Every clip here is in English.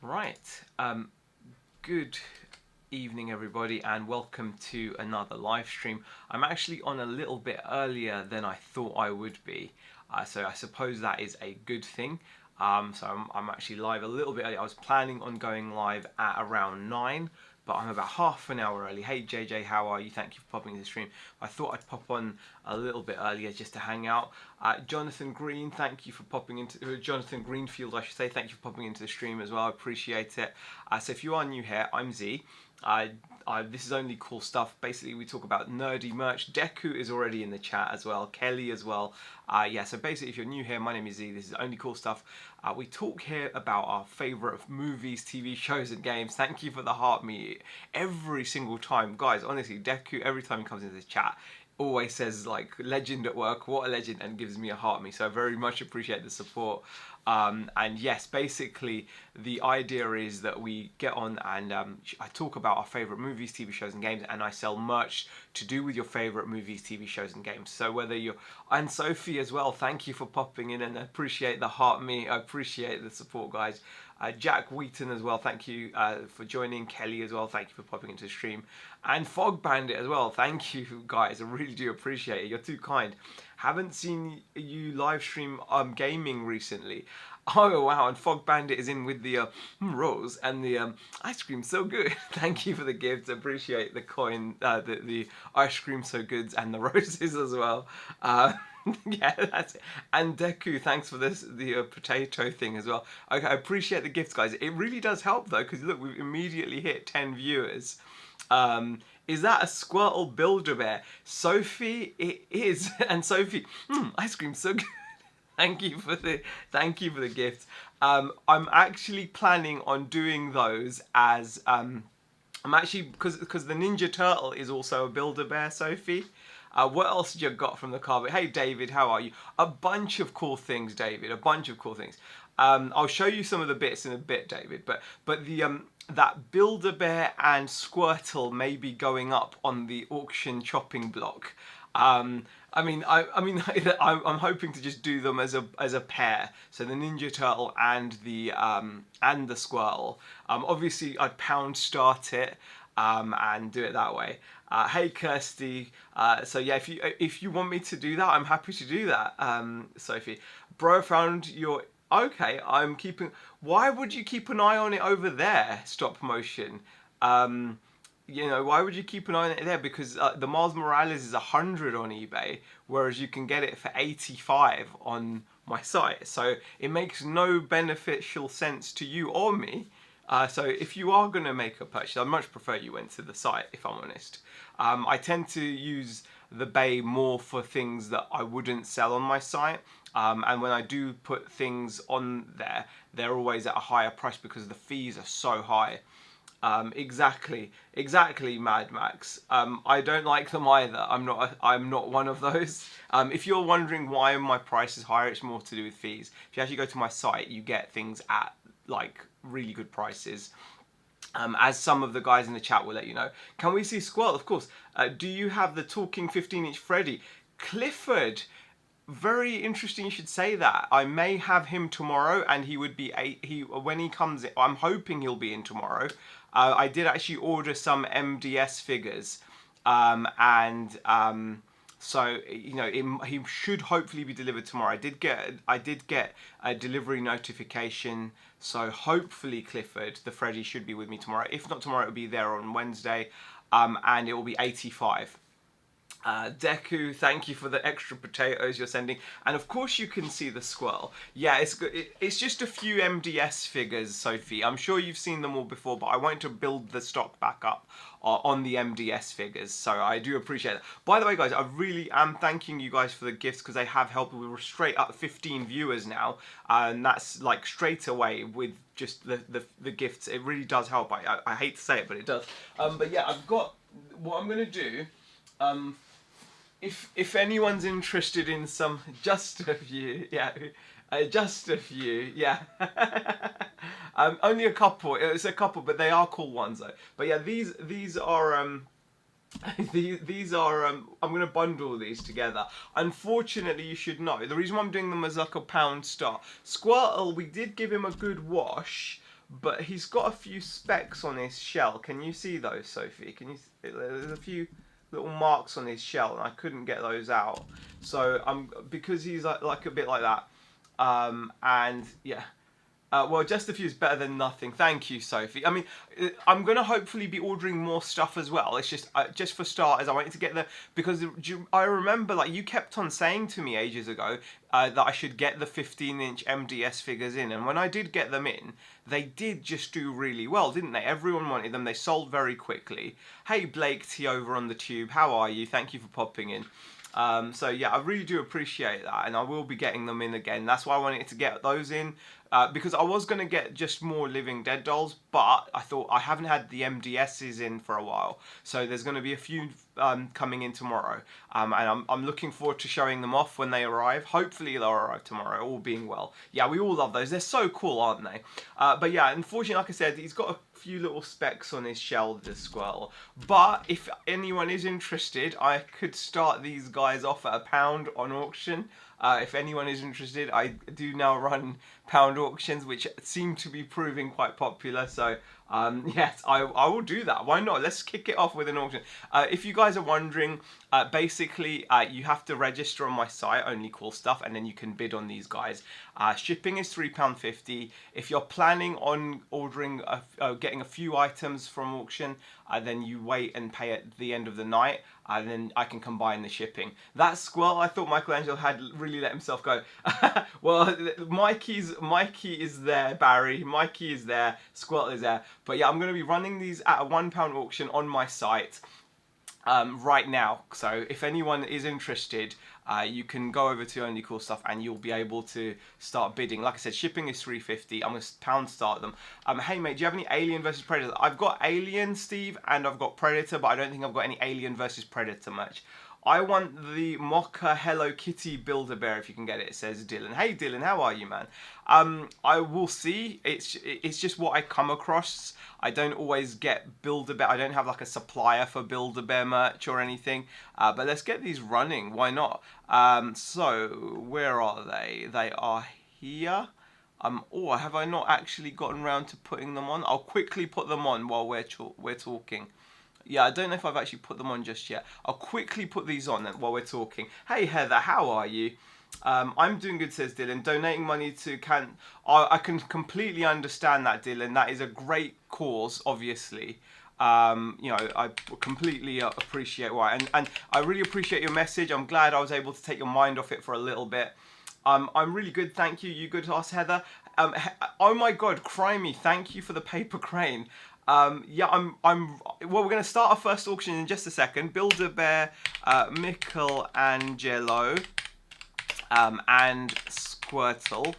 Right. Good evening, everybody, and welcome to another live stream. I'm actually on a little bit earlier than I thought I would be, so I suppose that is a good thing. So I'm actually live a little bit early. I was planning on going live at around 9, but I'm about half an hour early. Hey JJ, how are you? Thank you for popping into the stream. I thought I'd pop on a little bit earlier just to hang out. Jonathan Green, thank you for popping into Jonathan Greenfield, I should say. Thank you for popping into the stream as well. I appreciate it. So if you are new here, I'm Z. This is only cool stuff. Basically, we talk about nerdy merch. Deku is already in the chat as well. Kelly as well. Yeah, so basically, if you're new here, my name is Z. This is only cool stuff. We talk here about our favourite movies, TV shows, and games. Thank you for the heart me every single time. Guys, honestly, Deku, every time he comes into this chat, always says like legend at work, what a legend, and gives me a heart me. So I very much appreciate the support. And yes, basically the idea is that we get on and I talk about our favourite movies, TV shows and games, and I sell merch to do with your favourite movies, TV shows and games. So whether you're, and Sophie as well, thank you for popping in and I appreciate the heart me, I appreciate the support, guys. Jack Wheaton as well, thank you for joining. Kelly as well, thank you for popping into the stream. And Fog Bandit as well, thank you guys, I really do appreciate it, you're too kind. Haven't seen you live stream gaming recently. Oh wow, and Fog Bandit is in with the rose and the ice cream so good. Thank you for the gifts, appreciate the coin, the ice cream so goods and the roses as well. Yeah, that's it. And Deku, thanks for the potato thing as well. Okay, I appreciate the gifts, guys. It really does help though, because look, we've immediately hit 10 viewers. Is that a Squirtle Build-A-Bear? Sophie, it is. And Sophie, ice cream so good. Thank you for the gift. I'm actually planning on doing those as I'm actually because the Ninja Turtle is also a Build-A-Bear, Sophie. What else did you got from the carpet? Hey David, how are you? A bunch of cool things, David. A bunch of cool things. I'll show you some of the bits in a bit, David. But the that Build-A-Bear and Squirtle may be going up on the auction chopping block. I'm hoping to just do them as a pair. So the Ninja Turtle and the Squirtle. Obviously, I'd pound start it and do it that way. Hey Kirsty. So yeah, if you want me to do that, I'm happy to do that. Sophie, bro, found your. Okay, I'm keeping. Why would you keep an eye on it over there? Stop motion. You know, why would you keep an eye on it there? Because the Miles Morales is 100 on eBay, whereas you can get it for 85 on my site. So it makes no beneficial sense to you or me. So if you are going to make a purchase, I'd much prefer you went to the site, if I'm honest. I tend to use the Bay more for things that I wouldn't sell on my site. And when I do put things on there, they're always at a higher price because the fees are so high. Exactly, Mad Max. I don't like them either. I'm not one of those. If you're wondering why my price is higher, it's more to do with fees. If you actually go to my site, you get things at like really good prices. As some of the guys in the chat will let you know. Can we see Squirtle? Of course. Do you have the talking 15-inch Freddy? Clifford. Very interesting you should say that. I may have him tomorrow, and he would be when he comes in. I'm hoping he'll be in tomorrow. I did actually order some MDS figures, so you know he should hopefully be delivered tomorrow. I did get a delivery notification, so hopefully Clifford the Freddy should be with me tomorrow. If not tomorrow, it'll be there on Wednesday, and it will be 85. Deku, thank you for the extra potatoes you're sending, and of course you can see the Squirtle. Yeah, it's good. It's just a few MDS figures, Sophie. I'm sure you've seen them all before, but I wanted to build the stock back up on the MDS figures, so I do appreciate it. By the way, guys, I really am thanking you guys for the gifts because they have helped. We were straight up 15 viewers now, and that's like straight away with just the gifts. It really does help. I hate to say it, but it does. But yeah, I've got what I'm gonna do. If anyone's interested in some, just a few, yeah, just a few, yeah. Only a couple. It's a couple, but they are cool ones though. But yeah, these are these are I'm gonna bundle these together. Unfortunately, you should know the reason why I'm doing them as like a pound star. Squirtle, we did give him a good wash, but he's got a few specks on his shell. Can you see those, Sophie? Can you? There's a few little marks on his shell, and I couldn't get those out. So because he's like a bit like that, and yeah. Well, just a few is better than nothing. Thank you, Sophie. I mean, I'm going to hopefully be ordering more stuff as well. It's just for starters, I wanted to get because I remember, like, you kept on saying to me ages ago that I should get the 15-inch MDS figures in. And when I did get them in, they did just do really well, didn't they? Everyone wanted them. They sold very quickly. Hey, Blake T over on the tube. How are you? Thank you for popping in. So yeah, I really do appreciate that, and I will be getting them in again. That's why I wanted to get those in, because I was going to get just more Living Dead dolls, but I thought I haven't had the MDSs in for a while, so there's going to be a few coming in tomorrow, and I'm looking forward to showing them off when they arrive. Hopefully they'll arrive tomorrow, all being well. Yeah, we all love those. They're so cool, aren't they? But yeah, unfortunately, like I said, he's got a few little specks on his shell, the Squirrel. But if anyone is interested, I could start these guys off at £1 on auction. If anyone is interested, I do now run pound auctions, which seem to be proving quite popular. So yes, I will do that. Why not? Let's kick it off with an auction. If you guys are wondering, basically you have to register on my site, Only Cool Stuff, and then you can bid on these guys. Shipping is £3.50. If you're planning on ordering, getting a few items from auction, then you wait and pay at the end of the night, and then I can combine the shipping. That Squirrel, I thought Michelangelo had really let himself go. Well, Mikey is there, Barry. Mikey is there. Squirrel is there. But yeah, I'm going to be running these at a £1 auction on my site right now. So if anyone is interested, you can go over to Only Cool Stuff and you'll be able to start bidding. Like I said, shipping is £3.50. I'm going to pound start them. Hey mate, do you have any Alien versus Predator? I've got Alien, Steve, and I've got Predator, but I don't think I've got any Alien versus Predator merch. I want the Mocha Hello Kitty Build-A-Bear if you can get it, says Dylan. Hey Dylan, how are you, man? I will see. It's just what I come across. I don't always get Build-A-Bear. I don't have like a supplier for Build-A-Bear merch or anything. But let's get these running. Why not? So where are they? They are here. Oh, have I not actually gotten around to putting them on? I'll quickly put them on while we're talking. Yeah, I don't know if I've actually put them on just yet. I'll quickly put these on while we're talking. Hey Heather, how are you? I'm doing good, says Dylan. Donating money to I can completely understand that, Dylan. That is a great cause, obviously. You know, I completely appreciate why. And I really appreciate your message. I'm glad I was able to take your mind off it for a little bit. I'm really good, thank you. You good to us, Heather? Oh my God, Crimey, thank you for the paper crane. Yeah, well, we're going to start our first auction in just a second. Build-A-Bear, Michelangelo, and Squirtle.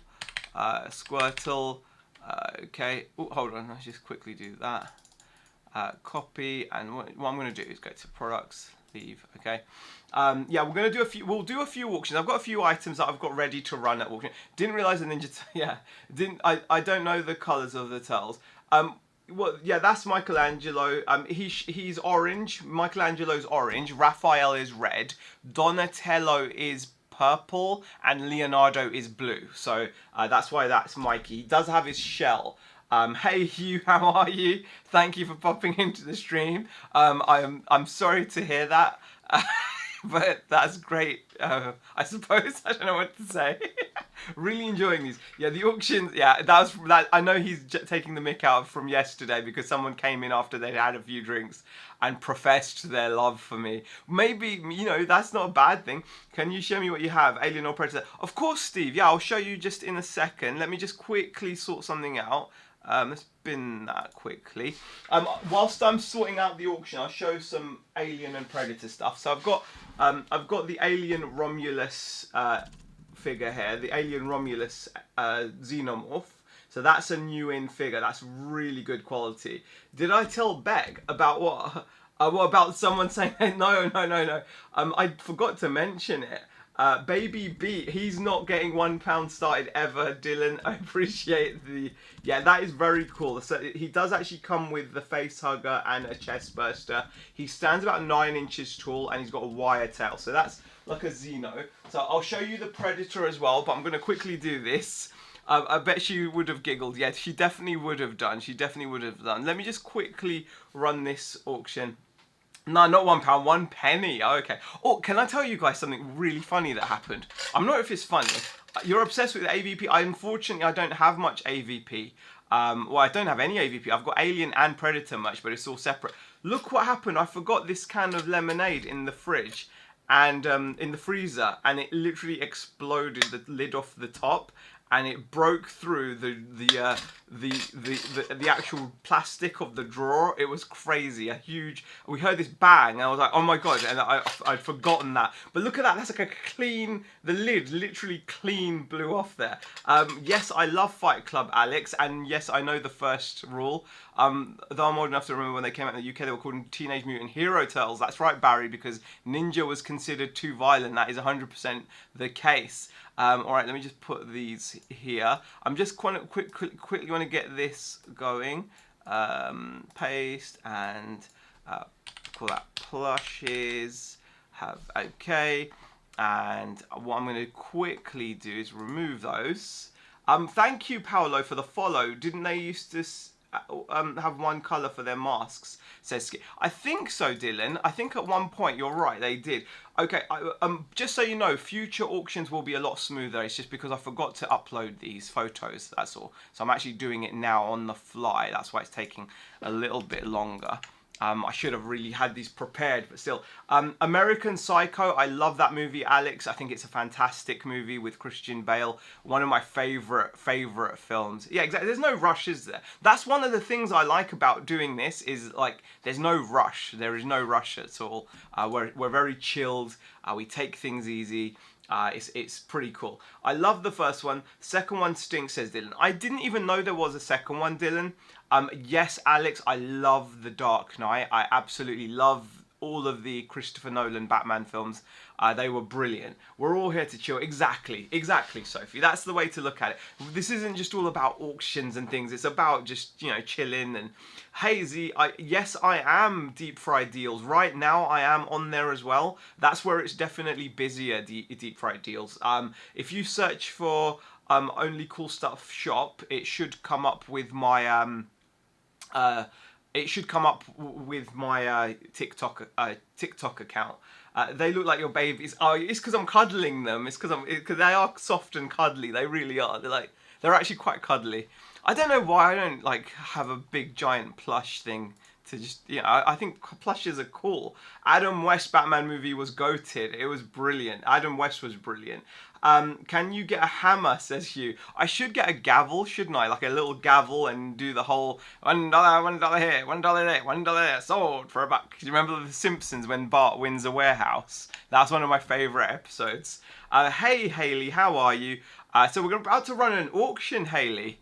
Okay. Oh, hold on, let's just quickly do that. Copy, and what I'm going to do is go to products, leave, okay. Yeah, we're going to do we'll do a few auctions. I've got a few items that I've got ready to run at auction. Didn't realize the I don't know the colors of the turtles. Well, yeah, that's Michelangelo. He's orange. Michelangelo's orange. Raphael is red. Donatello is purple, and Leonardo is blue. So that's why that's Mikey. He does have his shell. Hey Hugh, how are you? Thank you for popping into the stream. I'm sorry to hear that. But that's great. I suppose I don't know what to say. Really enjoying these. Yeah, the auctions. Yeah, that. I know he's taking the mick out from yesterday because someone came in after they'd had a few drinks and professed their love for me. Maybe, you know, that's not a bad thing. Can you show me what you have, Alien or Predator? Of course, Steve. Yeah, I'll show you just in a second. Let me just quickly sort something out. Let's bin that quickly. Whilst I'm sorting out the auction, I'll show some Alien and Predator stuff. So I've got the Alien Romulus figure here, the Alien Romulus Xenomorph. So that's a new in figure. That's really good quality. Did I tell Beck about what? What about someone saying no? I forgot to mention it. Baby B, he's not getting £1 started ever, Dylan. I appreciate yeah, that is very cool. So he does actually come with the face hugger and a chest burster. He stands about 9 inches tall and he's got a wire tail. So that's like a Xeno. So I'll show you the Predator as well, but I'm going to quickly do this. I bet she would have giggled. Yeah, she definitely would have done. She definitely would have done. Let me just quickly run this auction. No, not £1, 1 penny. Oh, okay. Oh, can I tell you guys something really funny that happened? I'm not sure if it's funny. You're obsessed with AVP. Unfortunately, I don't have much AVP. Well, I don't have any AVP. I've got Alien and Predator much, but it's all separate. Look what happened. I forgot this can of lemonade in the fridge and in the freezer, and it literally exploded the lid off the top, and it broke through the actual plastic of the drawer. It was crazy. A huge. We heard this bang, and I was like, oh my god! And I'd forgotten that. But look at that. That's like a clean. The lid literally clean blew off there. Yes, I love Fight Club, Alex, and yes, I know the first rule. Though I'm old enough to remember when they came out in the UK, they were called Teenage Mutant Hero Turtles. That's right, Barry, because Ninja was considered too violent. That is 100% the case. Alright, let me just put these here. I'm just quickly want to get this going. Paste and call that plushes. Have okay. And what I'm going to quickly do is remove those. Thank you, Paolo, for the follow. Didn't they used to have one colour for their masks? Says I think so, Dylan. I think at one point you're right, they did. Okay, just so you know, future auctions will be a lot smoother. It's just because I forgot to upload these photos, that's all. So I'm actually doing it now on the fly. That's why it's taking a little bit longer. I should have really had these prepared, but still. American Psycho, I love that movie, Alex. I think it's a fantastic movie with Christian Bale. One of my favourite films. Yeah, exactly. There's no rush, is there? That's one of the things I like about doing this is, like, there's no rush. There is no rush at all. We're very chilled. We take things easy. It's pretty cool. I love the first one. Second one stinks, says Dylan. I didn't even know there was a second one, Dylan. Yes, Alex, I love The Dark Knight. I absolutely love all of the Christopher Nolan Batman films. They were brilliant. We're all here to chill. Exactly, Sophie. That's the way to look at it. This isn't just all about auctions and things. It's about just, you know, chilling. And Hazy, yes, I am deep fried deals. Right now, I am on there as well. That's where it's definitely busier, deep fried deals. If you search for Only Cool Stuff shop, it should come up with my TikTok account. They look like your babies. Oh, it's because I'm cuddling them. It's because they are soft and cuddly. They really are. They're actually quite cuddly. I don't know why I don't like have a big giant plush thing to just, you know, I think plushes are cool. Adam West Batman movie was goated. It was brilliant. Adam West was brilliant. Can you get a hammer, says Hugh. I should get a gavel, shouldn't I? Like a little gavel and do the whole $1 here, $1 there, $1 there, sold for a buck. Do you remember The Simpsons when Bart wins a warehouse? That's one of my favourite episodes. Hey, Hayley, how are you? So we're about to run an auction, Hayley.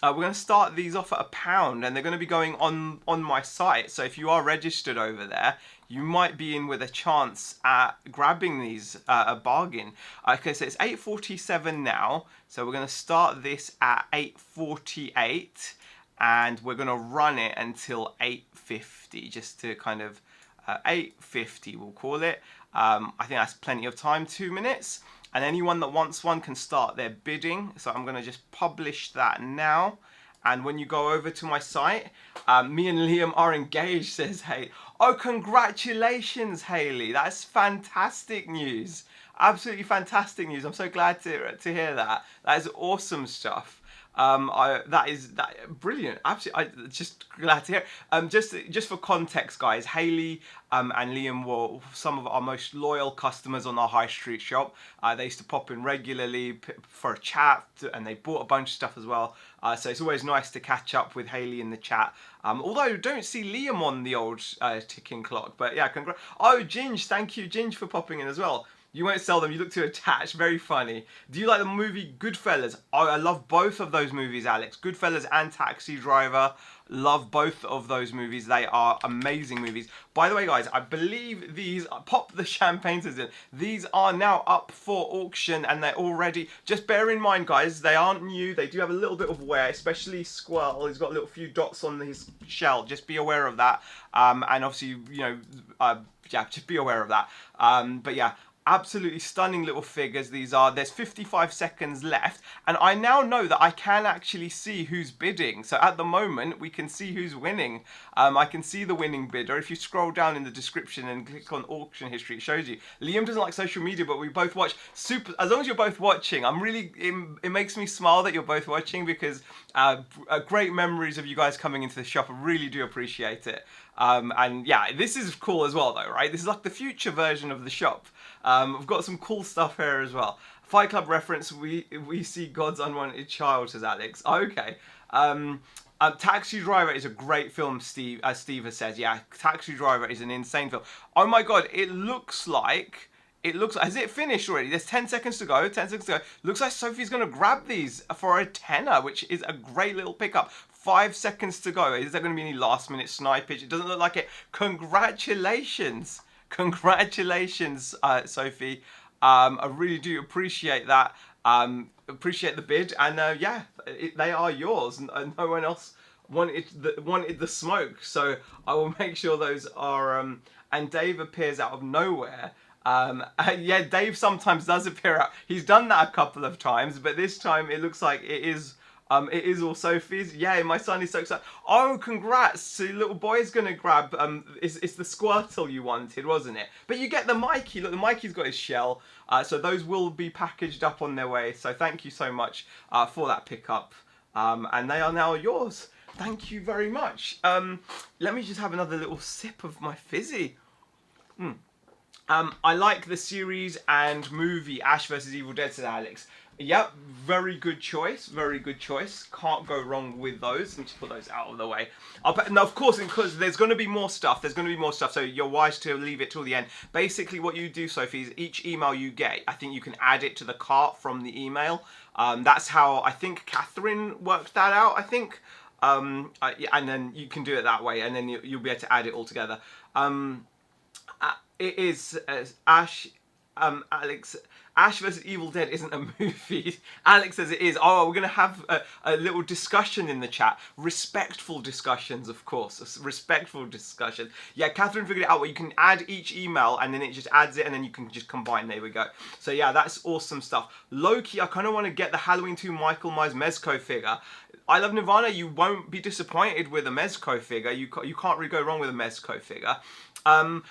We're going to start these off at £1, and they're going to be going on my site. So if you are registered over there, you might be in with a chance at grabbing these a bargain. Okay, so it's 8:47 now. So we're going to start this at 8:48, and we're going to run it until 8:50, just to kind of 8:50 we'll call it. I think that's plenty of time, 2 minutes. And anyone that wants one can start their bidding. So I'm going to just publish that now. And when you go over to my site, me and Liam are engaged, says Hay. Oh, congratulations, Hayley. That's fantastic news. Absolutely fantastic news. I'm so glad to hear that. That is awesome stuff. That is brilliant. Absolutely, I just glad to hear. Just for context, guys, Hayley and Liam were some of our most loyal customers on our high street shop. They used to pop in regularly for a chat, and they bought a bunch of stuff as well. So it's always nice to catch up with Hayley in the chat. Although I don't see Liam on the old ticking clock, but yeah, congrats. Oh, Ginge, thank you, Ginge, for popping in as well. You won't sell them, you look too attached. Very funny. Do you like the movie Goodfellas? Oh, I love both of those movies, Alex. Goodfellas and Taxi Driver. Love both of those movies. They are amazing movies. By the way, guys, I believe these, pop the champagne to them. These are now up for auction, and they're already, just bear in mind, guys, they aren't new. They do have a little bit of wear, especially Squirrel. He's got a little few dots on his shell. Just be aware of that. And obviously, you know, yeah, just be aware of that. But yeah. Absolutely stunning little figures these are. There's 55 seconds left, and I now know that I can actually see who's bidding. So at the moment, we can see who's winning. I can see the winning bidder. If you scroll down in the description and click on auction history, it shows you. Liam doesn't like social media, but we both watch super. As long as you're both watching, I'm really. It makes me smile that you're both watching, because great memories of you guys coming into the shop. I really do appreciate it. And yeah, this is cool as well, though, right? This is like the future version of the shop. I've got some cool stuff here as well. Fight Club reference, we see God's Unwanted Child, says Alex. Okay. Taxi Driver is a great film, Steve, as Steve has said. Yeah, Taxi Driver is an insane film. Oh my God, it looks like... has it finished already? There's 10 seconds to go, 10 seconds to go. Looks like Sophie's going to grab these for a tenner, which is a great little pickup. 5 seconds to go. Is there going to be any last minute snipage? It doesn't look like it. Congratulations. Congratulations, Sophie. I really do appreciate that. Appreciate the bid. And yeah, they are yours. No one else wanted the smoke. So I will make sure those are... and Dave appears out of nowhere. Yeah, Dave sometimes does appear out. He's done that a couple of times, but this time it looks like it is all Sophie's. Yeah, my son is so excited. Oh, congrats! So little boy's gonna grab. It's the Squirtle you wanted, wasn't it? But you get the Mikey. Look, the Mikey's got his shell. So those will be packaged up on their way. So thank you so much for that pickup. And they are now yours. Thank you very much. Let me just have another little sip of my fizzy. I like the series and movie Ash vs Evil Dead, said Alex. Yep, very good choice. Very good choice. Can't go wrong with those. Let me just put those out of the way. Now, of course, because there's going to be more stuff. There's going to be more stuff, so you're wise to leave it till the end. Basically, what you do, Sophie, is each email you get, I think you can add it to the cart from the email. That's how I think Catherine worked that out, I think. And then you can do it that way, and then you'll be able to add it all together. It is Alex. Ash vs Evil Dead isn't a movie. Alex says it is. Oh, we're going to have a little discussion in the chat. Respectful discussions, of course. Respectful discussion. Yeah, Catherine figured it out where you can add each email and then it just adds it and then you can just combine. There we go. So yeah, that's awesome stuff. Loki, I kind of want to get the Halloween 2 Michael Myers Mezco figure. I Love Nirvana, you won't be disappointed with a Mezco figure. You can't really go wrong with a Mezco figure. I'm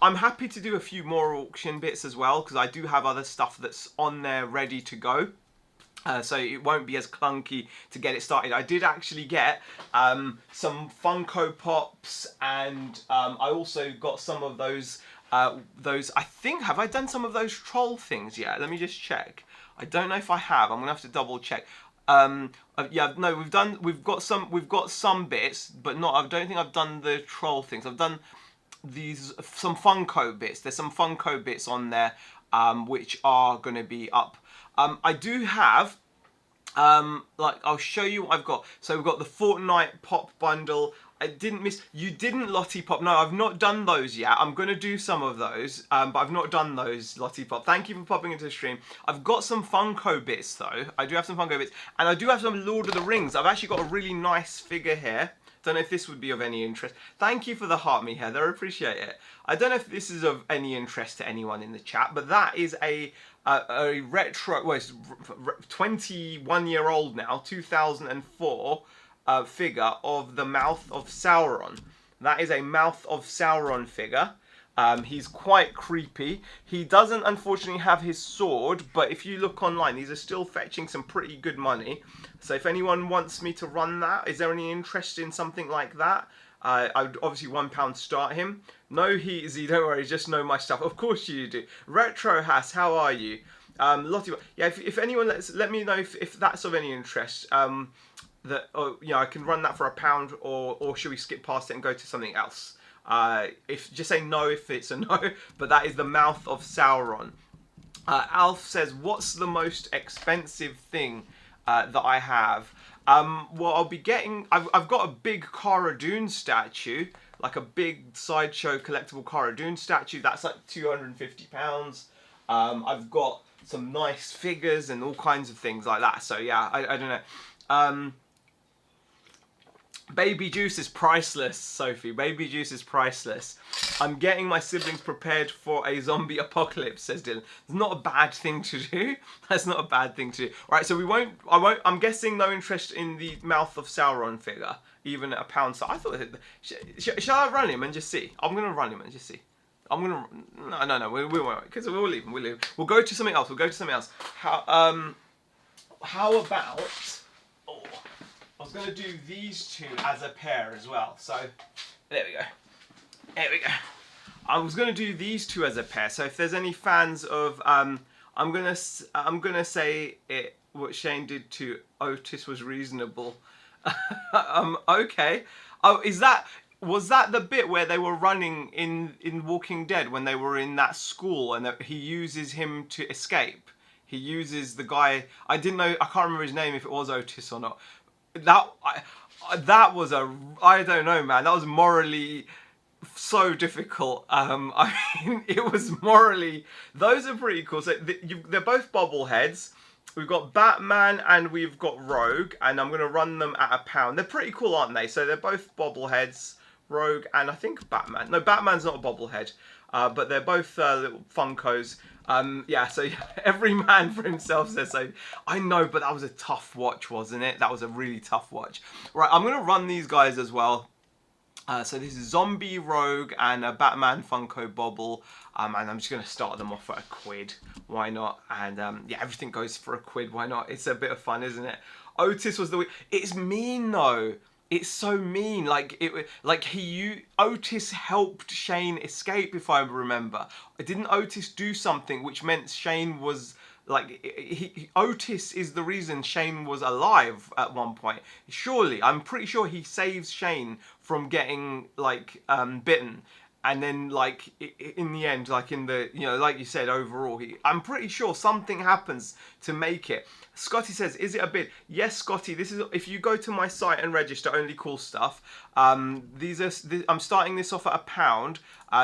happy to do a few more auction bits as well, because I do have other stuff that's on there ready to go. So it won't be as clunky to get it started. I did actually get some Funko Pops, and I also got some of those, I think, have I done some of those troll things yet? Let me just check. I don't know if I have. I'm gonna have to double check. Yeah, no, we've got some bits, but not. I don't think I've done the troll things. I've done some Funko bits. There's some Funko bits on there, which are going to be up. I do have, I'll show you what I've got. So we've got the Fortnite Pop Bundle. You didn't Lottie Pop. No, I've not done those yet. I'm going to do some of those, but I've not done those, Lottie Pop. Thank you for popping into the stream. I've got some Funko bits, though. I do have some Funko bits, and I do have some Lord of the Rings. I've actually got a really nice figure here. Don't know if this would be of any interest. Thank you for the heart, me, Heather. I appreciate it. I don't know if this is of any interest to anyone in the chat, but that is a retro, well, it's 21-year-old now, 2004, figure of the Mouth of Sauron. That is a Mouth of Sauron figure. He's quite creepy. He doesn't, unfortunately, have his sword, but if you look online, these are still fetching some pretty good money. So if anyone wants me to run that, is there any interest in something like that? I would obviously £1 start him. No, Z, don't worry, just know my stuff. Of course you do. Retro Hass, how are you? Lottie, yeah, if anyone let me know if that's of any interest. I can run that for £1, or should we skip past it and go to something else? Just say no if it's a no, but that is the Mouth of Sauron. Alf says, what's the most expensive thing that I have? Well, I'll be getting, I've got a big Cara Dune statue, like a big sideshow collectible Cara Dune statue. That's like £250. I've got some nice figures and all kinds of things like that. So yeah, I don't know. Baby juice is priceless, Sophie. Baby juice is priceless. I'm getting my siblings prepared for a zombie apocalypse, says Dylan. It's not a bad thing to do. That's not a bad thing to do. All right, so I'm guessing no interest in the Mouth of Sauron figure, even at £1. So I thought, shall I run him and just see? I'm going to run him and just see. No, we won't, because we'll leave him. We'll go to something else. How about... Oh, I was going to do these two as a pair as well. So, there we go. I was going to do these two as a pair. So if there's any fans of... I'm gonna say what Shane did to Otis was reasonable. Okay. Oh, was that the bit where they were running in Walking Dead when they were in that school and he uses him to escape? He uses the guy... I can't remember his name if it was Otis or not. That was I don't know, man. That was morally so difficult. I mean, it was morally... Those are pretty cool. So they're both bobbleheads. We've got Batman and we've got Rogue, and I'm going to run them at £1. They're pretty cool, aren't they? So they're both bobbleheads, Rogue and I think Batman. No, Batman's not a bobblehead, but they're both little Funkos. So every man for himself, says so. I know, but that was a tough watch, wasn't it? That was a really tough watch. Right, I'm going to run these guys as well. So this is Zombie, Rogue, and a Batman Funko Bobble. And I'm just going to start them off at £1. Why not? And everything goes for £1. Why not? It's a bit of fun, isn't it? Otis was It's mean, though. It's so mean. Otis helped Shane escape, if I remember. Didn't Otis do something which meant Shane was... Otis is the reason Shane was alive at one point. Surely, I'm pretty sure he saves Shane from getting bitten, and then in the end, like you said, overall, I'm pretty sure something happens to make it. Scotty says, "Is it a bid?" Yes, Scotty. This is if you go to my site and register. Only cool stuff. I'm starting this off at £1.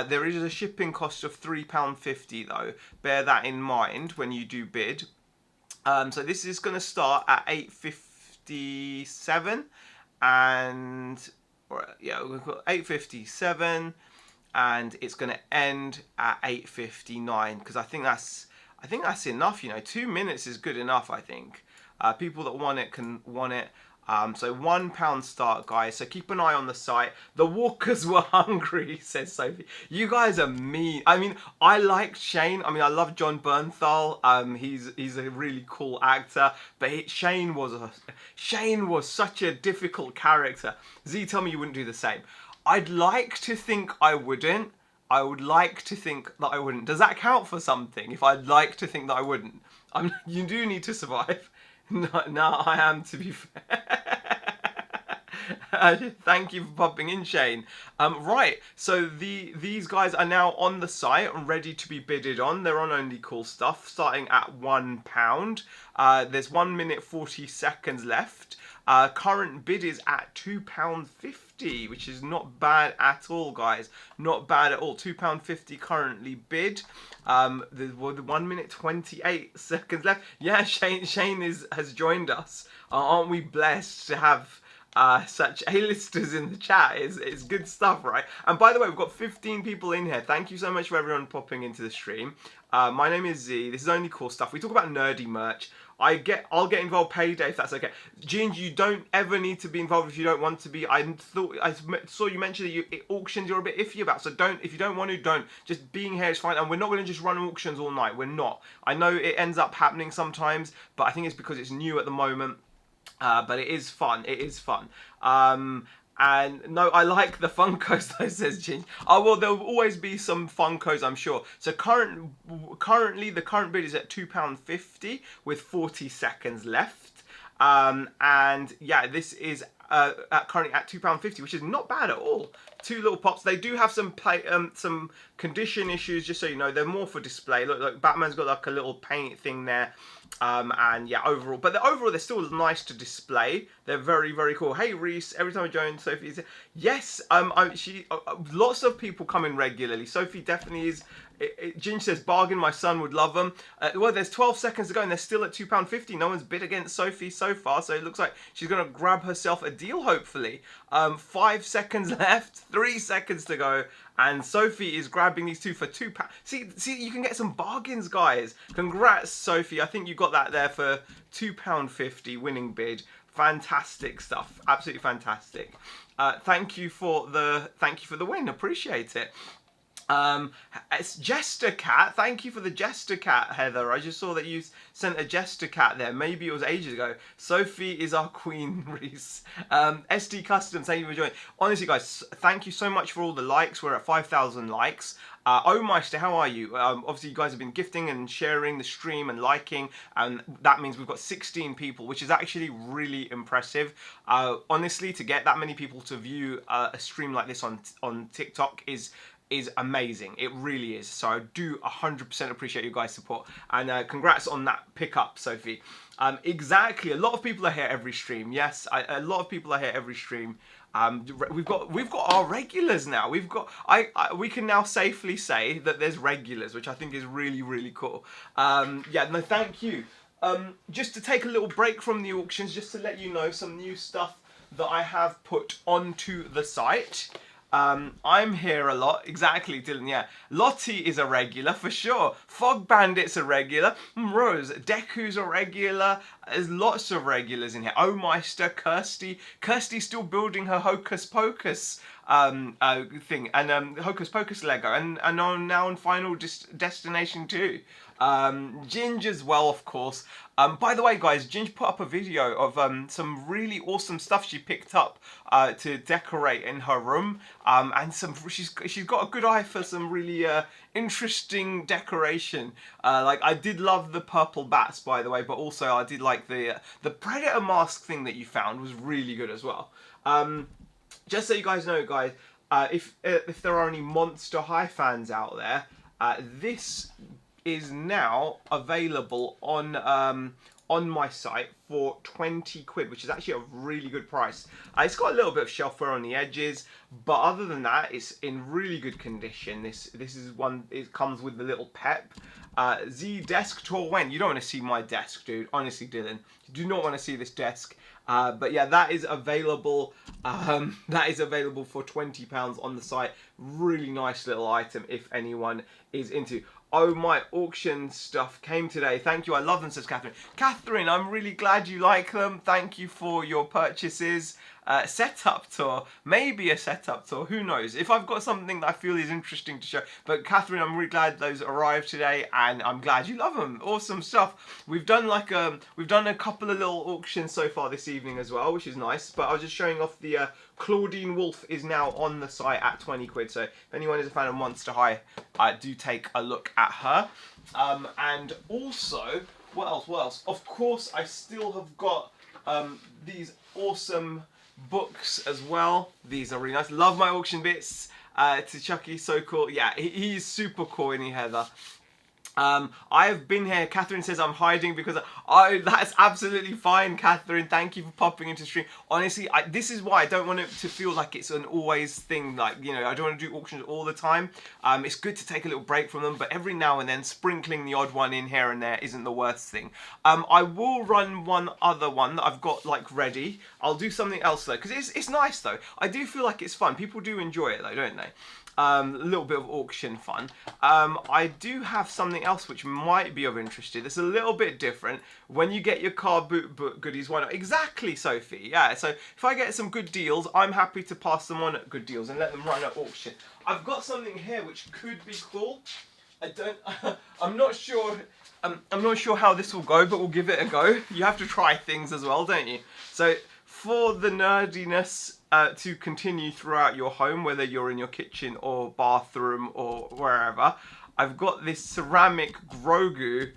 There is a shipping cost of £3.50 though. Bear that in mind when you do bid. So this is going to start at £8.57, and we've got £8.57, and it's going to end at £8.59 because I think that's enough. 2 minutes is good enough. I think people that want it can want it. So £1 start, guys. So keep an eye on the site. The walkers were hungry, says Sophie. You guys are mean. I mean, I liked Shane. I mean, I love John Bernthal. He's a really cool actor. But Shane was such a difficult character. Z, tell me you wouldn't do the same. I'd like to think I wouldn't. I would like to think that I wouldn't. Does that count for something? If I'd like to think that I wouldn't. You do need to survive. No, I am, to be fair. Thank you for popping in, Shane. Right, so these guys are now on the site and ready to be bidded on. They're on Only Cool Stuff, starting at £1. There's 1 minute 40 seconds left. Current bid is at £2.50, which is not bad at all, guys. Not bad at all. £2.50 currently bid. There's 1 minute 28 seconds left. Yeah, Shane has joined us. Aren't we blessed to have such A-listers in the chat? It's good stuff, right? And by the way, we've got 15 people in here. Thank you so much for everyone popping into the stream. My name is Z. This is Only Cool Stuff. We talk about nerdy merch. I'll get involved payday if that's okay. Ginge, you don't ever need to be involved if you don't want to be. I saw you mention that auctions you're a bit iffy about, so if you don't want to, don't. Just being here is fine, and we're not going to just run auctions all night. We're not. I know it ends up happening sometimes, but I think it's because it's new at the moment. But it is fun. It is fun. And no, I like the Funkos though, says Ginge. Oh, well, there'll always be some Funkos, I'm sure. So currently, the current bid is at £2.50 with 40 seconds left. And yeah, this is currently at £2.50, which is not bad at all. 2 little pops. They do have some condition issues, just so you know. They're more for display. Look, Batman's got like a little paint thing there. And yeah, overall, they're still nice to display. They're very, very cool. Hey Reese, every time I join, Sophie is yes. Lots of people come in regularly. Sophie definitely is Ginge says, bargain, my son would love them. Well, there's 12 seconds to go and they're still at £2.50. No one's bid against Sophie so far, so it looks like she's going to grab herself a deal, hopefully. 5 seconds left, 3 seconds to go, and Sophie is grabbing these two for £2. See, you can get some bargains, guys. Congrats, Sophie. I think you got that there for £2.50 winning bid. Fantastic stuff. Absolutely fantastic. Thank you for the win. Appreciate it. It's Jester Cat. Thank you for the Jester Cat, Heather. I just saw that you sent a Jester Cat there. Maybe it was ages ago. Sophie is our queen, Reese. SD Customs, thank you for joining. Honestly, guys, thank you so much for all the likes. We're at 5,000 likes. Oh Meister, how are you? Obviously, you guys have been gifting and sharing the stream and liking, and that means we've got 16 people, which is actually really impressive. Honestly, to get that many people to view a stream like this on TikTok is amazing. It really is. So I do 100% appreciate you guys' support, and congrats on that pickup, Sophie. Exactly. A lot of people are here every stream. Yes, a lot of people are here every stream. We've got our regulars now. We can now safely say that there's regulars, which I think is really, really cool. Yeah, no, thank you. Just to take a little break from the auctions, just to let you know some new stuff that I have put onto the site. I'm here a lot. Exactly, Dylan, yeah. Lottie is a regular, for sure. Fog Bandit's a regular. Rose, Deku's a regular. There's lots of regulars in here. Oh Meister, Kirsty. Kirsty's still building her Hocus Pocus thing. And Hocus Pocus Lego. And now on Final Destination 2. Ginge as well, of course. By the way, guys, Ginge put up a video of some really awesome stuff she picked up to decorate in her room, and she's got a good eye for some really interesting decoration. Like, I did love the purple bats, by the way, but also I did like the predator mask thing that you found was really good as well. Just so you guys know, guys, if there are any Monster High fans out there, this is now available on my site for 20 quid, which is actually a really good price. It's got a little bit of shelf wear on the edges, but other than that, it's in really good condition. This is one. It comes with the little pep. Z desk tour when you don't want to see my desk, dude. Honestly, Dylan, you do not want to see this desk. But yeah, that is available. That is available for £20 on the site. Really nice little item if anyone is into. Oh, my auction stuff came today. Thank you. I love them, says Catherine. Catherine, I'm really glad you like them. Thank you for your purchases. Setup tour. Maybe a setup tour. Who knows? If I've got something that I feel is interesting to show. But Catherine, I'm really glad those arrived today, and I'm glad you love them. Awesome stuff. We've done a couple of little auctions so far this evening as well, which is nice. But I was just showing off the Claudine Wolf is now on the site at 20 quid. So if anyone is a fan of Monster High, do take a look at her. And also, what else? Of course, I still have got these awesome books as well. These are really nice. Love my auction bits. To Chucky, so cool. Yeah, he's super cool, isn't he, Heather? I have been here. Catherine says I'm hiding because that's absolutely fine, Catherine. Thank you for popping into stream. Honestly, this is why I don't want it to feel like it's an always thing. Like, you know, I don't want to do auctions all the time. It's good to take a little break from them, but every now and then sprinkling the odd one in here and there isn't the worst thing. I will run one other one that I've got like ready. I'll do something else though, because it's nice though. I do feel like it's fun. People do enjoy it though, don't they? A little bit of auction fun. I do have something else which might be of interest to you. It's a little bit different. When you get your car boot goodies, why not? Exactly, Sophie. Yeah, so if I get some good deals, I'm happy to pass them on at good deals and let them run at auction. I've got something here which could be cool. I'm not sure how this will go, but we'll give it a go. You have to try things as well, don't you? So for the nerdiness to continue throughout your home, whether you're in your kitchen or bathroom or wherever, I've got this ceramic Grogu.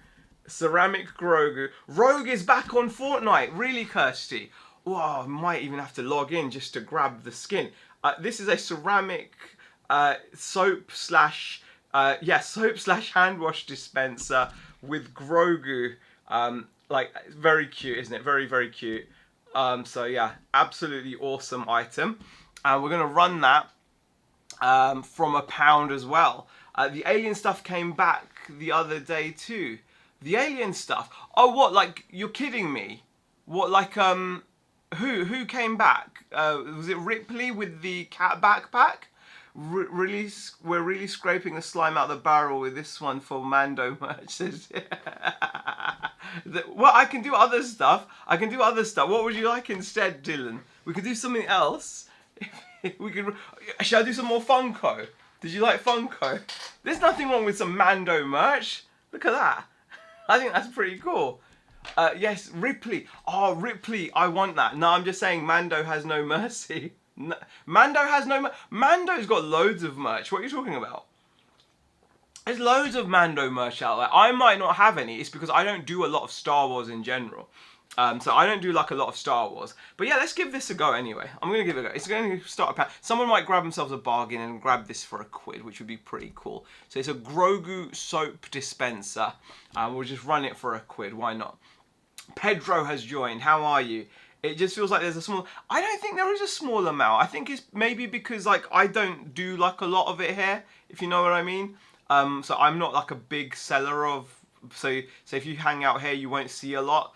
Rogue is back on Fortnite. Really, Kirsty? Wow, I might even have to log in just to grab the skin. This is a ceramic soap slash hand wash dispenser with Grogu. Like, very cute, isn't it? Very, very cute. So yeah, absolutely awesome item. And we're going to run that from £1 as well. The alien stuff came back the other day too. The alien stuff. Oh, what? Like, you're kidding me? What? Like, who came back? Was it Ripley with the cat backpack? Really, we're really scraping the slime out of the barrel with this one for Mando merch. Well, I can do other stuff. I can do other stuff. What would you like instead, Dylan? We could do something else. We could. Should I do some more Funko? Did you like Funko? There's nothing wrong with some Mando merch. Look at that. I think that's pretty cool. Yes, Ripley. Oh, Ripley. I want that. No, I'm just saying Mando has no mercy. No, Mando has no... Mando's got loads of merch. What are you talking about? There's loads of Mando merch out there. I might not have any. It's because I don't do a lot of Star Wars in general. So I don't do like a lot of Star Wars. But yeah, let's give this a go anyway. I'm going to give it a go. It's going to start a pack. Someone might grab themselves a bargain and grab this for £1, which would be pretty cool. So it's a Grogu soap dispenser. We'll just run it for £1. Why not? Pedro has joined. How are you? It just feels like there's a small... I don't think there is a small amount. I think it's maybe because like I don't do like a lot of it here, if you know what I mean. So I'm not like a big seller of... So if you hang out here, you won't see a lot.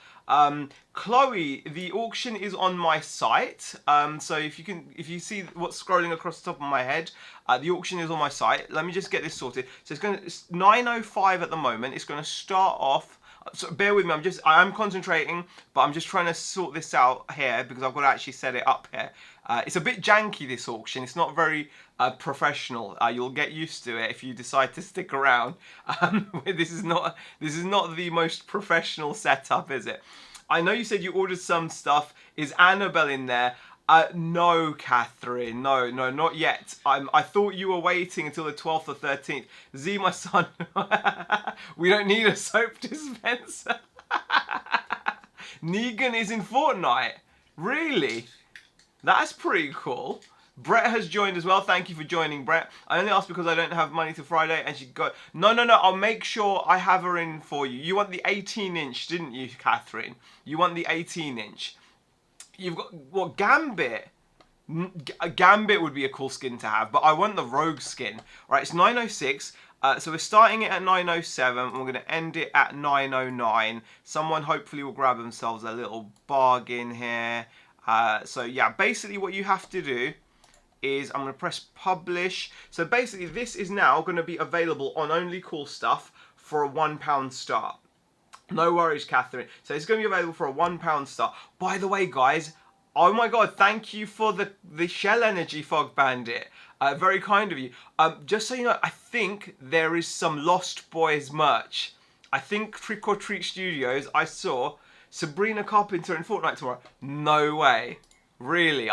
Chloe, the auction is on my site. So if you see what's scrolling across the top of my head, the auction is on my site. Let me just get this sorted. So it's 9:05 at the moment. It's going to start off. So bear with me. I'm concentrating, but I'm just trying to sort this out here because I've got to actually set it up here. It's a bit janky, this auction. It's not very professional. You'll get used to it if you decide to stick around. This is not the most professional setup, is it? I know you said you ordered some stuff. Is Annabelle in there? No, Catherine. No, not yet. I thought you were waiting until the 12th or 13th. Z, my son. We don't need a soap dispenser. Negan is in Fortnite. Really? That's pretty cool. Brett has joined as well. Thank you for joining, Brett. I only asked because I don't have money till Friday, and she got... No. I'll make sure I have her in for you. You want the 18-inch, didn't you, Catherine? You want the 18-inch. You've got, what, Gambit? Gambit would be a cool skin to have, but I want the Rogue skin. Right, it's 9:06. So we're starting it at 9:07, and we're going to end it at 9:09. Someone hopefully will grab themselves a little bargain here. So yeah, basically what you have to do is I'm going to press publish. So basically this is now going to be available on Only Cool Stuff for a £1 start. No worries, Catherine. So it's going to be available for a £1 start. By the way, guys, oh my god, thank you for the shell energy, Fog Bandit. Very kind of you. Just so you know, I think there is some Lost Boys merch. I think Trick or Treat Studios, I saw Sabrina Carpenter in Fortnite tomorrow. No way. Really?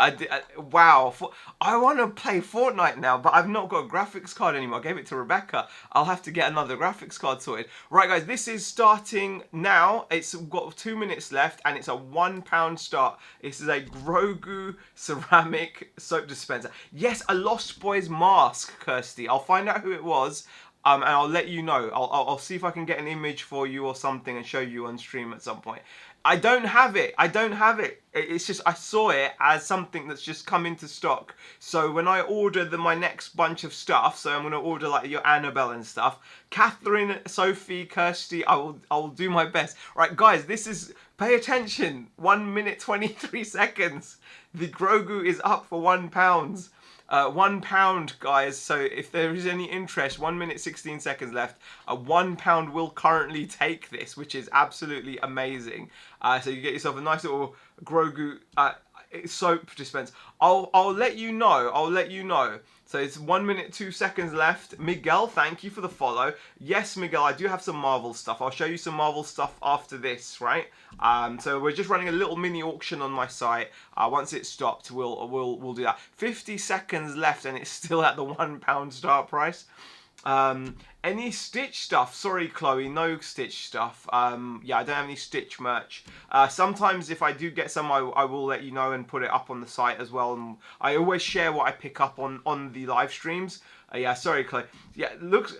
Wow. I want to play Fortnite now, but I've not got a graphics card anymore. I gave it to Rebecca. I'll have to get another graphics card sorted. Right, guys, this is starting now. It's got 2 minutes left, and it's a £1 start. This is a Grogu ceramic soap dispenser. Yes, a Lost Boys mask, Kirsty. I'll find out who it was. And I'll let you know. I'll see if I can get an image for you or something and show you on stream at some point. I don't have it. It's just I saw it as something that's just come into stock. So when I order my next bunch of stuff, so I'm going to order like your Annabelle and stuff. Catherine, Sophie, Kirsty, I'll do my best. Right, guys, this is... Pay attention. 1 minute 23 seconds. The Grogu is up for £1. £1, guys. So if there is any interest, 1 minute 16 seconds left. £1 will currently take this, which is absolutely amazing. So you get yourself a nice little Grogu soap dispenser. I'll let you know. I'll let you know. So it's 1 minute 2 seconds left. Miguel, thank you for the follow. Yes, Miguel, I do have some Marvel stuff. I'll show you some Marvel stuff after this, right? So we're just running a little mini auction on my site. Once it's stopped, we'll do that. 50 seconds left, and it's still at the £1 start price. Any Stitch stuff? Sorry, Chloe, no Stitch stuff. Yeah, I don't have any Stitch merch. Sometimes if I do get some, I will let you know and put it up on the site as well. And I always share what I pick up on the live streams. Yeah, sorry, Chloe. Yeah, looks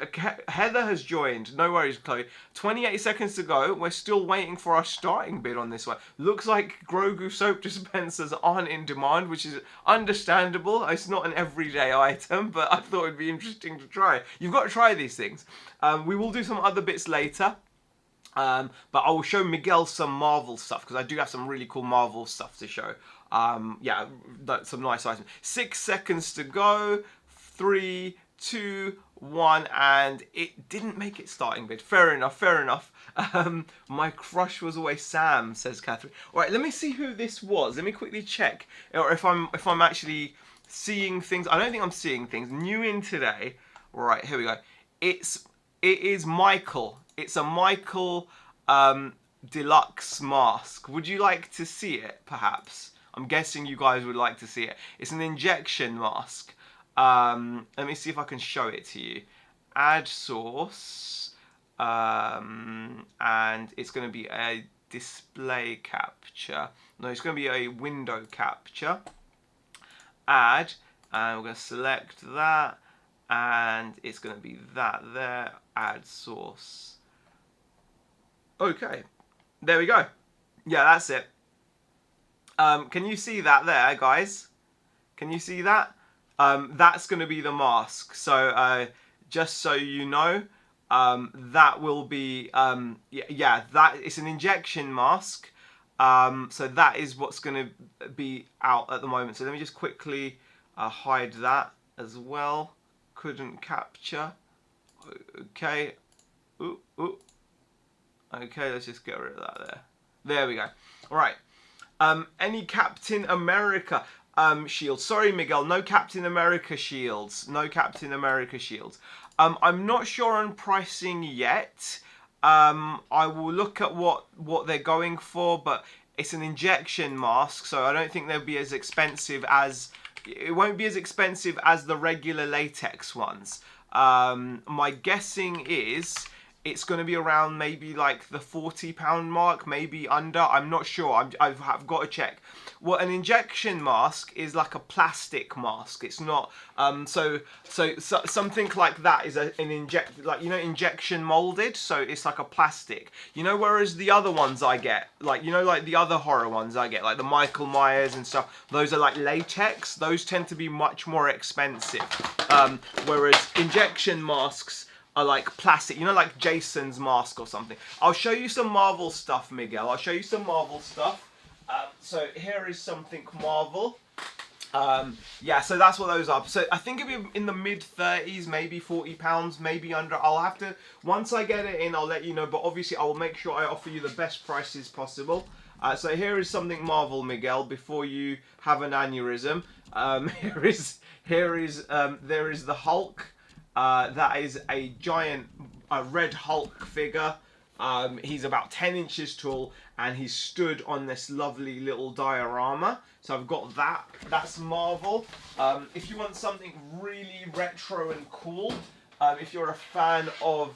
Heather has joined. No worries, Chloe. 28 seconds to go. We're still waiting for our starting bid on this one. Looks like Grogu soap dispensers aren't in demand, which is understandable. It's not an everyday item, but I thought it'd be interesting to try. You've got to try these things. We will do some other bits later. But I will show Miguel some Marvel stuff because I do have some really cool Marvel stuff to show. Yeah, some nice items. 6 seconds to go. 3, 2, 1, and it didn't make it starting bid. Fair enough, fair enough. My crush was always Sam, says Catherine. All right, let me see who this was. Let me quickly check, or if I'm actually seeing things. I don't think I'm seeing things. New in today. All right, here we go. It is Michael. It's a Michael deluxe mask. Would you like to see it, perhaps? I'm guessing you guys would like to see it. It's an injection mask. Let me see if I can show it to you. Add source. And it's going to be a display capture. No, it's going to be a window capture. Add. And we're going to select that. And it's going to be that there. Add source. Okay, there we go. Yeah, that's it. Can you see that there, guys? Can you see that? That's going to be the mask. So just so you know, that will be yeah. That it's an injection mask. So that is what's going to be out at the moment. So let me just quickly hide that as well. Couldn't capture. Okay. Ooh, ooh. Okay, let's just get rid of that there. There we go. All right. Any Captain America shields? Sorry, Miguel. No Captain America shields. No Captain America shields. I'm not sure on pricing yet. I will look at what they're going for, but it's an injection mask, so I don't think they'll be as expensive as... It won't be as expensive as the regular latex ones. My guessing is it's going to be around maybe like the £40 mark, maybe under. I'm not sure. I've got to check. Well, an injection mask is like a plastic mask. It's not. So something like that is injection molded. So it's like a plastic. Whereas the other ones I get, like the other horror ones I get, like the Michael Myers and stuff, those are like latex. Those tend to be much more expensive. Whereas injection masks are like plastic, like Jason's mask or something. I'll show you some Marvel stuff, Miguel. I'll show you some Marvel stuff. So here is something Marvel. Yeah, so that's what those are. So I think it'll be in the mid-30s, maybe £40, maybe under. I'll have to, once I get it in, I'll let you know. But obviously, I will make sure I offer you the best prices possible. So here is something Marvel, Miguel, before you have an aneurysm. There is the Hulk. That is a giant red Hulk figure. He's about 10 inches tall and he's stood on this lovely little diorama. So I've got that. That's Marvel. If you want something really retro and cool, if you're a fan of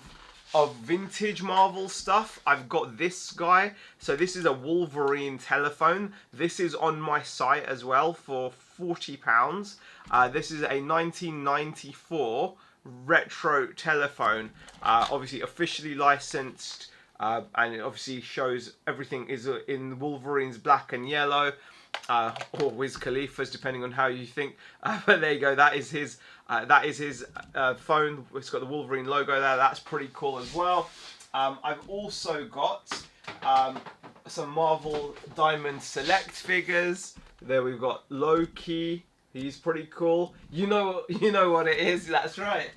vintage Marvel stuff, I've got this guy. So this is a Wolverine telephone. This is on my site as well for £40. This is a 1994 retro telephone, obviously officially licensed, and it obviously shows everything is in Wolverine's black and yellow, or Wiz Khalifa's, depending on how you think. But there you go. That is his phone. It's got the Wolverine logo there. That's pretty cool as well. I've also got some Marvel Diamond Select figures. There we've got Loki. He's pretty cool. You know what it is. That's right.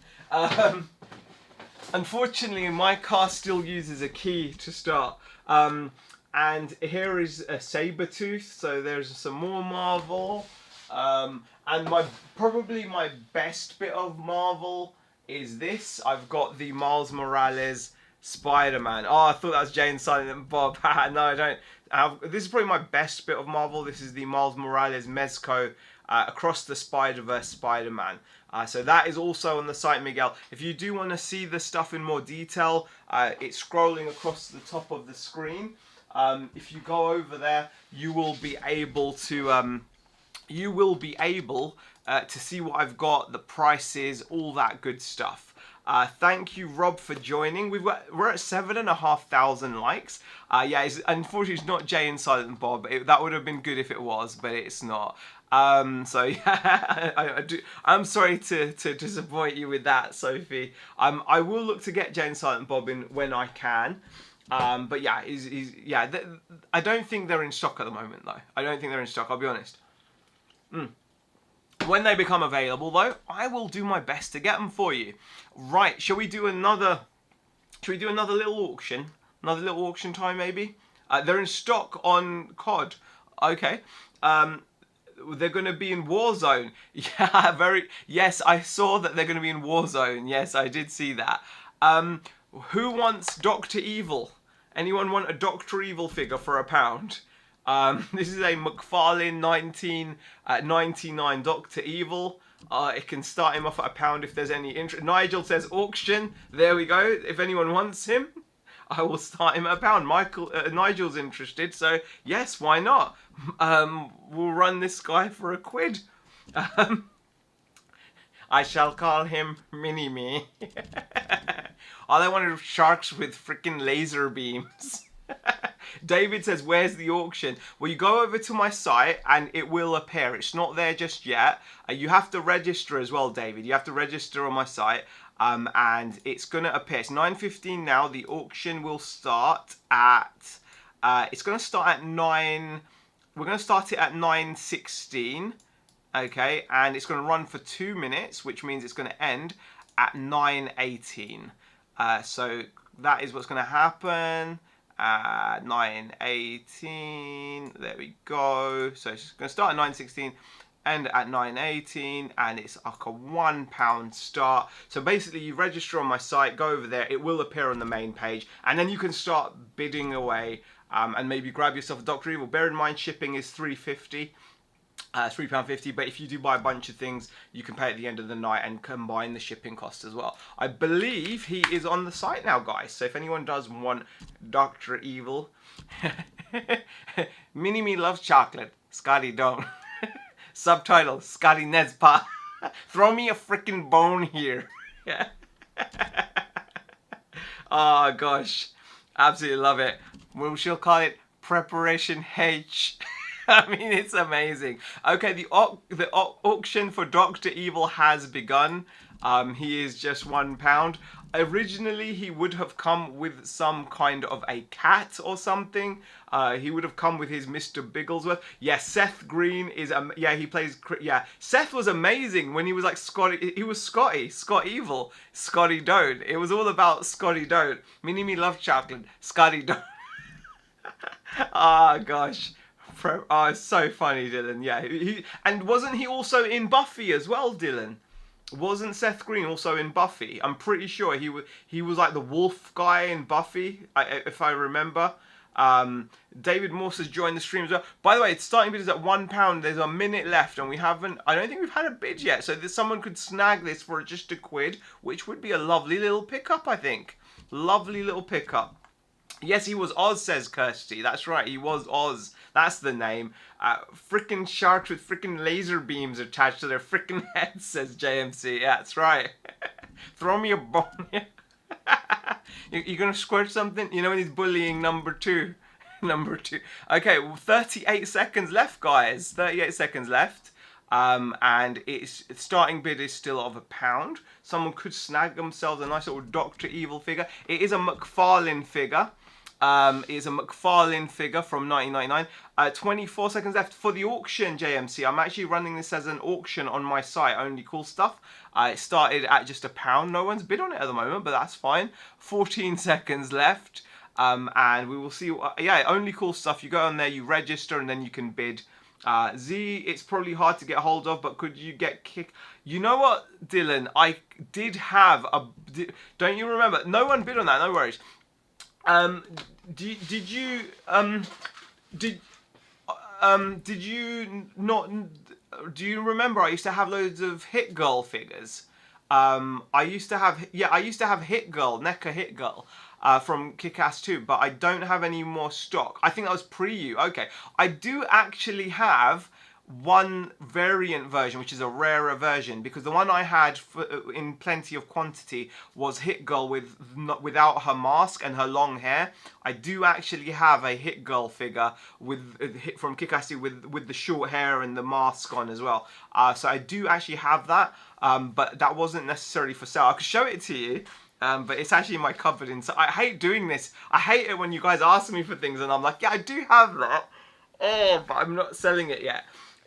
Unfortunately, my car still uses a key to start. And here is a Sabretooth. So there's some more Marvel. And probably my best bit of Marvel is this. I've got the Miles Morales Spider-Man. Oh, I thought that was Jane, Silent Bob. No, I don't. This is probably my best bit of Marvel. This is the Miles Morales Mezco Across the Spider-Verse Spider-Man. So that is also on the site, Miguel. If you do want to see the stuff in more detail, it's scrolling across the top of the screen. If you go over there, you will be able to to see what I've got, the prices, all that good stuff. Thank you, Rob, for joining. We're at 7,500 likes. Yeah, unfortunately it's not Jay and Silent Bob. That would have been good if it was, but it's not. So yeah, I'm sorry to disappoint you with that, Sophie. I will look to get Jay and Silent Bob in when I can. But yeah, I don't think they're in stock at the moment, though. I don't think they're in stock, I'll be honest. When they become available, though, I will do my best to get them for you. Right, shall we do another little auction? Another little auction time, maybe? They're in stock on COD. Okay. They're going to be in Warzone. Yeah, yes, I saw that they're going to be in Warzone. Yes, I did see that. Who wants Dr. Evil? Anyone want a Dr. Evil figure for £1? This is a McFarlane 1999 Dr. Evil. It can start him off at £1 if there's any interest. Nigel says auction. There we go. If anyone wants him, I will start him at £1. Nigel's interested, so yes, why not? We'll run this guy for £1. I shall call him Mini-Me. All I wanted was sharks with freaking laser beams. David says, where's the auction? Well, you go over to my site and it will appear. It's not there just yet. You have to register as well, David. You have to register on my site. And it's going to appear. It's 9:15 now. The auction will start at... it's going to start at 9... We're going to start it at 9:16. Okay, and it's going to run for 2 minutes, which means it's going to end at 9:18. So that is what's going to happen. 9:18. There we go. So it's going to start at 9:16, end at 9:18, and it's like a £1 start. So basically, you register on my site, go over there. It will appear on the main page, and then you can start bidding away and maybe grab yourself a Dr. Evil. Bear in mind, shipping is £3.50. £3.50, but if you do buy a bunch of things, you can pay at the end of the night and combine the shipping costs as well. I believe he is on the site now, guys, so if anyone does want Dr. Evil... Mini-Me loves chocolate, Scotty don't. Subtitle, Scotty Nezpa. Throw me a freaking bone here. Oh gosh, absolutely love it. Well, she'll call it Preparation H. I mean, it's amazing. Okay, the auction for Dr. Evil has begun. He is just £1. Originally, he would have come with some kind of a cat or something. He would have come with his Mr. Bigglesworth. Yeah, Seth Green is... yeah, he plays... Yeah, Seth was amazing when he was like Scotty... He was Scotty. Scott Evil. Scotty Don't. It was all about Scotty Don't. Mini-Me love chocolate. Scotty Don't. Ah, gosh. Oh, it's so funny, Dylan. Yeah, and wasn't he also in Buffy as well, Dylan? Wasn't Seth Green also in Buffy? I'm pretty sure he was like the wolf guy in Buffy, if I remember. David Morse has joined the stream as well. By the way, it's starting bid is at £1. There's a minute left, and I don't think we've had a bid yet. So someone could snag this for just £1, which would be a lovely little pickup, I think. Lovely little pickup. Yes, he was Oz, says Kirsty. That's right, he was Oz. That's the name. Frickin' sharks with frickin' laser beams attached to their frickin' heads, says JMC. Yeah, that's right. Throw me a bone. You're gonna squirt something? You know when he's bullying number 2. Number 2. Okay, well, 38 seconds left, guys. 38 seconds left. And its starting bid is still of £1. Someone could snag themselves a nice little Dr. Evil figure. It is a McFarlane figure. It is a McFarlane figure from 1999. 24 seconds left for the auction, JMC. I'm actually running this as an auction on my site, Only Cool Stuff. It started at just £1. No one's bid on it at the moment, but that's fine. 14 seconds left. And we will see. Yeah, Only Cool Stuff. You go on there, you register, and then you can bid. Z, it's probably hard to get hold of, but could you get kicked? You know what, Dylan? I did have a... Don't you remember? No one bid on that, no worries. Did you not... Do you remember I used to have loads of Hit Girl figures? I used to have Hit Girl, NECA Hit Girl. From Kick-Ass 2, but I don't have any more stock. I think that was pre-you. Okay. I do actually have one variant version, which is a rarer version, because the one I had in plenty of quantity was Hit Girl without her mask and her long hair. I do actually have a Hit Girl figure from Kick-Ass with the short hair and the mask on as well. So I do actually have that, but that wasn't necessarily for sale. I could show it to you. But it's actually in my cupboard inside. I hate doing this. I hate it when you guys ask me for things and I'm like, yeah, I do have that. Oh, but I'm not selling it yet.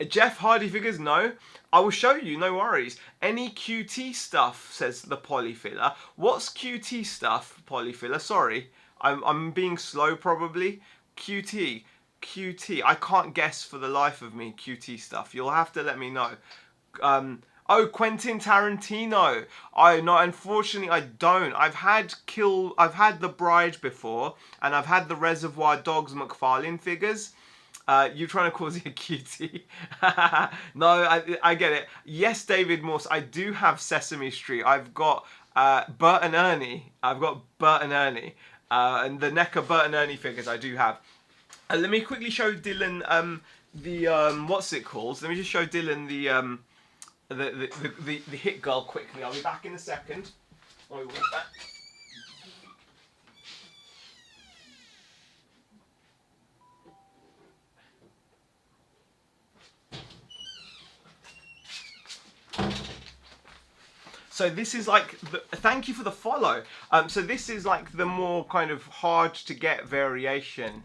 Jeff Hardy figures, no. I will show you, no worries. Any QT stuff, says the polyfiller. What's QT stuff, polyfiller? Sorry, I'm being slow probably. QT. I can't guess for the life of me QT stuff. You'll have to let me know. Oh, Quentin Tarantino. No, unfortunately I don't. I've had The Bride before, and I've had the Reservoir Dogs McFarlane figures. You trying to cause it a cutie? No, I get it. Yes, David Morse, I do have Sesame Street. I've got Bert and Ernie. And the NECA Bert and Ernie figures I do have. Let me quickly show Dylan what's it called? Let me just show Dylan the Hit Girl quickly. I'll be back in a second. I'll be back. So this is like, thank you for the follow. So this is like the more kind of hard to get variation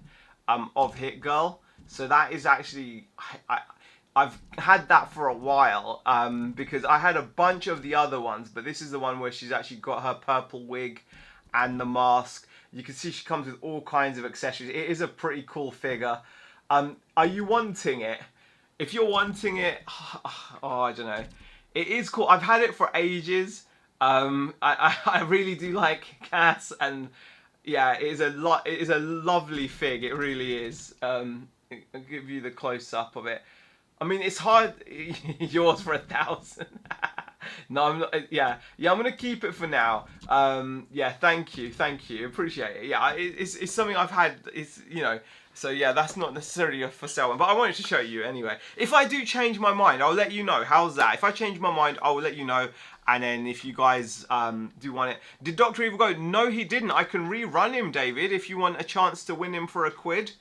of Hit Girl. So that is actually, I've had that for a while because I had a bunch of the other ones, but this is the one where she's actually got her purple wig and the mask. You can see she comes with all kinds of accessories. It is a pretty cool figure. Are you wanting it? If you're wanting it, oh, I don't know. It is cool. I've had it for ages. I really do like Cass, and yeah, it is a lovely fig. It really is. I'll give you the close up of it. I mean, it's hard. Yours for 1,000. No, I'm not. Yeah. I'm gonna keep it for now. Yeah, thank you, appreciate it. Yeah, it's something I've had. It's, you know. So yeah, that's not necessarily a for sale one, but I wanted to show you anyway. If I do change my mind, I'll let you know. How's that? If I change my mind, I will let you know. And then if you guys do want it. Did Dr. Evil go? No, he didn't. I can rerun him, David, if you want a chance to win him for £1.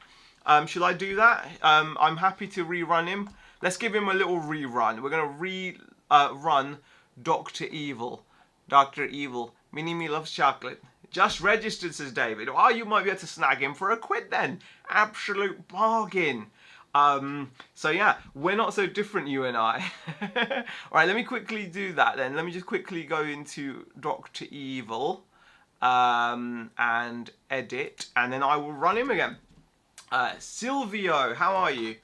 Should I do that? I'm happy to rerun him. Let's give him a little rerun. We're going to run Dr. Evil. Dr. Evil. Mini-Me loves chocolate. Just registered, says David. Oh, you might be able to snag him for £1 then. Absolute bargain. So yeah, we're not so different, you and I. Alright, let me quickly do that then. Let me just quickly go into Dr. Evil and edit, and then I will run him again. Silvio, how are you?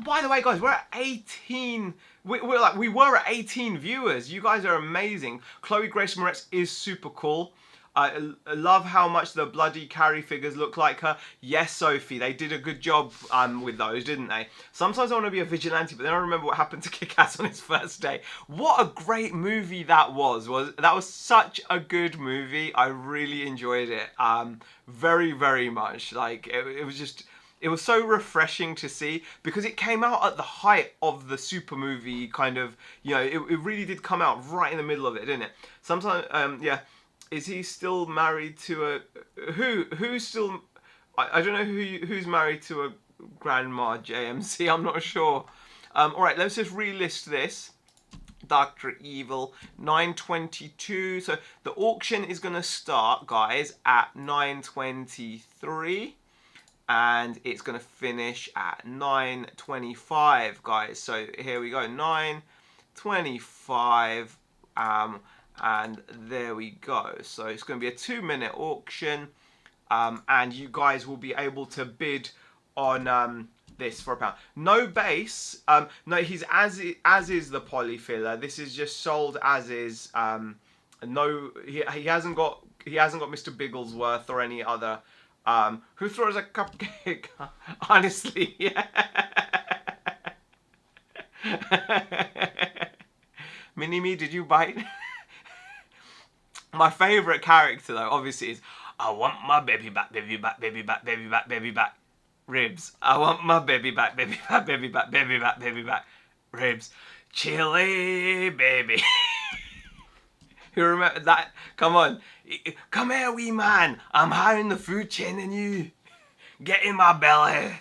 By the way, guys, we're at 18. We were at 18 viewers. You guys are amazing. Chloe Grace Moretz is super cool. I love how much the bloody Carrie figures look like her. Yes, Sophie, they did a good job with those, didn't they? Sometimes I want to be a vigilante, but then I remember what happened to Kick-Ass on his first day. What a great movie that was. That was such a good movie. I really enjoyed it. Very, very much. Like, it was just... It was so refreshing to see, because it came out at the height of the super movie kind of, you know, it really did come out right in the middle of it, didn't it? Sometimes, yeah, is he still married to a, who's still, I don't know who's married to a grandma JMC, I'm not sure. Alright, let's just relist this. Dr. Evil, 9:22, so the auction is going to start, guys, at 9:23. And it's going to finish at 9:25, guys. So here we go, 9:25, and there we go. So it's going to be a 2-minute auction, and you guys will be able to bid on this for £1. No base. No, he's as is the polyfiller. This is just sold as is. No, he hasn't got Mr. Bigglesworth or any other. Who throws a cupcake? Honestly, yeah. Mini-Me, did you bite? My favourite character, though, obviously, is I want my baby back, baby back, baby back, baby back, baby back. Ribs. I want my baby back, baby back, baby back, baby back, baby back. Ribs. Chili, baby. You remember that? Come on. Come here, wee man. I'm higher in the food chain than you. Get in my belly.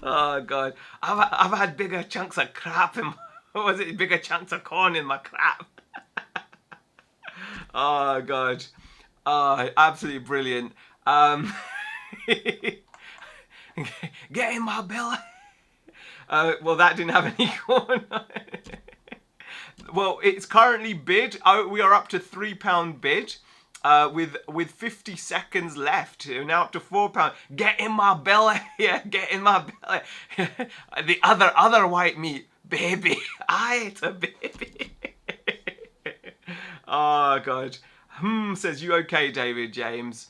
Oh, God. I've had bigger chunks of crap in my... What was it? Bigger chunks of corn in my crap. Oh, God. Oh, absolutely brilliant. Get in my belly. Well, that didn't have any corn. Well, it's currently bid. We are up to £3 bid. With 50 seconds left. We're now up to £4. Get in my belly. Yeah, get in my belly. The other white meat. Baby. I ate a baby. Oh, God. Says, you okay, David James?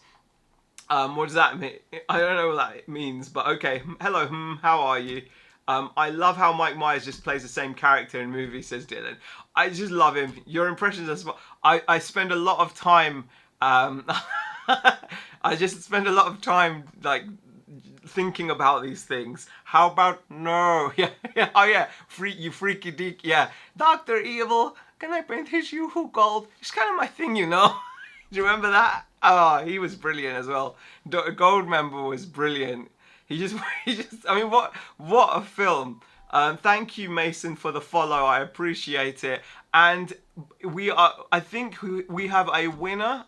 What does that mean? I don't know what that means, but okay. Hello, how are you? I love how Mike Myers just plays the same character in movies, says Dylan. I just love him. Your impressions are spot. I spend a lot of time. I just spend a lot of time like thinking about these things. How about no? Yeah, yeah. Oh yeah, you freaky deek. Yeah, Dr. Evil. Can I paint his you gold? It's kind of my thing, you know. Do you remember that? Oh, he was brilliant as well. Goldmember was brilliant. He just, I mean, what a film. Thank you, Mason, for the follow. I appreciate it. And I think we have a winner.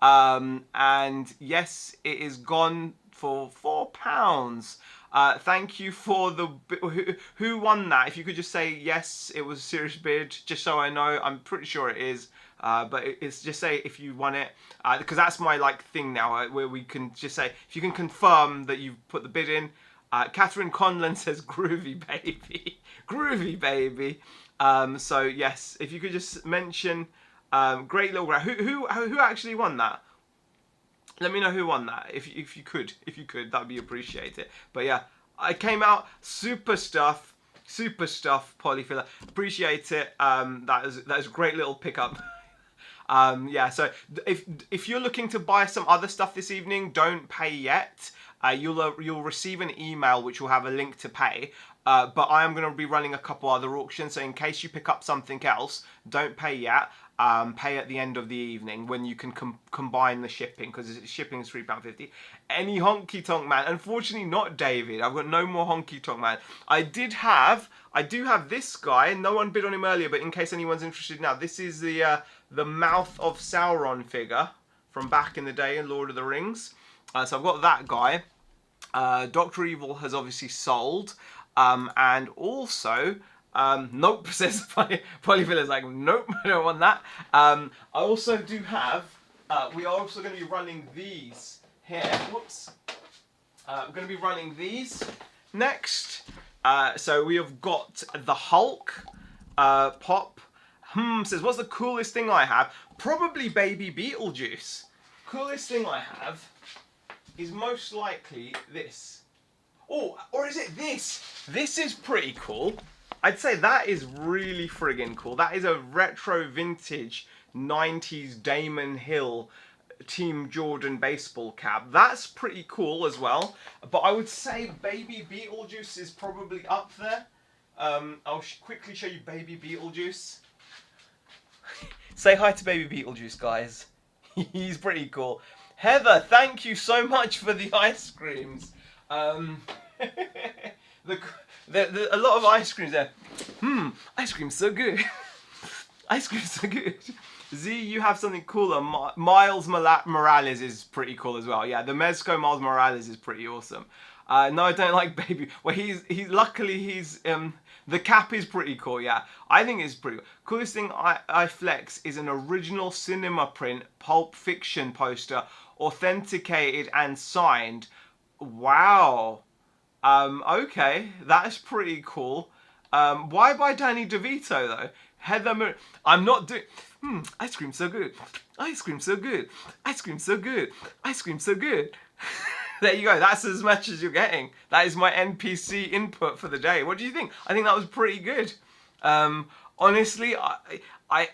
And yes, it is gone for £4. Thank you for the... Who won that? If you could just say, yes, it was a serious bid, just so I know. I'm pretty sure it is. But it's just say if you won it, because that's my like thing now, where we can just say, if you can confirm that you've put the bid in. Catherine Conlon says, groovy baby. Groovy baby. So yes, if you could just mention, great little... Who actually won that? Let me know who won that, if you could, that'd be appreciated. But yeah, I came out super stuff, Polyfiller. Appreciate it. That is a great little pickup. Yeah, so if you're looking to buy some other stuff this evening, don't pay yet. You'll receive an email which will have a link to pay. But I am going to be running a couple other auctions, so in case you pick up something else, don't pay yet. Pay at the end of the evening when you can combine the shipping, because shipping is £3.50. Any honky tonk man? Unfortunately, not David. I've got no more honky tonk man. I do have this guy. No one bid on him earlier, but in case anyone's interested now, this is the Mouth of Sauron figure from back in the day in Lord of the Rings. So I've got that guy. Dr. Evil has obviously sold, and also. Nope, says Polyfiller's like, nope, I don't want that. I also do have, we are also going to be running these here. Whoops. We're going to be running these next. So we have got the Hulk pop. Says, what's the coolest thing I have? Probably Baby Beetlejuice. Coolest thing I have is most likely this. Oh, or is it this? This is pretty cool. I'd say that is really friggin' cool. That is a retro vintage 90s Damon Hill Team Jordan baseball cap. That's pretty cool as well. But I would say Baby Beetlejuice is probably up there. I'll quickly show you Baby Beetlejuice. Say hi to Baby Beetlejuice, guys. He's pretty cool. Heather, thank you so much for the ice creams. A lot of ice creams there. Ice cream's so good. Ice cream's so good. Z, you have something cooler. Miles Morales is pretty cool as well. Yeah, the Mezco Miles Morales is pretty awesome. No, I don't like Baby. Well, luckily the cap is pretty cool. Yeah, I think it's pretty cool. Coolest thing I flex is an original cinema print Pulp Fiction poster, authenticated and signed. Wow. Okay, that's pretty cool. Why by Danny DeVito though? Heather, I'm not doing. Ice cream's so good. Ice cream's so good. Ice cream's so good. Ice cream's so good. There you go. That's as much as you're getting. That is my NPC input for the day. What do you think? I think that was pretty good. Honestly, I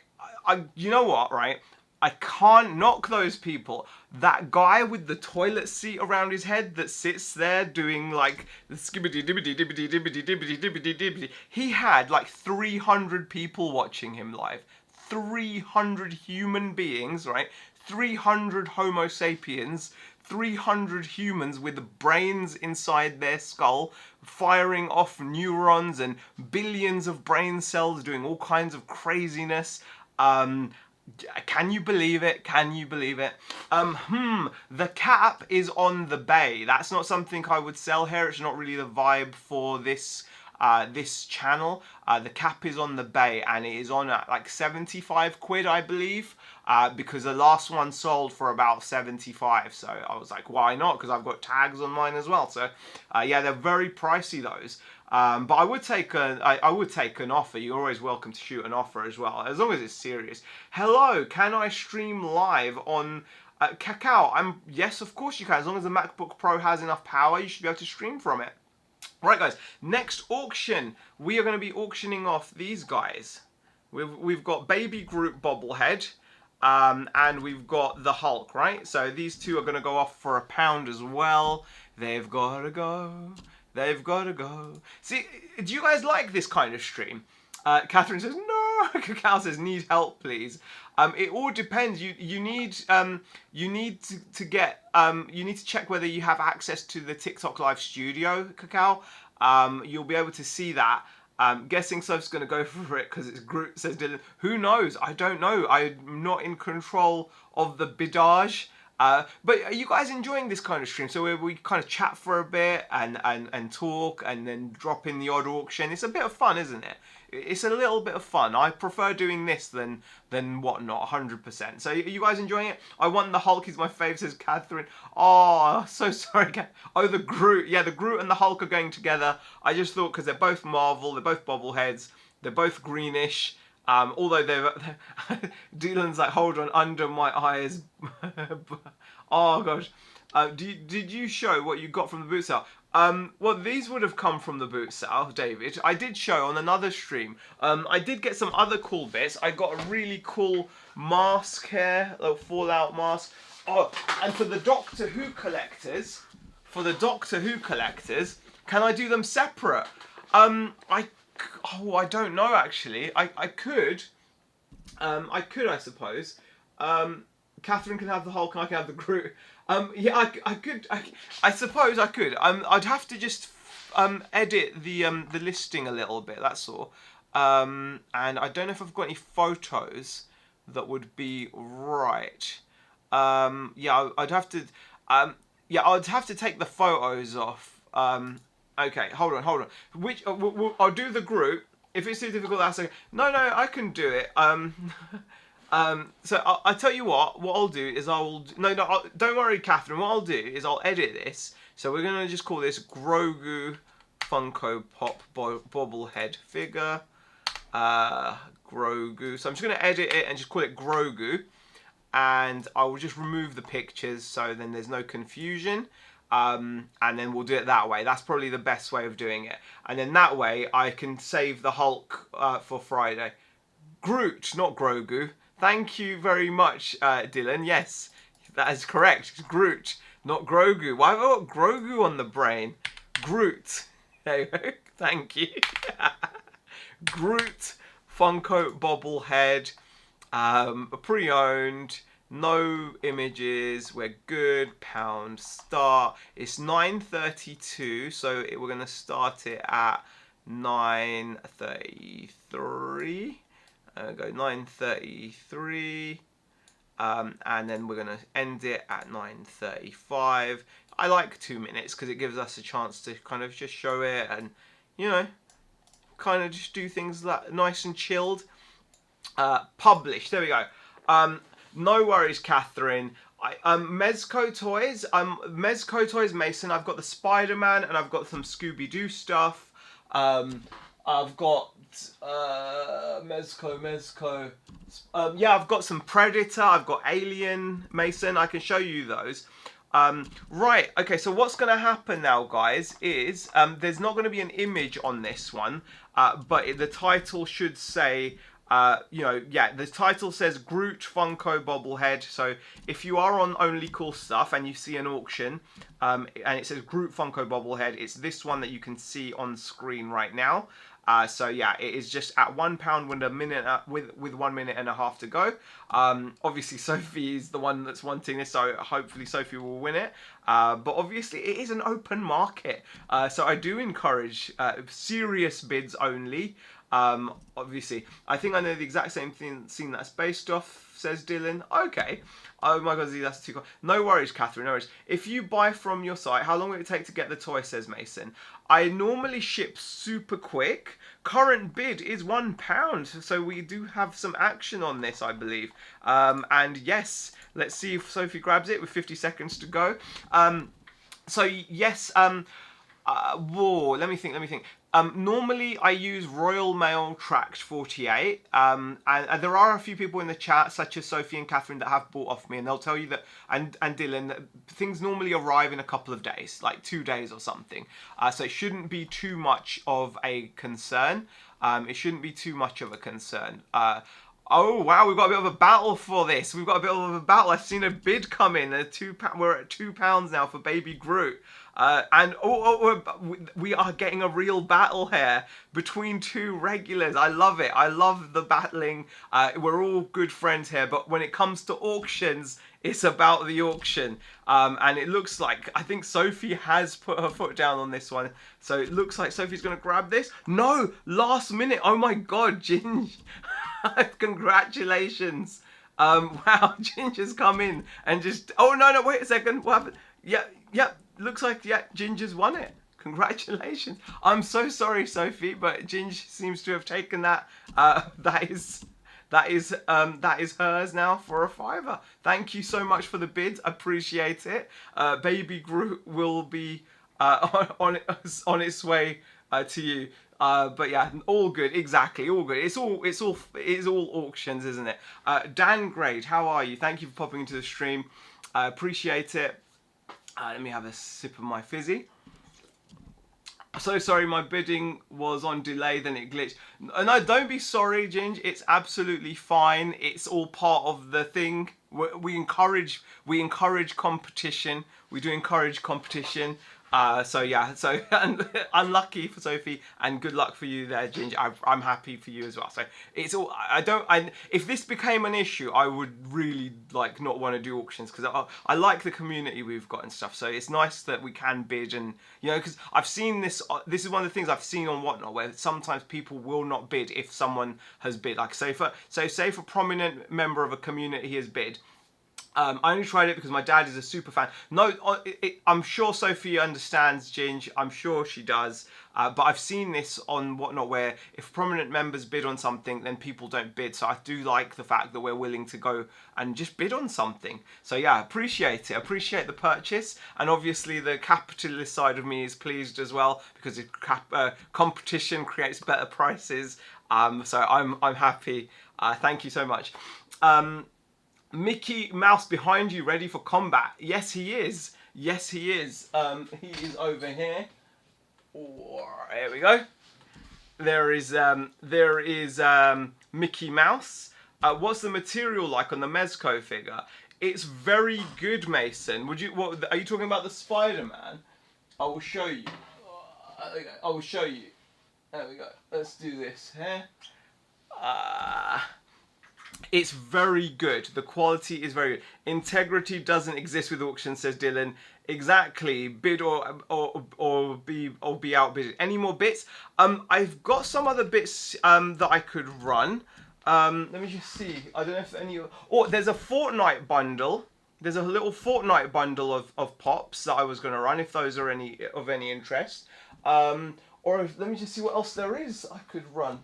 you know what, right? I can't knock those people. That guy with the toilet seat around his head that sits there doing like the skibbity dibbity dibbity dibbity dibbity dibbity dibbity. He had like 300 people watching him live. 300 human beings, right? 300 Homo sapiens. 300 humans with brains inside their skull firing off neurons and billions of brain cells doing all kinds of craziness. Can you believe it? Can you believe it? The cap is on the bay. That's not something I would sell here. It's not really the vibe for this this channel. The cap is on the bay and it is on at like 75 quid, I believe, because the last one sold for about 75. So I was like, why not? Because I've got tags on mine as well. So yeah, they're very pricey, those. But I would take an offer. You're always welcome to shoot an offer as well, as long as it's serious. Hello, can I stream live on Kakao? Yes, of course you can. As long as the MacBook Pro has enough power, you should be able to stream from it. Right, guys. Next auction, we are going to be auctioning off these guys. We've got Baby Groot bobblehead, and we've got the Hulk. Right, so these two are going to go off for £1 as well. They've got to go. They've got to go. See, do you guys like this kind of stream? Catherine says, no. Cacao says, need help, please. It all depends. You need to get you need to check whether you have access to the TikTok Live Studio, Cacao. You'll be able to see that. Guessing Soph's going to go for it because it's Groot, says Dylan. Who knows? I don't know. I'm not in control of the bidage. But are you guys enjoying this kind of stream? So we kind of chat for a bit and talk and then drop in the odd auction. It's a bit of fun, isn't it? It's a little bit of fun. I prefer doing this than whatnot, 100%. So are you guys enjoying it? I want the Hulk. He's my fave, says Catherine. Oh, so sorry. Oh, the Groot. Yeah, the Groot and the Hulk are going together. I just thought because they're both Marvel, they're both bobbleheads, they're both greenish. Although they're Dylan's like, hold on, under my eyes. Oh gosh. Did you show what you got from the boot sale? Well, these would have come from the boot sale, David. I did show on another stream. I did get some other cool bits. I got a really cool mask here, a Fallout mask. Oh, and for the Doctor Who collectors, can I do them separate? I don't know actually. I could, I suppose. Catherine can have the Hulk and I can have the Groot. Yeah, I could. I suppose I could. I'd have to just edit the listing a little bit. That's all. And I don't know if I've got any photos that would be right. Yeah, I'd have to. Yeah, I'd have to take the photos off. Okay, hold on. Which I'll do the Groot. If it's too difficult, that's okay. No, I can do it. So I'll tell you what I'll do is don't worry, Catherine. What I'll do is I'll edit this. So we're gonna just call this Grogu Funko Pop bobblehead figure. Grogu. So I'm just gonna edit it and just call it Grogu, and I will just remove the pictures so then there's no confusion. And then we'll do it that way. That's probably the best way of doing it. And then that way I can save the Hulk for Friday. Groot, not Grogu. Thank you very much, Dylan. Yes, that is correct. It's Groot, not Grogu. Why have I got Grogu on the brain? Groot. There you go. Thank you. Groot Funko bobblehead. Pre-owned. No images. We're good. Pound start. It's 9:32, so we're going to start it at 9:33. Go 9:33, and then we're going to end it at 9:35. I like 2 minutes because it gives us a chance to kind of just show it and, you know, kind of just do things that nice and chilled. Publish. There we go. No worries, Catherine. Mezco Toys. Mezco Toys Mason. I've got the Spider-Man and I've got some Scooby-Doo stuff. I've got Mezco. Yeah, I've got some Predator. I've got Alien Mason. I can show you those. Right. Okay. So what's going to happen now, guys, is there's not going to be an image on this one, but the title should say You know, yeah, the title says Groot Funko bobblehead. So if you are on Only Cool Stuff and you see an auction, and it says Groot Funko bobblehead, it's this one that you can see on screen right now. So yeah, it is just at £1 with a minute with 1 minute and a half to go. Obviously Sophie is the one that's wanting this, so hopefully Sophie will win it. But obviously it is an open market, so I do encourage serious bids only. Obviously, I think I know the exact same scene that's based off, says Dylan. Okay. Oh my god, that's too cool. No worries, Catherine, no worries. If you buy from your site, how long will it take to get the toy, says Mason? I normally ship super quick. Current bid is £1, so we do have some action on this, I believe. And yes, let's see if Sophie grabs it with 50 seconds to go. So yes, whoa, let me think. Normally I use Royal Mail Tract 48, and there are a few people in the chat, such as Sophie and Catherine, that have bought off me, and they'll tell you that, and Dylan, that things normally arrive in a couple of days, like 2 days or something. So it shouldn't be too much of a concern. It shouldn't be too much of a concern. Oh wow, we've got a bit of a battle for this. We've got a bit of a battle. I've seen a bid come in. We're at £2 now for Baby Groot. And we are getting a real battle here between two regulars. I love it. I love the battling. We're all good friends here, but when it comes to auctions, it's about the auction. And it looks like, I think Sophie has put her foot down on this one. So it looks like Sophie's going to grab this. No, last minute. Oh my God, Ginge. Congratulations. Wow, Ginger's come in and just... Oh, no, wait a second. What happened? Yeah. Looks like, yeah, Ginger's won it. Congratulations. I'm so sorry, Sophie, but Ginger seems to have taken that. That is hers now for a £5. Thank you so much for the bid. Appreciate it. Baby Groot will be on its way to you. But yeah, all good. Exactly, all good. It's all auctions, isn't it? Dan Grade, how are you? Thank you for popping into the stream. I appreciate it. Let me have a sip of my fizzy. So sorry, my bidding was on delay, then it glitched. No, don't be sorry, Ginge. It's absolutely fine. It's all part of the thing. We encourage competition. We do encourage competition. So yeah, so unlucky for Sophie, and good luck for you there, Ginge. I'm happy for you as well. So it's all. If this became an issue, I would really not want to do auctions, because I like the community we've got and stuff. So it's nice that we can bid, and because I've seen this. This is one of the things I've seen on Whatnot, where sometimes people will not bid if someone has bid. Like say if a prominent member of a community has bid. I only tried it because my dad is a super fan. No, I'm sure Sophie understands, Ginge. I'm sure she does. But I've seen this on Whatnot, where if prominent members bid on something, then people don't bid. So I do like the fact that we're willing to go and just bid on something. So yeah, appreciate it. Appreciate the purchase. And obviously the capitalist side of me is pleased as well, because competition creates better prices. So I'm happy. Thank you so much. Mickey Mouse behind you, ready for combat. Yes, he is. Yes, he is. He is over here. Oh, here we go. There is Mickey Mouse. What's the material like on the Mezco figure? It's very good, Mason. What are you talking about? The Spider-Man? I will show you. I will show you. There we go. Let's do this here. It's very good. The quality is very good. Integrity doesn't exist with auctions, says Dylan. Exactly. Bid or be outbid. Any more bits? I've got some other bits that I could run. Let me just see. I don't know if any. Oh, there's a Fortnite bundle. There's a little Fortnite bundle of pops that I was going to run, if those are of any interest. Let me just see what else there is I could run.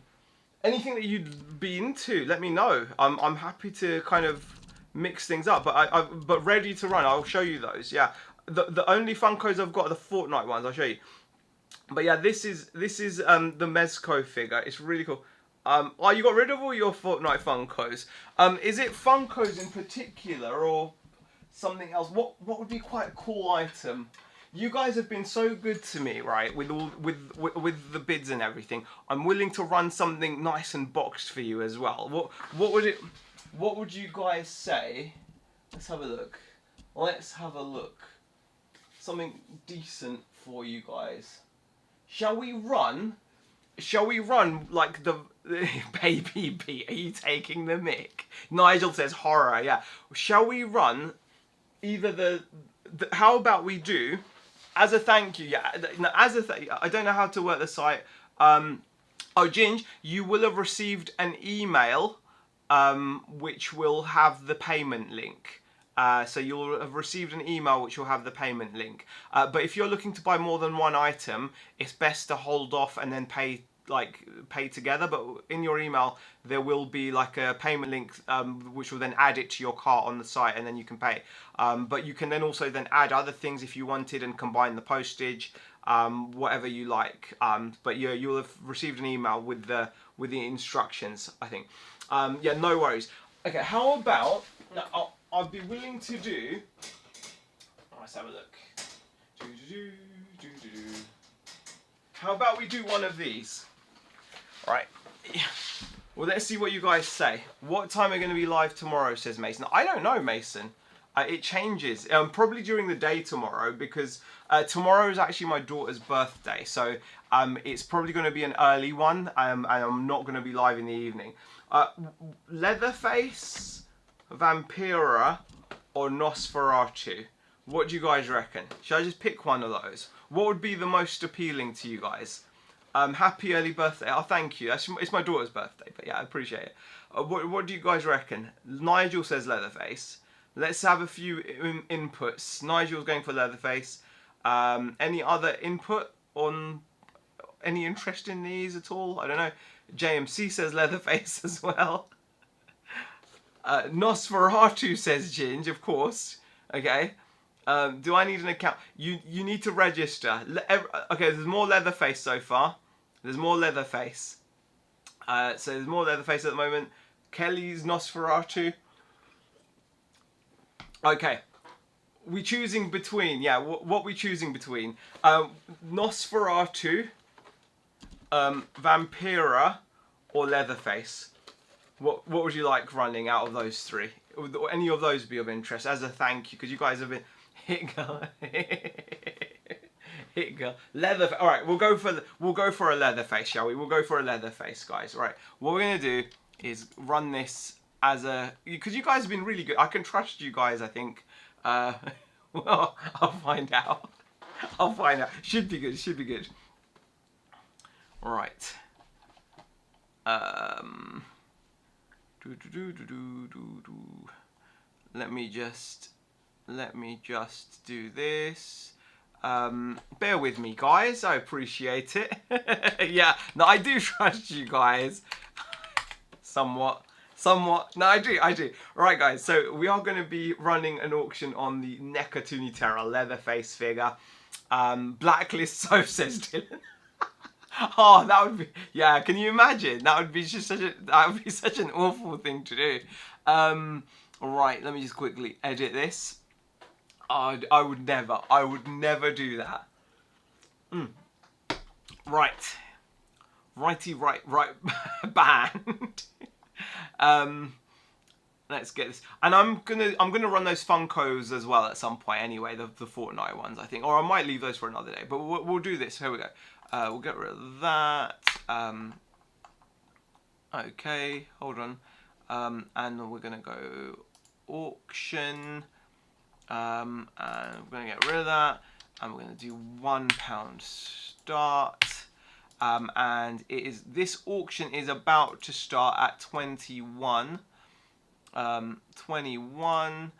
Anything that you'd be into, let me know. I'm happy to kind of mix things up, but ready to run. I'll show you those. Yeah, the only Funkos I've got are the Fortnite ones. I'll show you. But yeah, this is the Mezco figure. It's really cool. Oh, you got rid of all your Fortnite Funkos. Is it Funkos in particular or something else? What would be quite a cool item? you guys have been so good to me, right? With the bids and everything. I'm willing to run something nice and boxed for you as well. What would you guys say? Let's have a look. Let's have a look. Something decent for you guys. Shall we run like the baby Pete? Are you taking the mic? Nigel says horror. Yeah. Shall we run either the how about we do as a thank you? Yeah. I don't know how to work the site. Oh, Ginge, you will have received an email which will have the payment link. So you'll have received an email which will have the payment link. But if you're looking to buy more than one item, it's best to hold off and then pay together. But in your email there will be like a payment link which will then add it to your cart on the site, and then you can pay. But you can then also then add other things if you wanted and combine the postage, whatever you like. But yeah, you'll have received an email with the instructions, I think. Yeah, no worries. Okay, how about now, I'd be willing to do. Let's have a look. How about we do one of these? Right. Well, let's see what you guys say. What time are going to be live tomorrow, says Mason. I don't know, Mason. It changes. Probably during the day tomorrow, because tomorrow is actually my daughter's birthday. So it's probably going to be an early one, and I'm not going to be live in the evening. Leatherface, Vampira, or Nosferatu? What do you guys reckon? Should I just pick one of those? What would be the most appealing to you guys? Happy early birthday. Oh, thank you. It's my daughter's birthday, but yeah, I appreciate it. What do you guys reckon? Nigel says Leatherface. Let's have a few inputs. Nigel's going for Leatherface. Any other input on any interest in these at all? I don't know. JMC says Leatherface as well. Nosferatu says Ginge, of course. Okay. Do I need an account? You need to register. Okay, there's more Leatherface so far. There's more Leatherface. So there's more Leatherface at the moment. Kelly's Nosferatu. Okay. We choosing between, yeah, what we choosing between? Nosferatu, Vampira, or Leatherface? What would you like running out of those three? Would any of those be of interest as a thank you? Because you guys have been hit girl, hit girl, Leatherface. All right, we'll go for a Leatherface, shall we? We'll go for a Leatherface, guys. All right. What we're gonna do is run this as a, because you guys have been really good. I can trust you guys. I think. Well, I'll find out. I'll find out. Should be good. Should be good. All right. Let me just do this. Bear with me, guys. I appreciate it. Yeah, no, I do trust you guys. Somewhat. No, I do. Alright, guys, so we are going to be running an auction on the NECA Tooniterra Leatherface figure. Blacklist soap, says Dylan. Oh, that would be, yeah, can you imagine? That would be just such an awful thing to do. Right, let me just quickly edit this. I would never do that. Right. Right band. Let's get this, and I'm gonna run those Funkos as well at some point anyway, the Fortnite ones, I think, or I might leave those for another day, but we'll do this. Here we go. We'll get rid of that. Okay, hold on, and we're gonna go auction, and we're gonna get rid of that, and we're gonna do £1 start. And this auction is about to start at 21. 21.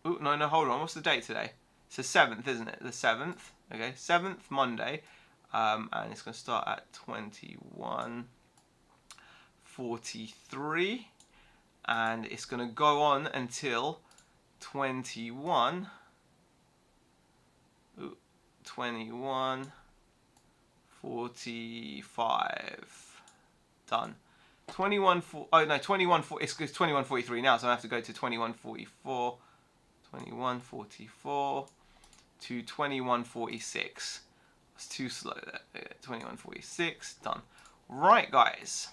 Ooh, no, hold on. What's the date today? It's the 7th, isn't it? The 7th. Okay, 7th Monday. And it's going to start at 21:43, and it's going to go on until 21:45. Done. 21:43. It's 21:43 now, so I have to go to 21:44. 21:44. to 2146. It's too slow there. 2146, done. Right, guys.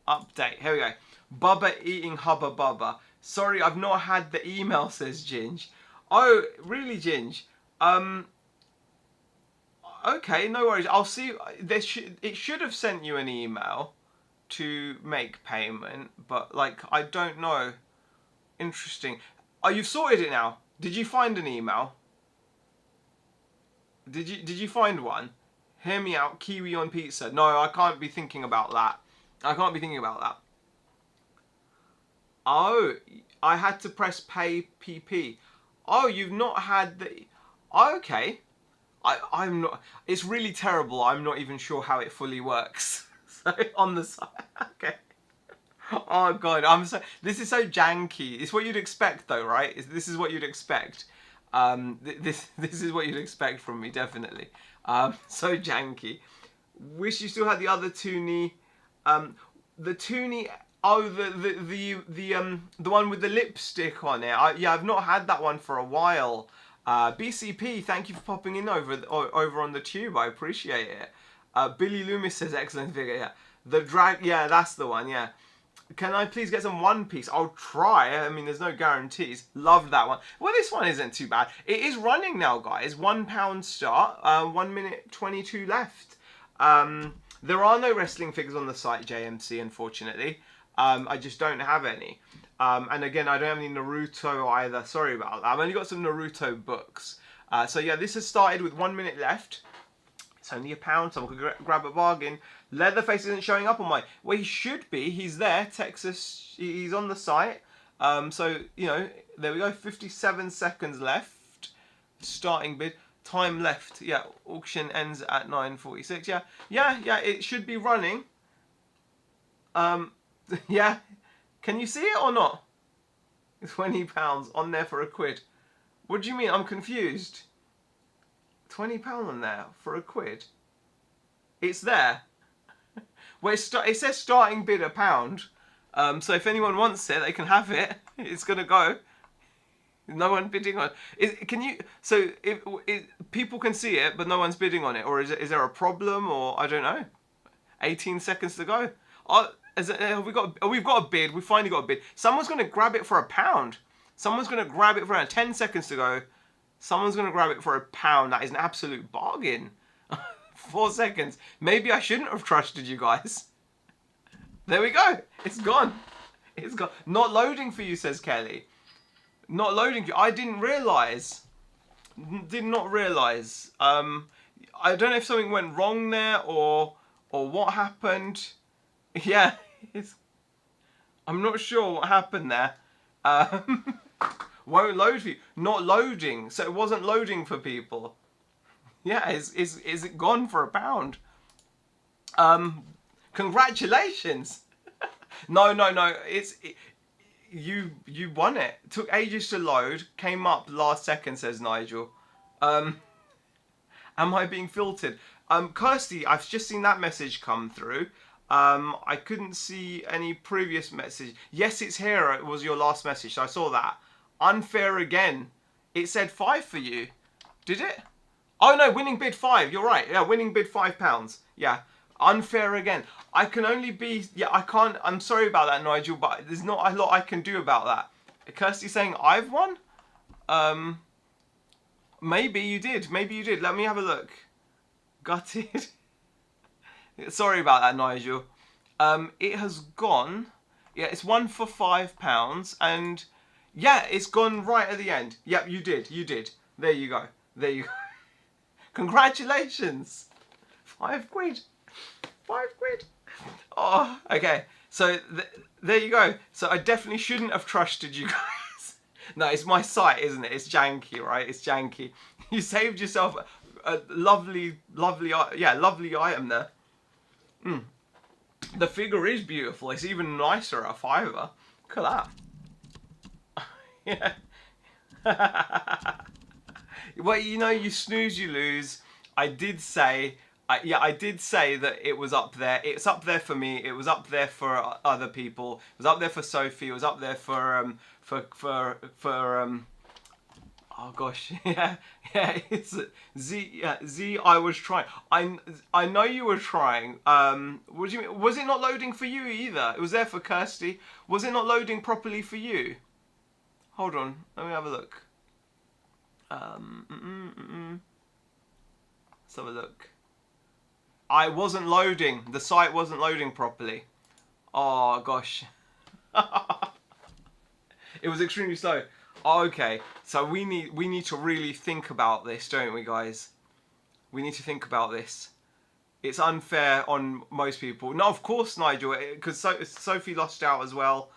Update. Here we go. Bubba eating Hubba Bubba. Sorry, I've not had the email, says Ginge. Oh, really, Ginge? Okay, no worries. I'll see. It should have sent you an email to make payment, but like I don't know. Interesting. Oh, you've sorted it now. Did you find an email? Did you find one? Hear me out. Kiwi on pizza. No, I can't be thinking about that. I can't be thinking about that. Oh, I had to press pay PP. Oh, you've not had the. Okay. I'm not. It's really terrible. I'm not even sure how it fully works. So on the side. Okay. Oh god, I'm so. This is so janky. It's what you'd expect, though, right? This is what you'd expect. This is what you'd expect from me, definitely. So janky. Wish you still had the other Toonie. The Toonie. Oh, the one with the lipstick on it. Yeah, I've not had that one for a while. BCP, thank you for popping in over on the tube. I appreciate it. Billy Loomis says excellent figure. Yeah, the drag. Yeah, that's the one. Yeah. Can I please get some One Piece? I'll try. I mean, there's no guarantees. Loved that one. Well, this one isn't too bad. It is running now, guys. £1 start. 1 minute 22 left. There are no wrestling figures on the site, JMC, unfortunately. I just don't have any. And again, I don't have any Naruto either. Sorry about that. I've only got some Naruto books. So yeah, this has started with 1 minute left. It's only £1. Someone could grab a bargain. Leatherface isn't showing up on my. Well, he should be. He's there. Texas. He's on the site. So you know, there we go. 57 seconds left. Starting bid. Time left. Yeah. Auction ends at 9:46. Yeah. Yeah. It should be running. Yeah. Can you see it or not? £20 on there for £1. What do you mean? I'm confused. £20 on there for £1. It's there. Well, it says starting bid £1. So if anyone wants it, they can have it. It's gonna go. No one bidding on it. Can you? So if people can see it, but no one's bidding on it, or is there a problem, or I don't know. 18 seconds to go. We've got a bid. We finally got a bid. Someone's gonna grab it for £1. Someone's gonna grab it for 10 seconds to go. Someone's gonna grab it for £1. That is an absolute bargain. 4 seconds. Maybe I shouldn't have trusted you guys. There we go. It's gone. It's gone. Not loading for you, says Kelly. Not loading for you. I didn't realise. Did not realise. I don't know if something went wrong there or what happened. Yeah. I'm not sure what happened there. Won't load for you. Not loading. So it wasn't loading for people. Yeah, is it gone for £1? Congratulations. No. You won it. Took ages to load. Came up last second, says Nigel. Am I being filtered? Kirsty, I've just seen that message come through. I couldn't see any previous message. Yes, it's here. It was your last message. So I saw that. Unfair again. It said 5 for you. Did it? Oh no, winning bid 5. You're right. Yeah, winning bid £5. Yeah. Unfair again. I can only be. Yeah, I can't. I'm sorry about that, Nigel, but there's not a lot I can do about that. Kirsty's saying I've won? Maybe you did. Maybe you did. Let me have a look. Gutted. Sorry about that, Nigel. It has gone. Yeah, it's won for £5, and yeah, it's gone right at the end. Yep, you did. You did. There you go. There you go. Congratulations. £5. £5. Oh, okay. So there you go. So I definitely shouldn't have trusted you guys. No, it's my site, isn't it? It's janky, right? It's janky. You saved yourself a lovely item there. The figure is beautiful. It's even nicer at £5. Look at that. Yeah. Well, you know, you snooze, you lose. I did say that it was up there. It's up there for me. It was up there for other people. It was up there for Sophie. It was up there for Oh gosh, yeah, yeah. It's Z. Yeah, Z. I was trying. I know you were trying. What do you mean? Was it not loading for you either? It was there for Kirsty. Was it not loading properly for you? Hold on. Let me have a look. Let's have a look. I wasn't loading. The site wasn't loading properly. Oh gosh. It was extremely slow. Okay, so we need to really think about this, don't we, guys? We need to think about this. It's unfair on most people. No, of course, Nigel, because Sophie lost out as well.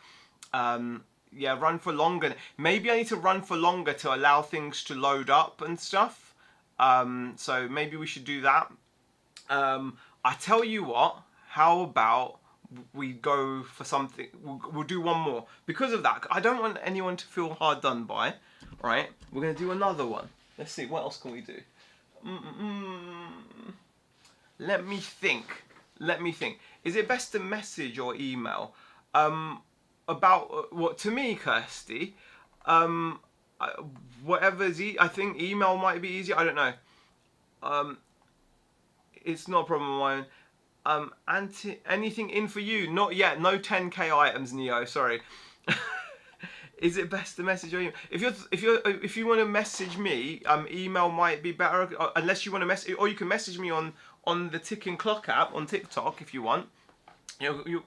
Yeah, run for longer. Maybe I need to run for longer to allow things to load up and stuff. So maybe we should do that. I tell you what. How about we go for something? We'll do one more because of that. I don't want anyone to feel hard done by. Right? We're gonna do another one. Let's see. What else can we do? Let me think. Is it best to message or email? About what to me, Kirsty? Whatever's I think email might be easier. I don't know. It's not a problem of mine. Anything in for you? Not yet. No 10k items, Neo. Sorry. Is it best to message or email? If you want to message me, email might be better. Unless you want to message, or you can message me on the ticking clock app on TikTok if you want. There we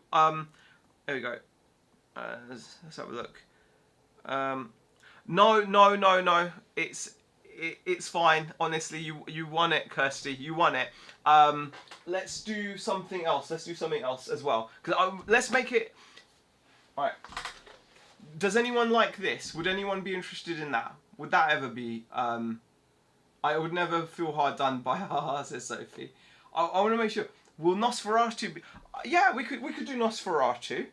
go. Let's have a look. No. It's fine. Honestly, you won it, Kirsty. You won it. Let's do something else. Let's do something else as well. Let's make it. All right. Does anyone like this? Would anyone be interested in that? Would that ever be? I would never feel hard done by. Haha, says Sophie. I want to make sure. Will Nosferatu be? Yeah, we could do Nosferatu.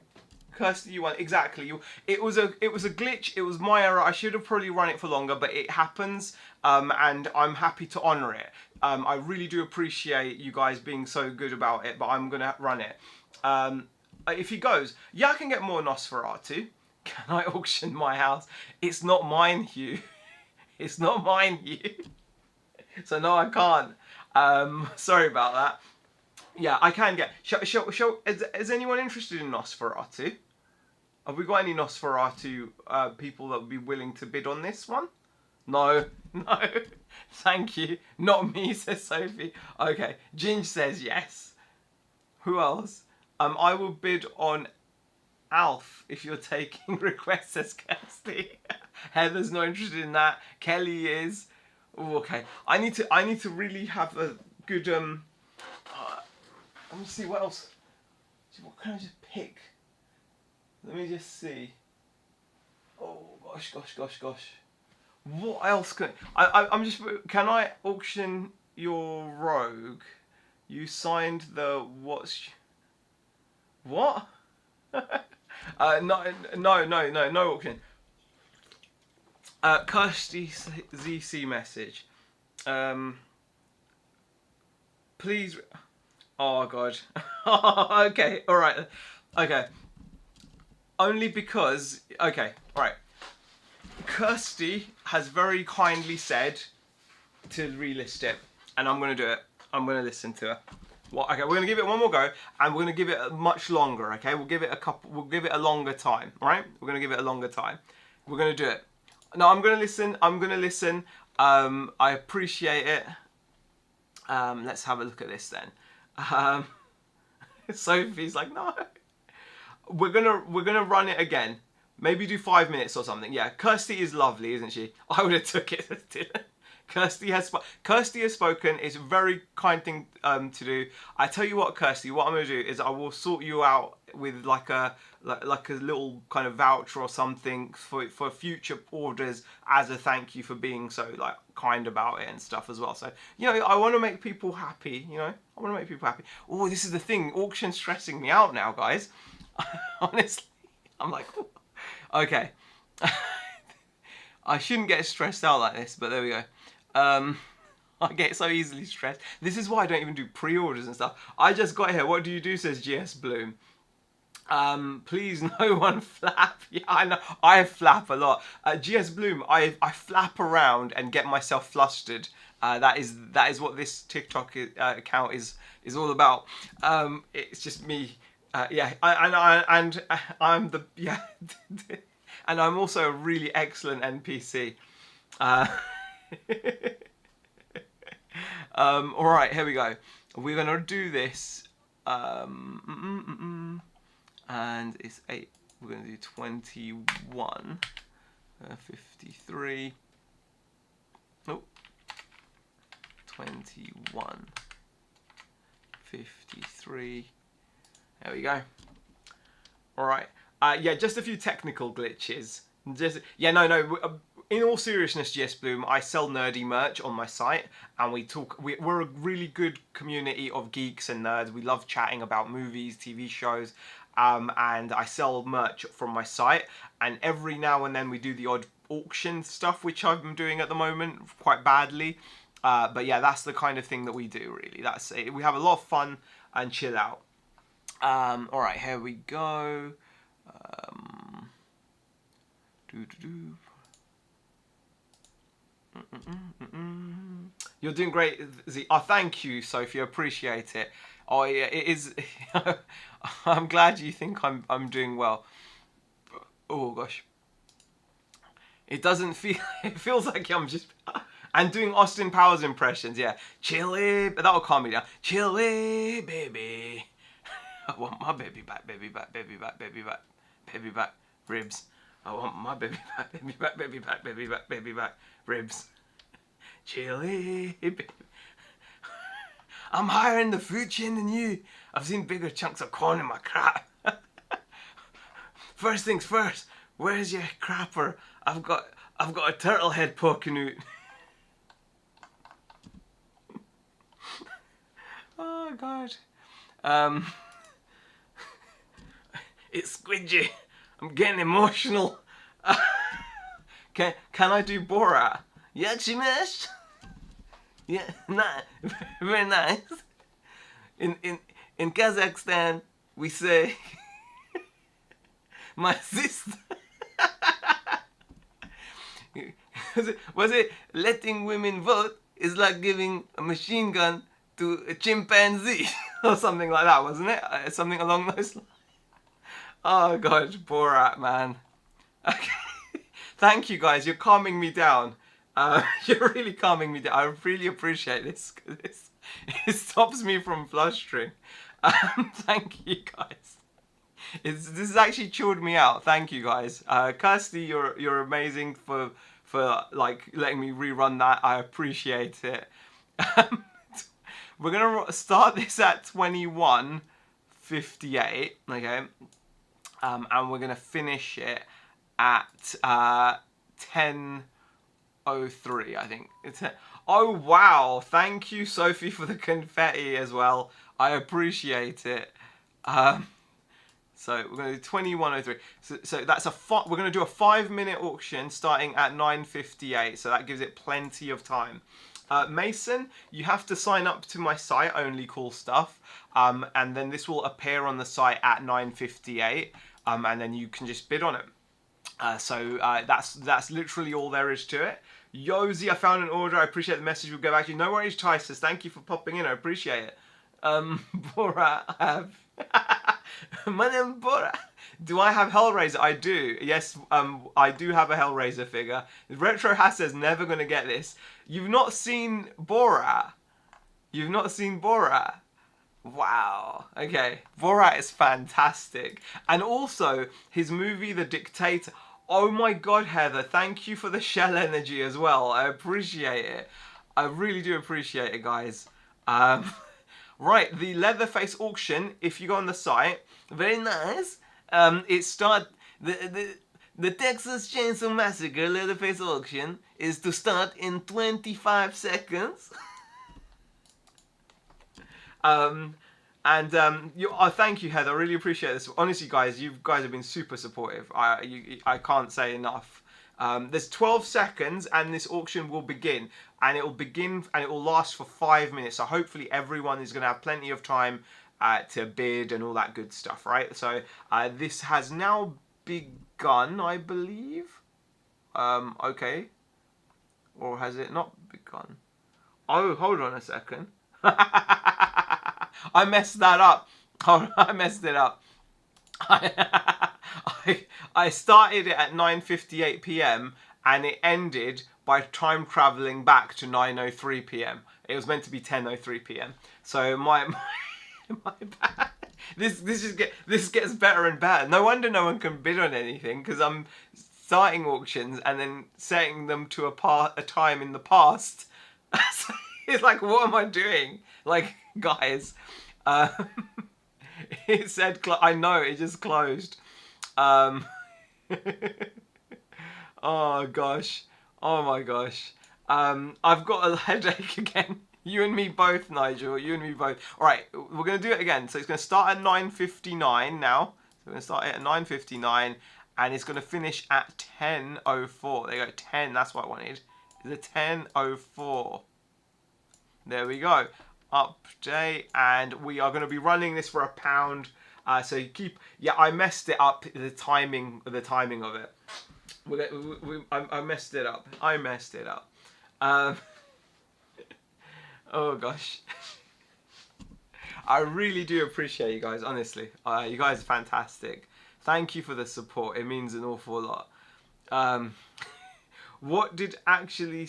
Kirsty, you won. Exactly. It was a glitch. It was my error. I should have probably run it for longer, but it happens. And I'm happy to honour it. I really do appreciate you guys being so good about it, but I'm gonna run it. If he goes, yeah, I can get more Nosferatu. Can I auction my house? It's not mine, Hugh. It's not mine, Hugh. So no, I can't. Sorry about that. Yeah, I can get. Is anyone interested in Nosferatu? Have we got any Nosferatu people that would be willing to bid on this one? No. Thank you. Not me, says Sophie. Okay, Ginge says yes. Who else? I will bid on Alf if you're taking requests, says Kirsty. Heather's not interested in that. Kelly is. Ooh, okay. I need to really have a good let me see what else. What can I just pick? Let me just see. Oh gosh. What else can I'm just? Can I auction your rogue? You signed the what's? What? No auction. Kirsty ZC message. Please. Oh god. Okay. All right. Okay. Only because. Okay. All right. Kirsty has very kindly said to relist it, and I'm gonna do it. I'm gonna listen to her. Well, okay, we're gonna give it one more go, and we're gonna give it much longer. Okay, we'll give it a longer time. All right, we're gonna give it a longer time. We're gonna do it. No, I'm gonna listen. I appreciate it. Let's have a look at this then. Sophie's like, no. We're gonna run it again. Maybe do 5 minutes or something. Yeah, Kirsty is lovely, isn't she? I would have took it. Kirsty has spoken. It's a very kind thing to do. I tell you what, Kirsty, what I'm gonna do is I will sort you out with like a little kind of voucher or something for future orders as a thank you for being so like kind about it and stuff as well. So I want to make people happy. I want to make people happy. Oh, this is the thing. Auction's stressing me out now, guys. Honestly, I'm like, ooh. Okay. I shouldn't get stressed out like this, but there we go. I get so easily stressed. This is why I don't even do pre-orders and stuff. I just got here. What do you do, says GS Bloom. Please no one flap. Yeah, I know. I flap a lot. GS Bloom, I flap around and get myself flustered. That is what this TikTok account is all about. It's just me. Yeah, I'm the yeah, and I'm also a really excellent NPC. Uh, all right, here we go. We're gonna do this. And it's 8. We're going to do 21, 53. Oh, 21, 53. There we go. All right. Yeah, just a few technical glitches. No. In all seriousness, GS Bloom, I sell nerdy merch on my site, and we're a really good community of geeks and nerds. We love chatting about movies, TV shows, and I sell merch from my site. And every now and then we do the odd auction stuff, which I'm doing at the moment quite badly. But yeah, that's the kind of thing that we do. Really, that's it. We have a lot of fun and chill out. All right, here we go. You're doing great, Z. Oh, thank you, Sophie. I appreciate it. Oh, yeah, it is. I'm glad you think I'm doing well. Oh gosh, it doesn't feel. It feels like I'm just and doing Austin Powers impressions. Yeah, chilly, but that'll calm me down. Chilly, baby. I want my baby back, baby back, baby back, baby back, baby back, ribs. I want my baby back, baby back, baby back, baby back, baby back, ribs. Chilly, baby. I'm higher in the food chain than you. I've seen bigger chunks of corn in my crap. First things first, where's your crapper? I've got a turtle head poking out. Oh god. It's squidgy. I'm getting emotional. Can I do Borat? Yakshimesh? Yeah, nice. Very nice. In Kazakhstan, we say, my sister. Was it letting women vote is like giving a machine gun to a chimpanzee or something like that, wasn't it? Something along those lines. Oh god, Borat, man. Okay. Thank you guys, you're calming me down. You're really calming me down. I really appreciate this because it stops me from flustering. Thank you guys. This has actually chilled me out. Thank you guys. Kirsty, you're amazing for like letting me rerun that. I appreciate it. We're gonna start this at 21:58. Okay. And we're gonna finish it at 10:03, I think. Oh wow! Thank you, Sophie, for the confetti as well. I appreciate it. So we're gonna do 21:03. So that's we're gonna do a 5-minute auction starting at 9:58. So that gives it plenty of time. Mason, you have to sign up to my site, Only Cool Stuff, and then this will appear on the site at 9:58. And then you can just bid on it. So that's literally all there is to it. Yosi, I found an order. I appreciate the message. We'll go back to you. No worries, Tysus. Thank you for popping in. I appreciate it. Borat, I have. My name is Borat. Do I have Hellraiser? I do. Yes, I do have a Hellraiser figure. Retro Has says never gonna get this. You've not seen Borat. You've not seen Borat. Wow. Okay. Borat is fantastic. And also, his movie, The Dictator. Oh my god, Heather. Thank you for the shell energy as well. I appreciate it. I really do appreciate it, guys. Right, the Leatherface auction, if you go on the site, very nice. The Texas Chainsaw Massacre Leatherface auction is to start in 25 seconds. Thank you, Heather. I really appreciate this. Honestly, guys, you guys have been super supportive. I can't say enough. There's 12 seconds, and this auction will begin, and it will last for 5 minutes. So hopefully, everyone is going to have plenty of time to bid and all that good stuff, right? So this has now begun, I believe. Okay. Or has it not begun? Oh, hold on a second. I messed that up. I messed it up. I started it at 9:58 p.m. and it ended by time traveling back to 9:03 p.m. It was meant to be 10:03 p.m. So my bad. This gets better and better. No wonder no one can bid on anything, because I'm starting auctions and then setting them to a time in the past. So it's like, what am I doing? Like, guys, it said I know it just closed. Oh gosh. Oh my gosh. I've got a headache again. You and me both, Nigel. You and me both. All right, we're going to do it again. So it's going to start at 9:59 now. So we're going to start it at 9:59 and it's going to finish at 10:04. There you go. 10. That's what I wanted. It's a 10:04. There we go. Update, and we are going to be running this for £1. So you keep. Yeah, I messed it up. The timing of it. I messed it up. I messed it up. Oh gosh. I really do appreciate you guys, honestly. You guys are fantastic. Thank you for the support. It means an awful lot. What did that actually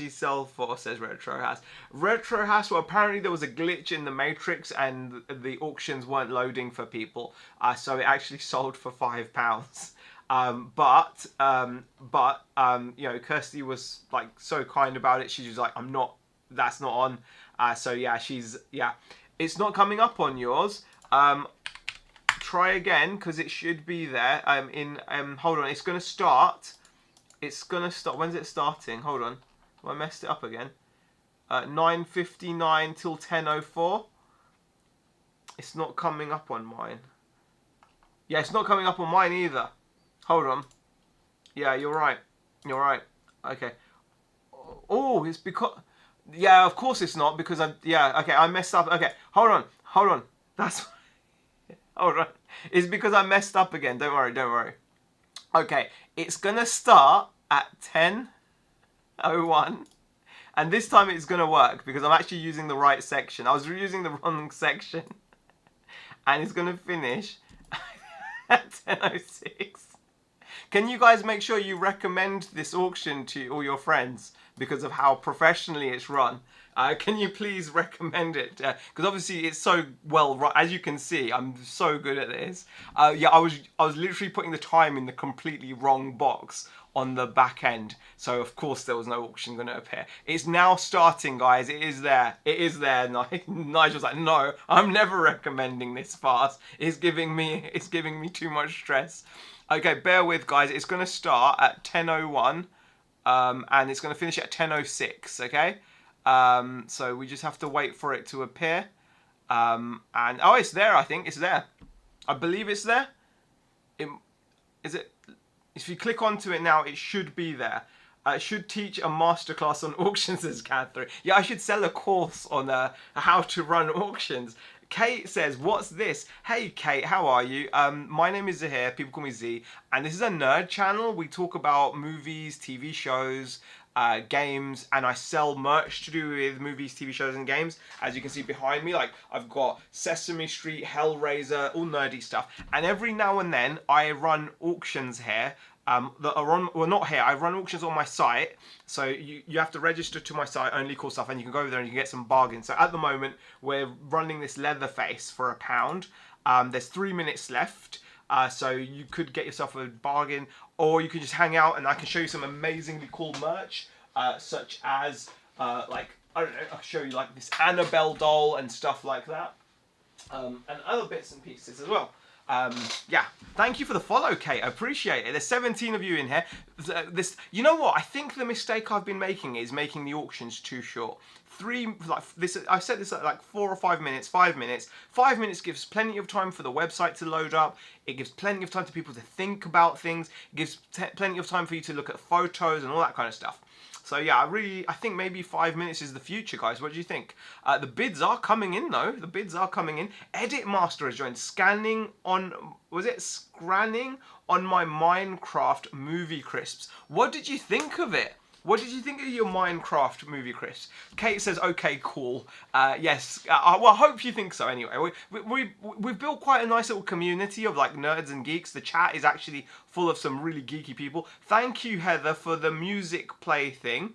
sell for, says RetroHass. RetroHass, well, apparently there was a glitch in the Matrix and the auctions weren't loading for people. So it actually sold for £5. But you know, Kirsty was like so kind about it. She was like, that's not on. So yeah, it's not coming up on yours. Try again, because it should be there. Hold on, it's gonna start. When's it starting? Hold on. I messed it up again. 9:59 till 10:04. It's not coming up on mine. Yeah, it's not coming up on mine either. Hold on. Yeah, you're right. You're right. Okay. Oh, it's because... Yeah, of course it's not, because okay, I messed up. Okay, hold on. That's... Hold on. It's because I messed up again. Don't worry. Okay, it's gonna start at 10:01, and this time it's gonna work because I'm actually using the right section. I was using the wrong section, and it's gonna finish at 10:06. Can you guys make sure you recommend this auction to all your friends because of how professionally it's run? Can you please recommend it? Because obviously it's so well run. As you can see, I'm so good at this. Yeah, I was literally putting the time in the completely wrong box on the back end. So of course there was no auction going to appear. It's now starting, guys. It is there. It is there. Nigel's like, no, I'm never recommending this fast. It's giving me too much stress. Okay, bear with, guys. It's going to start at 10:01, and it's going to finish at 10:06. Okay. So we just have to wait for it to appear. And oh, it's there. I think it's there. I believe it's there. Is it? If you click onto it now, it should be there. It should teach a masterclass on auctions, as Catherine. Yeah, I should sell a course on how to run auctions. Kate says, what's this? Hey Kate, how are you? My name is Zahir, people call me Z, and this is a nerd channel. We talk about movies, TV shows, games, and I sell merch to do with movies, TV shows, and games. As you can see behind me, like I've got Sesame Street, Hellraiser, all nerdy stuff. And every now and then I run auctions here. That are on, well, not here. I run auctions on my site, so you have to register to my site, only cool stuff, and you can go over there and you can get some bargains. So at the moment we're running this Leatherface for £1. There's 3 minutes left, so you could get yourself a bargain, or you could just hang out and I can show you some amazingly cool merch, such as like, I don't know, I'll show you like this Annabelle doll and stuff like that, and other bits and pieces as well. Yeah, thank you for the follow, Kate. I appreciate it. There's 17 of you in here. You know what? I think the mistake I've been making is making the auctions too short. I said this at like 4 or 5 minutes. 5 minutes. 5 minutes gives plenty of time for the website to load up. It gives plenty of time to people to think about things. It gives plenty of time for you to look at photos and all that kind of stuff. So yeah, I think maybe 5 minutes is the future, guys. What do you think? The bids are coming in though. The bids are coming in. Edit Master has joined. Scanning on my Minecraft movie crisps. What did you think of it? What did you think of your Minecraft movie, Chris? Kate says, okay, cool. Yes, well, I hope you think so anyway. We've built quite a nice little community of like nerds and geeks. The chat is actually full of some really geeky people. Thank you, Heather, for the music play thing.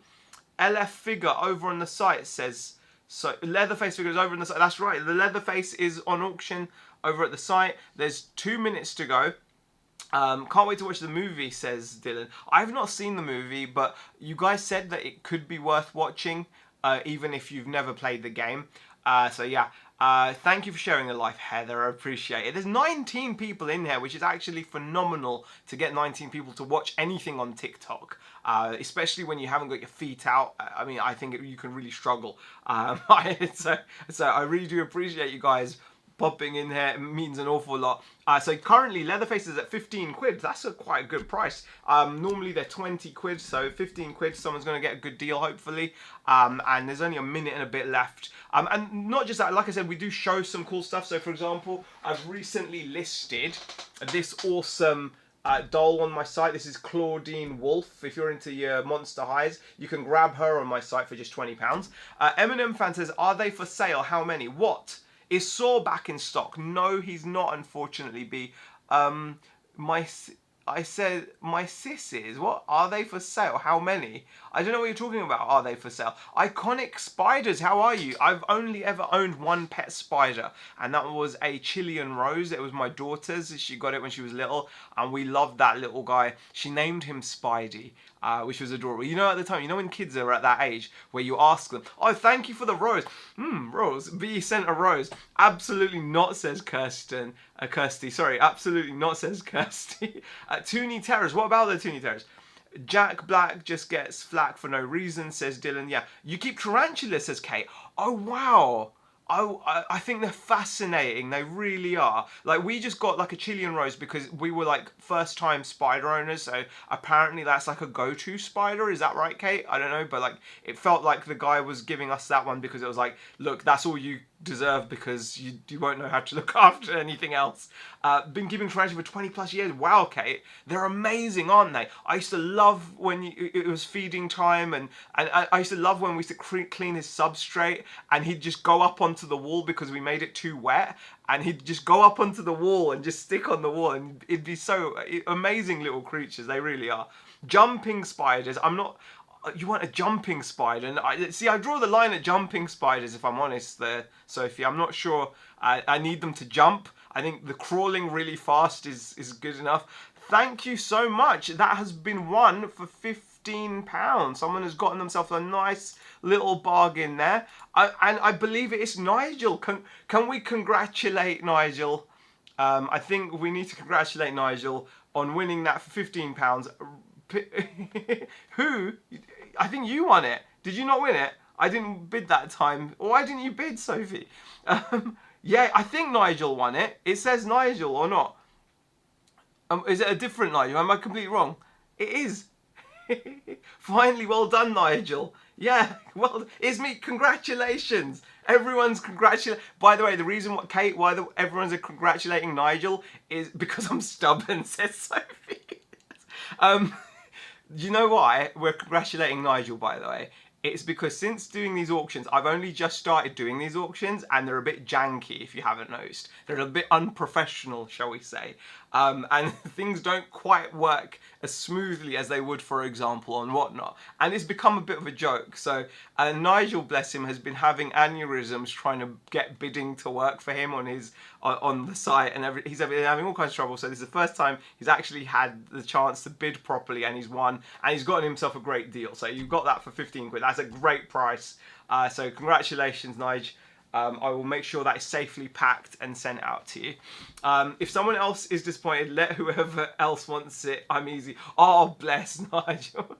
LF Figure over on the site says, so Leatherface figure is over on the site. That's right, the Leatherface is on auction over at the site. There's 2 minutes to go. Can't wait to watch the movie, says Dylan. I've not seen the movie, but you guys said that it could be worth watching, even if you've never played the game. So yeah, thank you for sharing the life, Heather. I appreciate it. There's 19 people in here, which is actually phenomenal to get 19 people to watch anything on TikTok, especially when you haven't got your feet out. I mean, I think you can really struggle. So I really do appreciate you guys popping in here. It means an awful lot. So currently Leatherface is at 15 quid. That's quite a good price. Normally they're 20 quid, so 15 quid, someone's going to get a good deal hopefully. And there's only a minute and a bit left. And not just that, like I said, we do show some cool stuff. So for example, I've recently listed this awesome doll on my site. This is Claudine Wolf. If you're into your monster highs, you can grab her on my site for just £20. Eminem fan says, are they for sale? How many? What? Is Saw back in stock? No, he's not, unfortunately, B. I said, my sisses, what? Are they for sale? How many? I don't know what you're talking about, are they for sale? Iconic spiders, how are you? I've only ever owned one pet spider, and that was a Chilean Rose. It was my daughter's. She got it when she was little, and we loved that little guy. She named him Spidey, which was adorable. You know, at the time, you know when kids are at that age where you ask them, oh, thank you for the rose. Rose. B sent a rose. Absolutely not, says Kirsten. Kirsty, sorry, absolutely not, says Kirsty. Toonie Terrors, what about the Toonie Terrors? Jack Black just gets flack for no reason, says Dylan. Yeah, you keep tarantulas, says Kate. Oh, wow. I think they're fascinating. They really are. Like, we just got like a Chilean Rose because we were like first time spider owners. So apparently that's like a go-to spider. Is that right, Kate? I don't know. But like, it felt like the guy was giving us that one because it was like, look, that's all you deserve because you won't know how to look after anything else. Been keeping tarantula for 20 plus years. Wow, Kate. They're amazing, aren't they? I used to love when it was feeding time, and I used to love when we used to clean his substrate and he'd just go up onto the wall because we made it too wet, and he'd just go up onto the wall and just stick on the wall, and it'd be so amazing little creatures. They really are. Jumping spiders. I'm not... You want a jumping spider? And I draw the line at jumping spiders, if I'm honest there, Sophie. I'm not sure I need them to jump. I think the crawling really fast is good enough. Thank you so much. That has been won for £15. Someone has gotten themselves a nice little bargain there. And I believe it is Nigel. Can we congratulate Nigel? I think we need to congratulate Nigel on winning that for £15. Who? I think you won it. Did you not win it? I didn't bid that time. Why didn't you bid, Sophie? Yeah, I think Nigel won it. It says Nigel or not? Is it a different Nigel? Am I completely wrong? It is. Finally, well done, Nigel. Yeah, well, it's me. Congratulations. Everyone's congratulating. By the way, the reason why everyone's congratulating Nigel is because I'm stubborn, says Sophie. You know why we're congratulating Nigel, by the way? It's because since doing these auctions, I've only just started doing these auctions, and they're a bit janky, if you haven't noticed. They're a bit unprofessional, shall we say. And things don't quite work as smoothly as they would, for example, on Whatnot. And it's become a bit of a joke. So Nigel, bless him, has been having aneurysms trying to get bidding to work for him on his on the site, and he's having all kinds of trouble. So this is the first time he's actually had the chance to bid properly, and he's won, and he's gotten himself a great deal. So you've got that for 15 quid. That's a great price. So congratulations, Nige. I will make sure that is safely packed and sent out to you. If someone else is disappointed, let whoever else wants it. I'm easy. Oh, bless Nigel.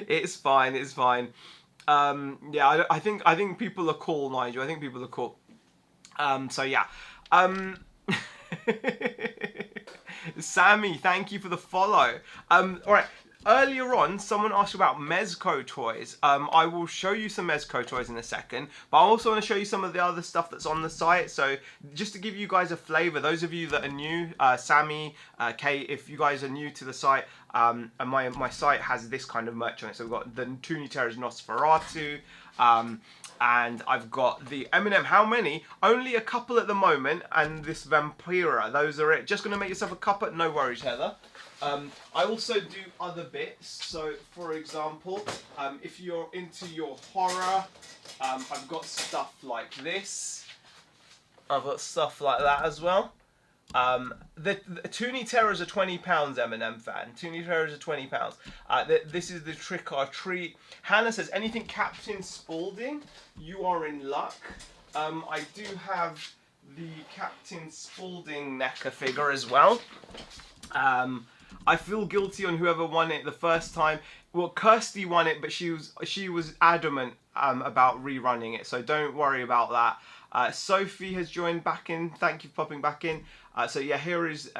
It's fine. It's fine. Yeah, I think people are cool, Nigel. I think people are cool. So yeah. Sammy, thank you for the follow. All right. earlier on, someone asked about Mezco toys. I will show you some Mezco toys in a second, but I also want to show you some of the other stuff that's on the site. So just to give you guys a flavour, those of you that are new, Sammy, Kate, if you guys are new to the site, and my site has this kind of merch on it. So we've got the Toony Terrors Nosferatu, and I've got the M&M. How many? Only a couple at the moment, and this Vampira. Those are it. Just going to make yourself a cuppa? No worries, Heather. I also do other bits. So, for example, if you're into your horror, I've got stuff like this. I've got stuff like that as well. The Toony Terrors are £20, M&M fan. Toony Terrors are £20. This is the Trick or Treat. Hannah says, anything Captain Spaulding, you are in luck. I do have the Captain Spaulding NECA figure as well. I feel guilty on whoever won it the first time. Well, Kirsty won it, but she was adamant about rerunning it, so don't worry about that. Sophie has joined back in. Thank you for popping back in. So yeah, here is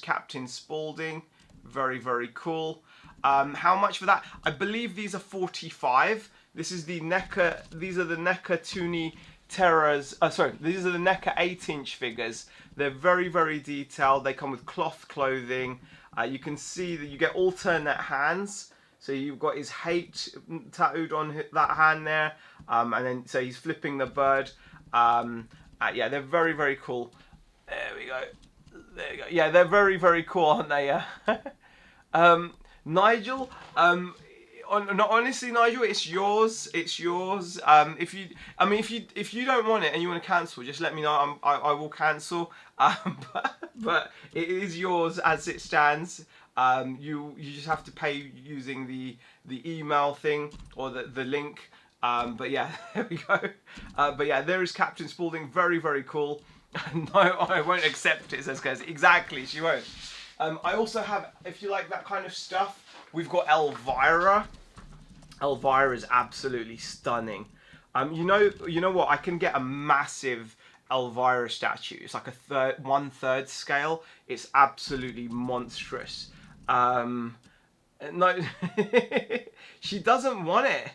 Captain Spaulding. Very, very cool. How much for that? I believe these are 45. This is the NECA. These are the NECA Toony Terrors. Sorry, these are the NECA 8-inch figures. They're very, very detailed. They come with cloth clothing. You can see that you get alternate hands. So you've got his hate tattooed on that hand there, and then so he's flipping the bird. Yeah, they're very, very cool. There we go. There you go. Yeah, they're very, very cool, aren't they? Nigel, honestly, Nigel, it's yours. It's yours. If you don't want it and you want to cancel, just let me know. I will cancel. But it is yours as it stands. You just have to pay using the email thing or the link. But yeah, there we go. But yeah, there is Captain Spaulding. Very, very cool. No, I won't accept it, says Kez. Exactly, she won't. I also have, if you like that kind of stuff, we've got Elvira. Elvira is absolutely stunning. You know what? I can get a massive Elvira statue. It's like a 1/3 scale. It's absolutely monstrous. No, she doesn't want it.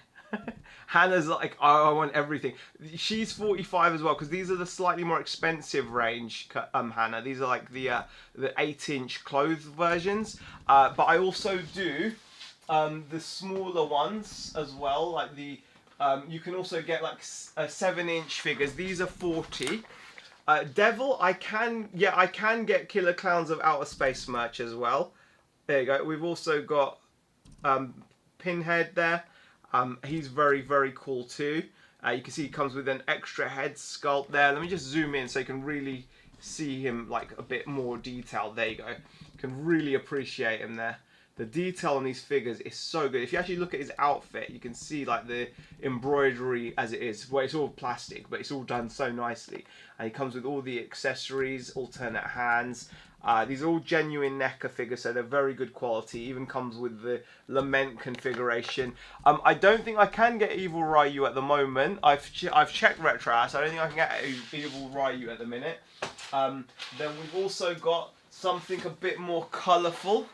Hannah's like, oh, I want everything. She's 45 as well, because these are the slightly more expensive range, Hannah. These are like the 8-inch clothed versions. But I also do the smaller ones as well. Like the you can also get like 7-inch figures. These are 40. Devil, I can get Killer Clowns of Outer Space merch as well. There you go. We've also got Pinhead there. He's very, very cool too. You can see he comes with an extra head sculpt there. Let me just zoom in so you can really see him like a bit more detailed. There you go. You can really appreciate him there. The detail on these figures is so good. If you actually look at his outfit, you can see like the embroidery as it is. Well, it's all plastic, but it's all done so nicely. And he comes with all the accessories, alternate hands. These are all genuine NECA figures, so they're very good quality. Even comes with the Lament configuration. I don't think I can get Evil Ryu at the moment. I've checked RetroAss. I don't think I can get Evil Ryu at the minute. Then we've also got something a bit more colourful.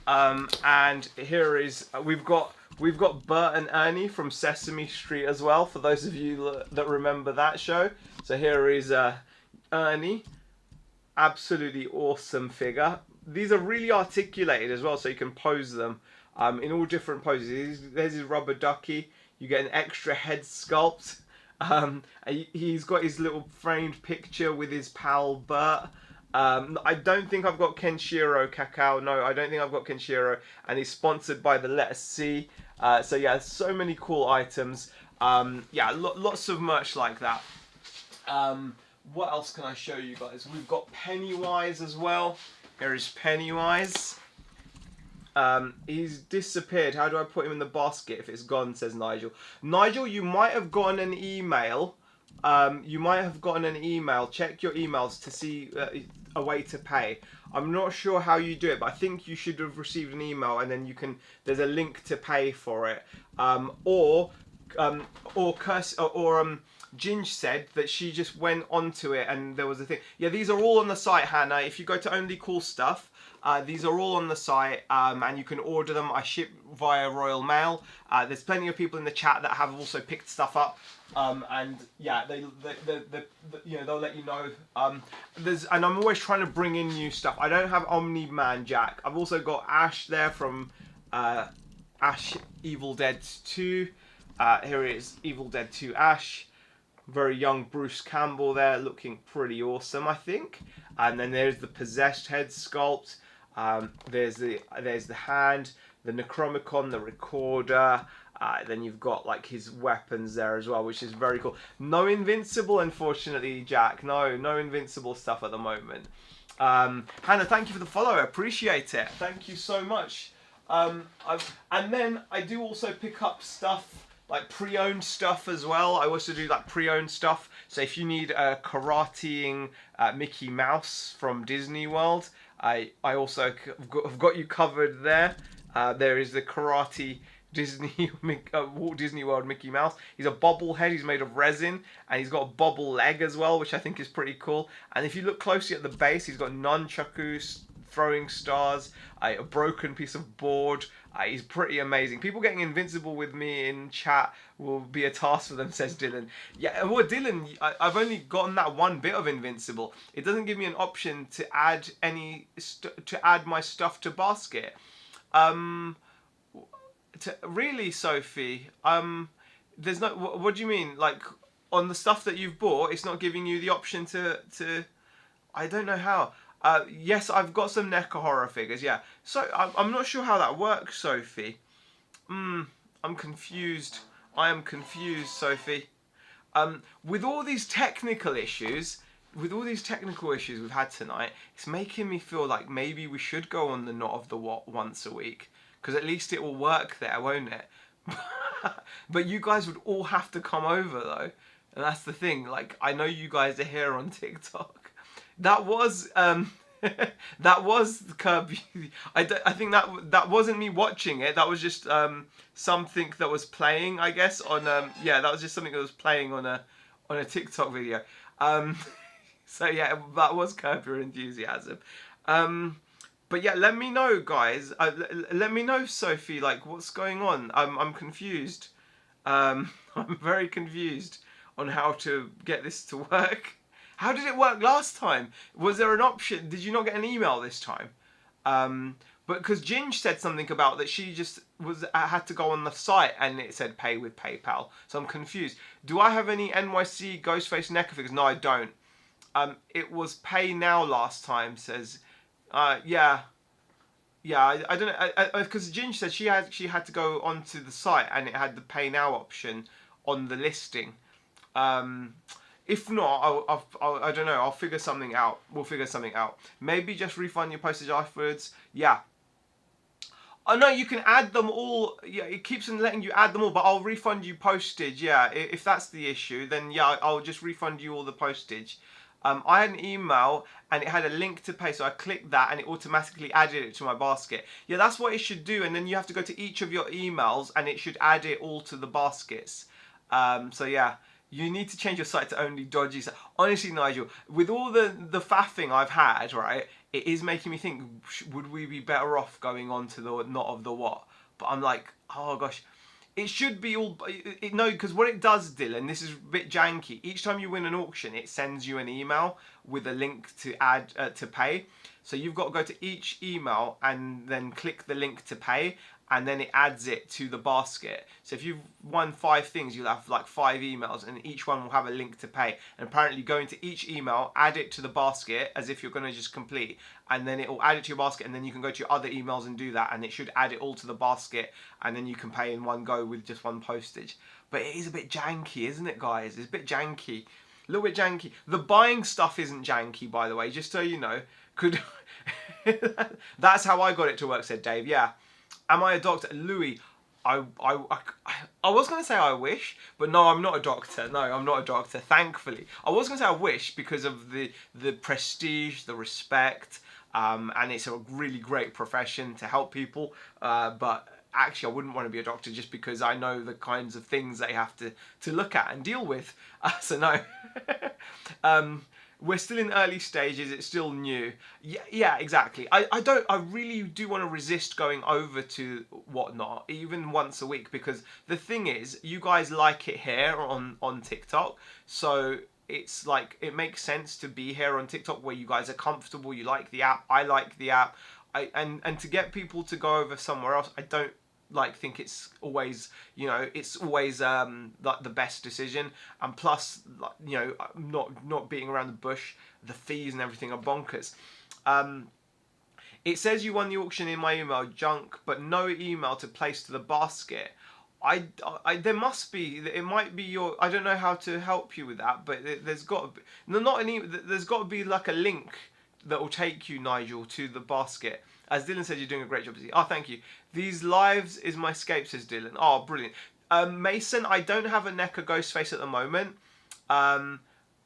And here is we've got Bert and Ernie from Sesame Street as well. For those of you that remember that show, so here is Ernie. Absolutely awesome figure. These are really articulated as well, so you can pose them in all different poses. There's his rubber ducky. You get an extra head sculpt. He's got his little framed picture with his pal Bert. I don't think I've got Kenshiro Kakao. No, I don't think I've got Kenshiro. And he's sponsored by the letter C. So yeah, so many cool items. Yeah, lots of merch like that. What else can I show you guys? We've got Pennywise as well. Here is Pennywise. He's disappeared. How do I put him in the basket if it's gone, says Nigel. Nigel, you might have gotten an email. Check your emails to see a way to pay. I'm not sure how you do it, but I think you should have received an email and then you can. There's a link to pay for it. Ginge said that she just went onto it and there was a thing. Yeah, these are all on the site, Hannah. If you go to Only Cool Stuff, These are all on the site, and you can order them. I ship via Royal Mail. There's plenty of people in the chat that have also picked stuff up, and yeah, they you know, they'll let you know. And I'm always trying to bring in new stuff. I don't have Omni-Man Jack. I've also got Ash there from Ash Evil Dead 2. Here it is, Evil Dead 2 Ash. Very young Bruce Campbell there, looking pretty awesome, I think. And then there's the possessed head sculpt. There's the hand, the Necromicon, the recorder. Then you've got like his weapons there as well, which is very cool. No Invincible, unfortunately, Jack. No Invincible stuff at the moment. Hannah, thank you for the follow. I appreciate it. Thank you so much. And then I do also pick up stuff, like pre-owned stuff as well. I also do like pre-owned stuff. So if you need a karateing Mickey Mouse from Disney World, I also have got you covered there. There is the karate Walt Disney World Mickey Mouse. He's a bobblehead. He's made of resin, and he's got a bobble leg as well, which I think is pretty cool. And if you look closely at the base, he's got nunchakus, throwing stars, a broken piece of board. He's pretty amazing. People getting Invincible with me in chat will be a task for them, says Dylan. Yeah, well, Dylan, I've only gotten that one bit of Invincible. It doesn't give me an option to add add my stuff to basket. Really, Sophie? There's no. What do you mean? Like on the stuff that you've bought, it's not giving you the option to. I don't know how. Yes, I've got some NECA horror figures, yeah. So, I'm not sure how that works, Sophie. I'm confused. I am confused, Sophie. With all these technical issues we've had tonight, it's making me feel like maybe we should go on the Not of the What once a week. Because at least it will work there, won't it? But you guys would all have to come over, though. And that's the thing. Like, I know you guys are here on TikTok. That was that was Kirby. I think that wasn't me watching it. That was just something that was playing, I guess, on yeah, that was just something that was playing on a TikTok video. So yeah, that was Curb Your Enthusiasm. But yeah, let me know, guys. Let me know, Sophie. Like, what's going on? I'm confused. I'm very confused on how to get this to work. How did it work last time? Was there an option? Did you not get an email this time? But because Ginge said something about that she just had to go on the site and it said pay with PayPal. So I'm confused. Do I have any NYC Ghostface NECA figures? No, I don't. It was pay now last time, says... yeah, I don't know, because Ginge said she had to go onto the site and it had the pay now option on the listing. If not, I don't know. I'll figure something out. We'll figure something out. Maybe just refund your postage afterwards. Yeah. Oh no, you can add them all. Yeah, it keeps on letting you add them all, but I'll refund you postage. Yeah, if that's the issue, then yeah, I'll just refund you all the postage. I had an email and it had a link to pay, so I clicked that and it automatically added it to my basket. Yeah, that's what it should do, and then you have to go to each of your emails and it should add it all to the baskets. So yeah. You need to change your site to only dodgy sites. Honestly, Nigel, with all the faffing I've had, right, it is making me think, would we be better off going on to the Not of the What? But I'm like, oh gosh, it should be all... No, because what it does, Dylan, this is a bit janky. Each time you win an auction, it sends you an email with a link to add to pay. So you've got to go to each email and then click the link to pay, and then it adds it to the basket. So if you've won 5 things, you'll have like 5 emails, and each one will have a link to pay. And apparently go into each email, add it to the basket as if you're going to just complete, and then it will add it to your basket, and then you can go to your other emails and do that, and it should add it all to the basket, and then you can pay in one go with just one postage. But it is a bit janky, isn't it, guys? It's a bit janky. A little bit janky. The buying stuff isn't janky, by the way, just so you know. That's how I got it to work, said Dave. Yeah. Am I a doctor? Louis, I was going to say I wish, but no, I'm not a doctor. No, I'm not a doctor, thankfully. I was going to say I wish because of the prestige, the respect, and it's a really great profession to help people. But actually, I wouldn't want to be a doctor just because I know the kinds of things they have to look at and deal with. So no. we're still in early stages. It's still new. Yeah, exactly. I really do want to resist going over to Whatnot even once a week, because the thing is, you guys like it here on TikTok, so it's like it makes sense to be here on TikTok where you guys are comfortable. You like the app. I like the app. And to get people to go over somewhere else, I don't think it's always, it's always like the best decision. And plus, not beating around the bush, the fees and everything are bonkers. It says you won the auction in my email junk, but no email to place to the basket. There must be. It might be your. I don't know how to help you with that, but there's got to be. No, not any. There's got to be like a link that will take you, Nigel, to the basket. As Dylan said, you're doing a great job. Oh, thank you. These lives is my escape, says Dylan. Oh, brilliant. Mason, I don't have a NECA ghost face at the moment.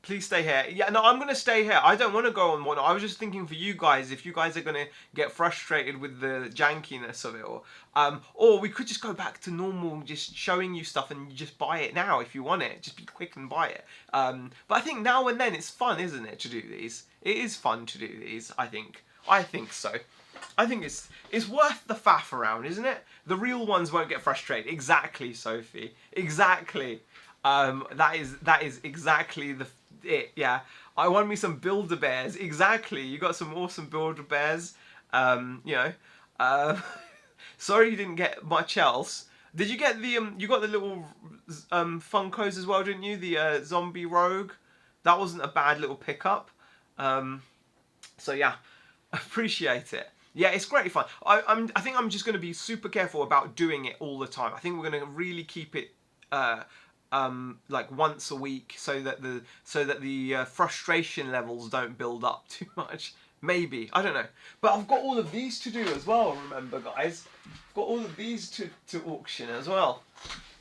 Please stay here. Yeah, no, I'm going to stay here. I don't want to go on Whatnot. I was just thinking for you guys, if you guys are going to get frustrated with the jankiness of it, or we could just go back to normal, just showing you stuff and you just buy it now if you want it. Just be quick and buy it. But I think now and then it's fun, isn't it, to do these? It is fun to do these, I think. I think so. I think it's worth the faff around, isn't it? The real ones won't get frustrated. Exactly, Sophie. Exactly. That is exactly it. Yeah. I want me some Build-A-Bears. Exactly. You got some awesome Build-A-Bears. Sorry you didn't get much else. Did you get the you got the little Funkos as well, didn't you? The zombie rogue. That wasn't a bad little pickup. So yeah, appreciate it. Yeah, it's great fun. I think I'm just going to be super careful about doing it all the time. I think we're going to really keep it like once a week, so that the frustration levels don't build up too much. Maybe, I don't know. But I've got all of these to do as well. Remember, guys, I've got all of these to auction as well.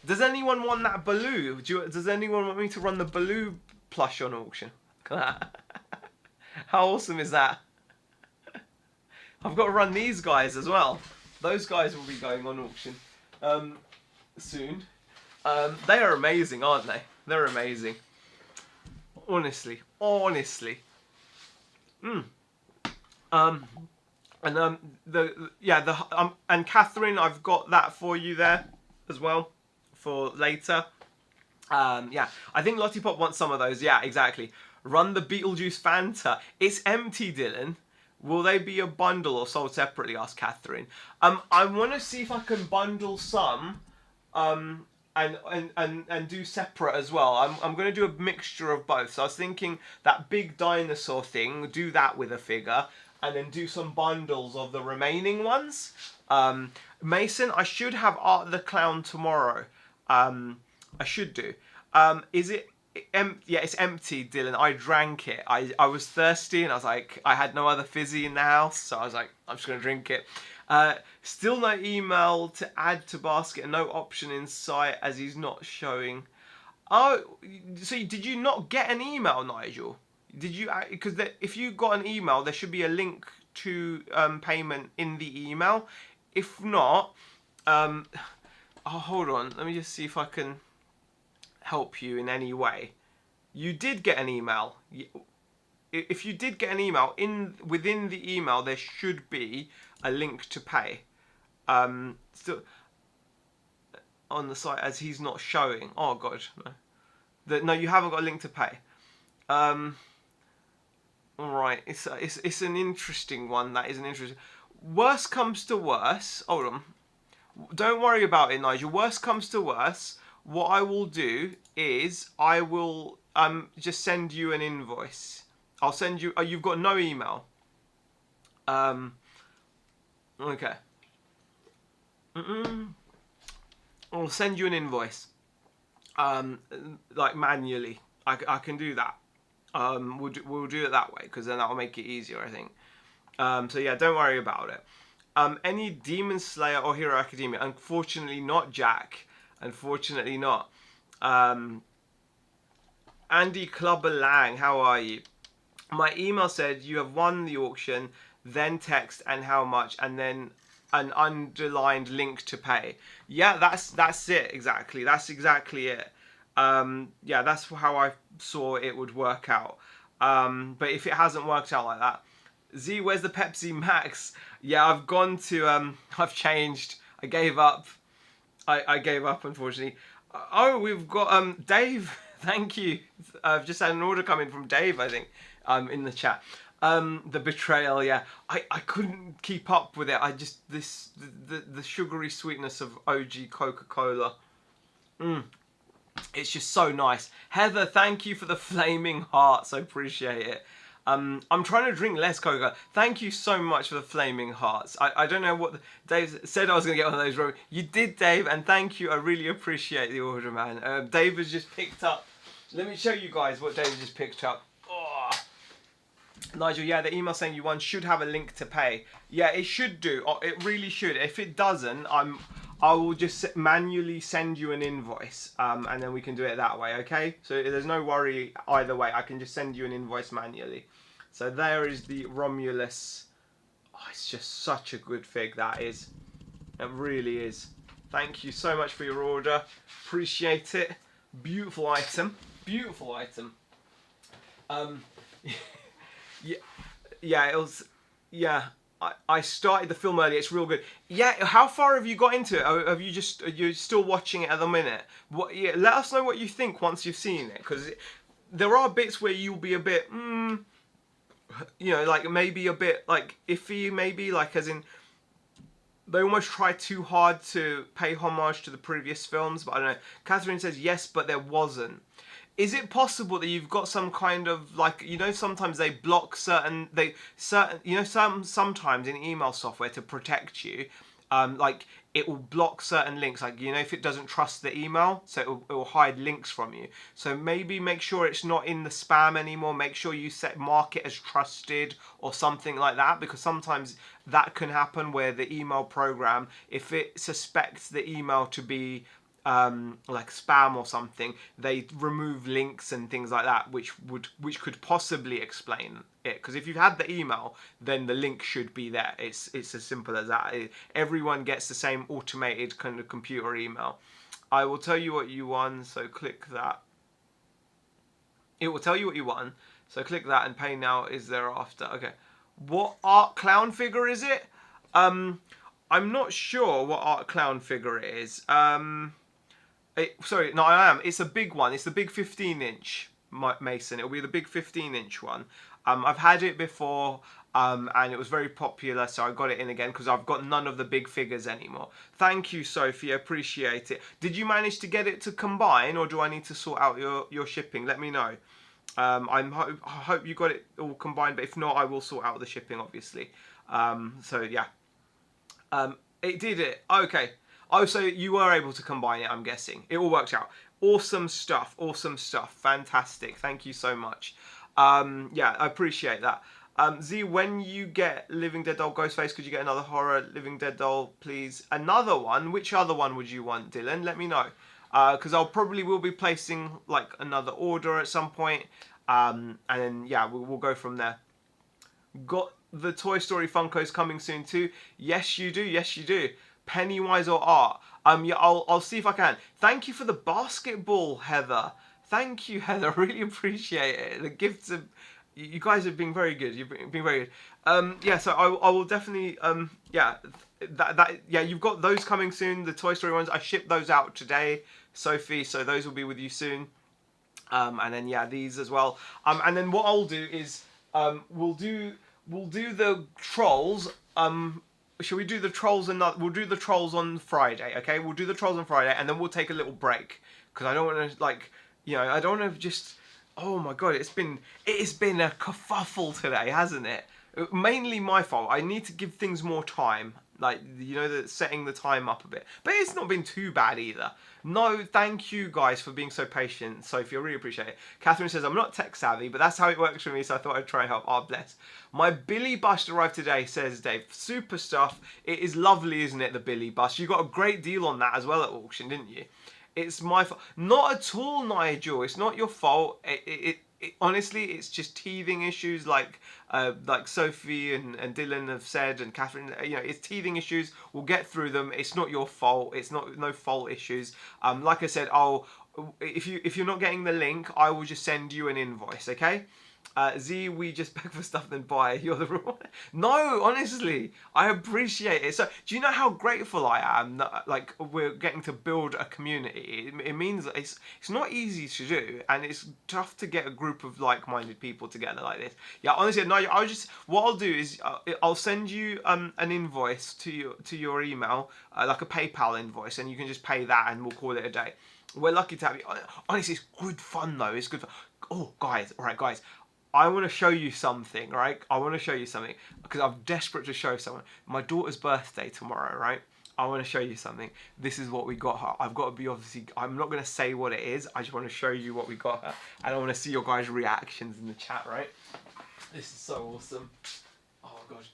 Does anyone want that Baloo? Does anyone want me to run the Baloo plush on auction? Look at that. How awesome is that? I've got to run these guys as well. Those guys will be going on auction soon. They are amazing, aren't they? They're amazing. Honestly. And Catherine, I've got that for you there as well for later. Yeah, I think Lottie Pop wants some of those. Yeah, exactly. Run the Beetlejuice Fanta. It's empty, Dylan. Will they be a bundle or sold separately? Asked Catherine. I want to see if I can bundle some, and do separate as well. I'm going to do a mixture of both. So I was thinking that big dinosaur thing, do that with a figure, and then do some bundles of the remaining ones. Mason, I should have Art the Clown tomorrow. I should do. Is it? Yeah, it's empty, Dylan. I drank it. I was thirsty and I was like, I had no other fizzy in the house, so I was like, I'm just gonna drink it. Still no email to add to basket and no option in sight as he's not showing. Oh, so did you not get an email, Nigel? Did you? Because if you got an email, there should be a link to payment in the email. If not, oh, hold on. Let me just see if I can help you in any way. You did get an email. If you did get an email, within the email there should be a link to pay. Still on the site as he's not showing. Oh god, no. No, you haven't got a link to pay. All right, it's an interesting one. That is an interesting. Worst comes to worst. Hold on. Don't worry about it, Nigel. Worst comes to worst. What I will do is I will just send you an invoice. I'll send you. Oh, you've got no email. Okay. I'll send you an invoice. Like manually. I can do that. We'll do it that way because then that'll make it easier, I think. So yeah, don't worry about it. Any Demon Slayer or Hero Academia? Unfortunately not, Jack. Unfortunately not. Andy Clubber Lang, how are you? My email said you have won the auction, then text and how much, and then an underlined link to pay. Yeah, that's it exactly. That's exactly it. Yeah, that's how I saw it would work out. But if it hasn't worked out like that, Z, where's the Pepsi Max? Yeah, I've gone to I've changed. I gave up. I gave up, unfortunately. Oh, we've got Dave. Thank you. I've just had an order come in from Dave, I think, in the chat. The betrayal, yeah. I couldn't keep up with it. I just the sugary sweetness of OG Coca-Cola. It's just so nice. Heather, thank you for the flaming hearts. I appreciate it. I'm trying to drink less Coca. Thank you so much for the flaming hearts. I don't know what Dave said I was going to get one of those. You did, Dave, and thank you. I really appreciate the order, man. Dave has just picked up. Let me show you guys what Dave just picked up. Oh. Nigel, yeah, the email saying you won should have a link to pay. Yeah, it should do. It really should. If it doesn't, I will just manually send you an invoice, and then we can do it that way, okay? So there's no worry either way. I can just send you an invoice manually. So there is the Romulus. Oh, it's just such a good fig, that is. It really is. Thank you so much for your order. Appreciate it. Beautiful item. Beautiful item. Yeah, it was. Yeah. I started the film earlier. It's real good. Yeah, how far have you got into it? Have you you're still watching it at the minute? What? Yeah, let us know what you think once you've seen it, because there are bits where you'll be a bit, you know, like maybe a bit like iffy, maybe like as in they almost try too hard to pay homage to the previous films. But I don't know. Catherine says yes, but there wasn't. Is it possible that you've got some kind of like, you know, sometimes they block certain you know, sometimes in email software to protect you, like it will block certain links, like, you know, if it doesn't trust the email, so it will hide links from you. So maybe make sure it's not in the spam anymore. Make sure you mark it as trusted or something like that, because sometimes that can happen where the email program, if it suspects the email to be like spam or something, they remove links and things like that, which could possibly explain it. Because if you've had the email, then the link should be there. It's as simple as that. Everyone gets the same automated kind of computer email. I will tell you what you won, so click that. It will tell you what you won, so click that, and pay now is thereafter. Okay, what art clown figure is it? I'm not sure what art clown figure it is. Sorry, no, I am. It's a big one. It's the big 15-inch Mason. It'll be the big 15-inch one. I've had it before, and it was very popular, so I got it in again because I've got none of the big figures anymore. Thank you, Sophie. Appreciate it. Did you manage to get it to combine, or do I need to sort out your shipping? Let me know. I hope you got it all combined, but if not, I will sort out the shipping, obviously. So, yeah. It did it. Okay. Oh, so you were able to combine it, I'm guessing. It all worked out. Awesome stuff. Awesome stuff. Fantastic. Thank you so much. Yeah, I appreciate that. Z, when you get Living Dead Doll Ghostface, could you get another horror Living Dead Doll, please? Another one? Which other one would you want, Dylan? Let me know. Because I'll probably will be placing like another order at some point. And then, yeah, we'll go from there. Got the Toy Story Funkos coming soon too? Yes, you do. Yes, you do. Pennywise or art? Yeah, I'll see if I can. Thank you for the basketball, Heather. Thank you, Heather. Really appreciate it. The gifts are, you guys have been very good. You've been very good. Yeah, so I will definitely yeah, yeah, you've got those coming soon. The Toy Story ones. I shipped those out today, Sophie. So those will be with you soon. And then yeah, these as well. And then what I'll do is we'll do the trolls. Shall we do the trolls we'll do the trolls on Friday, okay? We'll do the trolls on Friday, and then we'll take a little break, because I don't want to, like, you know, I don't want to just, oh my god, it has been a kerfuffle today, hasn't it? Mainly my fault. I need to give things more time, like, you know, setting the time up a bit. But it's not been too bad either. No, thank you guys for being so patient, Sophie. I really appreciate it. Catherine says, I'm not tech savvy, but that's how it works for me, so I thought I'd try and help. Oh, bless. My Billy Bust arrived today, says Dave. Super stuff. It is lovely, isn't it, the Billy Bust? You got a great deal on that as well at auction, didn't you? It's my fault. Not at all, Nigel. It's not your fault. Honestly, it's just teething issues, like Sophie and Dylan have said, and Catherine. You know, it's teething issues. We'll get through them. It's not your fault. It's no fault issues. Like I said, if you're not getting the link, I will just send you an invoice. Okay. Z, we just beg for stuff then buy. You're the real one. No, honestly, I appreciate it. So, do you know how grateful I am that like we're getting to build a community? It means that it's not easy to do, and it's tough to get a group of like-minded people together like this. Yeah, honestly, no. I'll just what I'll do is I'll send you an invoice to your email, like a PayPal invoice, and you can just pay that, and we'll call it a day. We're lucky to have you. Honestly, it's good fun though. It's good fun. Oh, guys, all right, guys. I want to show you something, right? I want to show you something because I'm desperate to show someone. My daughter's birthday tomorrow, right? I want to show you something. This is what we got her. I've got to be obviously, I'm not going to say what it is. I just want to show you what we got her. And I want to see your guys' reactions in the chat, right? This is so awesome. Oh, God.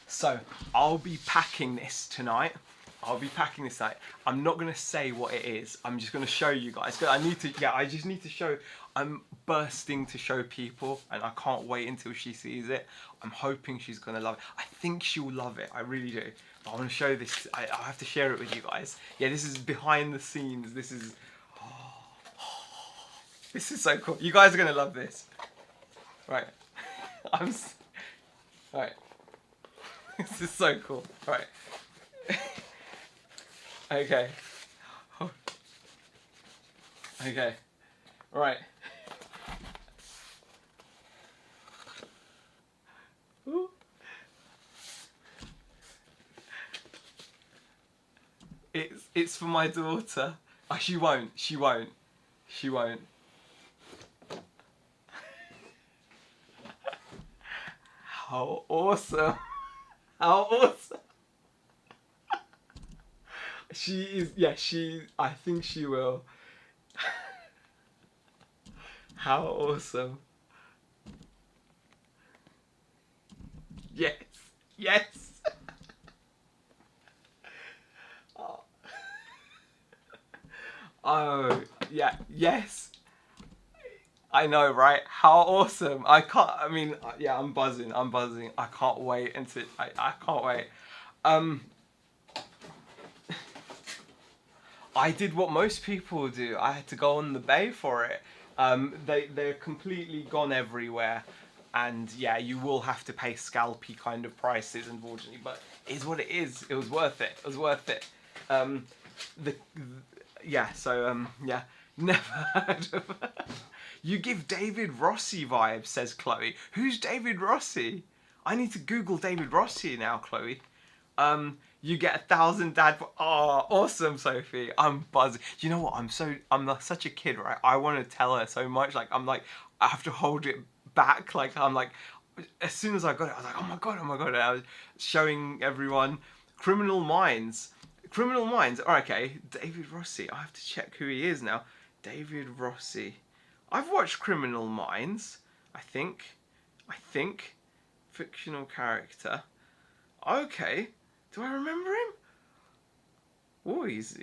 So, I'll be packing this tonight. I'm not going to say what it is. I'm just going to show you guys. I just need to show. I'm bursting to show people, and I can't wait until she sees it. I'm hoping she's going to love it. I think she'll love it. I really do. But I want to show this. I have to share it with you guys. Yeah, this is behind the scenes. This is so cool. You guys are going to love this. Right. Right. This is so cool. Right. Okay. Okay. Right. Ooh. It's for my daughter. Oh, she won't. How awesome. How awesome. She is, yeah, I think she will. How awesome. Yes, yes. Oh, yeah, yes. I know, right? How awesome. I'm buzzing. I can't wait until, I can't wait. I did what most people do. I had to go on the bay for it. They're completely gone everywhere, and yeah, you will have to pay scalpy kind of prices, unfortunately. But it is what it is. It was worth it. It was worth it. Yeah. Never heard of. You give David Rossi vibes, says Chloe. Who's David Rossi? I need to Google David Rossi now, Chloe. You get 1,000 dad. Oh, awesome, Sophie. I'm buzzing. Do you know what? I'm such a kid, right? I want to tell her so much. Like, I have to hold it back. Like, as soon as I got it, I was like, oh my God. And I was showing everyone Criminal Minds. Oh, okay. David Rossi. I have to check who he is now. David Rossi. I've watched Criminal Minds. I think. Fictional character. Okay. Do I remember him? Oh, he's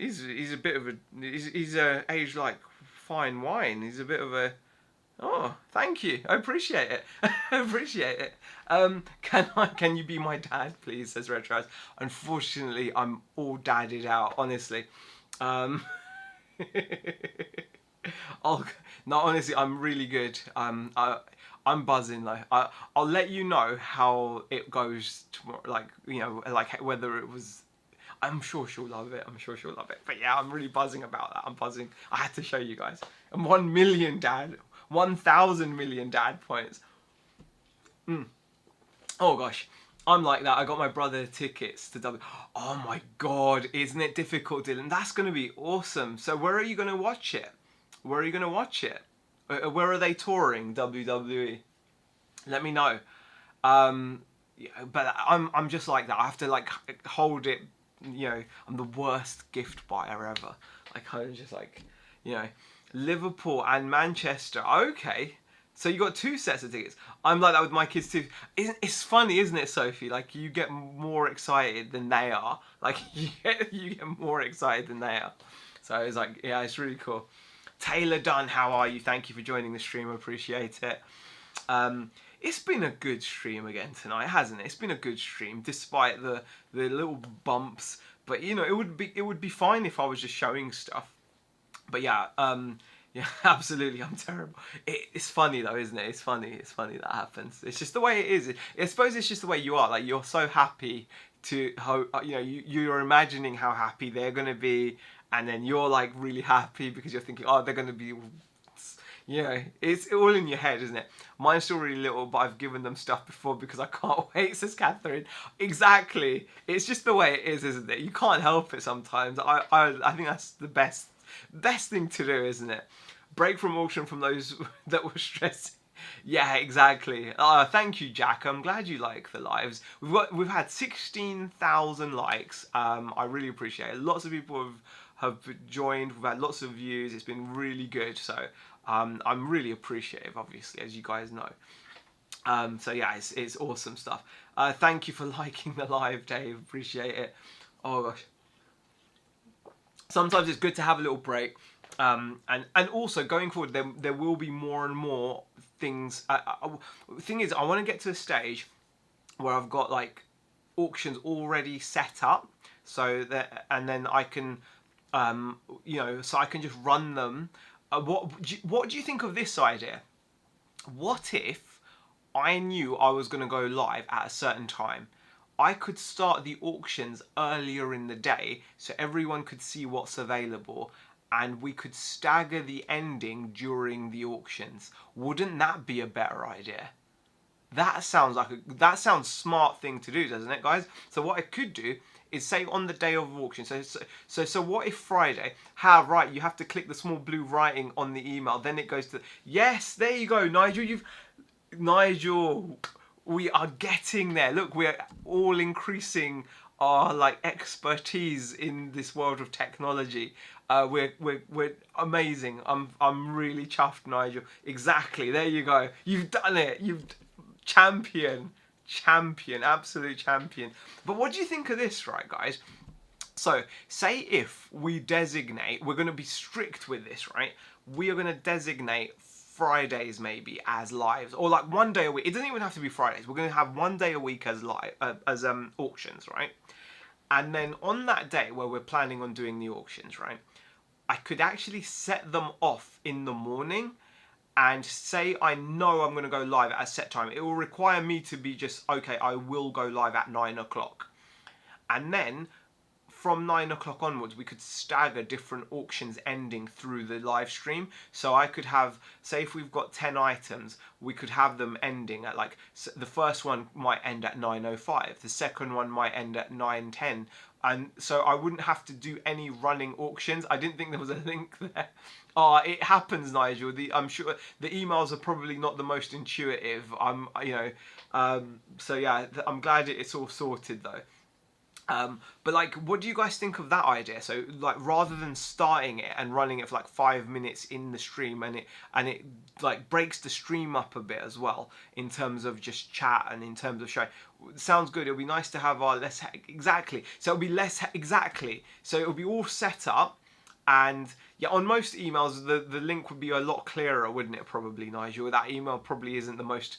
a bit of a he's aged like fine wine. He's a bit of a. Oh, thank you. I appreciate it. I appreciate it. Can you be my dad, please? Says Retro. Unfortunately, I'm all dadded out. Honestly. No, honestly, I'm really good. I'm buzzing though. I'll let you know how it goes tomorrow. Like, you know, like whether it was. I'm sure she'll love it. But yeah, I'm really buzzing about that. I'm buzzing. I had to show you guys. And 1 million 1,000 million dad points. Oh gosh. I'm like that. I got my brother tickets to W. Oh my God, isn't it difficult, Dylan? That's going to be awesome. So where are you going to watch it? Where are they touring WWE? Let me know. Yeah, but I'm just like that. I have to like hold it. You know, I'm the worst gift buyer ever. Like, I'm just like, you know, Liverpool and Manchester. Okay. So you got 2 sets of tickets. I'm like that with my kids too. It's funny, isn't it, Sophie? Like, you get more excited than they are. Like, you get more excited than they are. So it's like, yeah, it's really cool. Taylor Dunn, how are you? Thank you for joining the stream. I appreciate it. It's been a good stream again tonight, hasn't it? It's been a good stream, despite the little bumps. But you know, it would be fine if I was just showing stuff. But yeah, yeah, absolutely, I'm terrible. It's funny though, isn't it? It's funny. It's funny that happens. It's just the way it is. I suppose it's just the way you are. Like you're so happy to, you know, you're imagining how happy they're gonna be, and then you're like really happy because you're thinking, oh, they're gonna be. You know, it's all in your head, isn't it? Mine's still really little, but I've given them stuff before because I can't wait, says Catherine. Exactly. It's just the way it is, isn't it? You can't help it sometimes. I think that's the best thing to do, isn't it? Break from auction from those that were stressing. Yeah, exactly. Thank you, Jack. I'm glad you like the lives. We've had 16,000 likes. I really appreciate it. Lots of people have joined. We've had lots of views. It's been really good. So I'm really appreciative, obviously, as you guys know. So yeah, it's awesome stuff. Thank you for liking the live, Dave. Appreciate it. Oh gosh. Sometimes it's good to have a little break. And also going forward, there will be more and more things. Thing is, I want to get to a stage where I've got like auctions already set up, so that, and then I can, you know, so I can just run them. What do you think of this idea? What if I knew I was going to go live at a certain time? I could start the auctions earlier in the day so everyone could see what's available, and we could stagger the ending during the auctions. Wouldn't that be a better idea? That sounds like that sounds smart thing to do, doesn't it, guys? So what I could do is say on the day of auction. So what if Friday? Right, you have to click the small blue writing on the email. Then it goes to, yes, there you go, Nigel. Nigel, we are getting there. Look, we're all increasing our like expertise in this world of technology. We're amazing. I'm really chuffed, Nigel. Exactly. There you go. You've done it. You've champion, absolute champion. But what do you think of this, right, guys? So, say if we designate, we're going to be strict with this, right? We are going to designate Fridays maybe as lives, or like one day a week. It doesn't even have to be Fridays. We're going to have one day a week as live, as auctions, right? And then on that day where we're planning on doing the auctions, right, I could actually set them off in the morning and say I know I'm going to go live at a set time. It will require me to be just, okay, I will go live at 9 o'clock. And then from 9 o'clock onwards, we could stagger different auctions ending through the live stream. So I could have, say if we've got 10 items, we could have them ending at like, the first one might end at 9:05. The second one might end at 9:10. And so I wouldn't have to do any running auctions. I didn't think there was a link there. Oh, it happens, Nigel. I'm sure the emails are probably not the most intuitive. So yeah, I'm glad it's all sorted though. But like, what do you guys think of that idea? So like, rather than starting it and running it for like 5 minutes in the stream, and it like breaks the stream up a bit as well in terms of just chat and in terms of showing. Sounds good. It'll be nice to have our exactly. So it'll be exactly. So it'll be all set up. And yeah, on most emails, the link would be a lot clearer, wouldn't it? Probably, Nigel. That email probably isn't the most,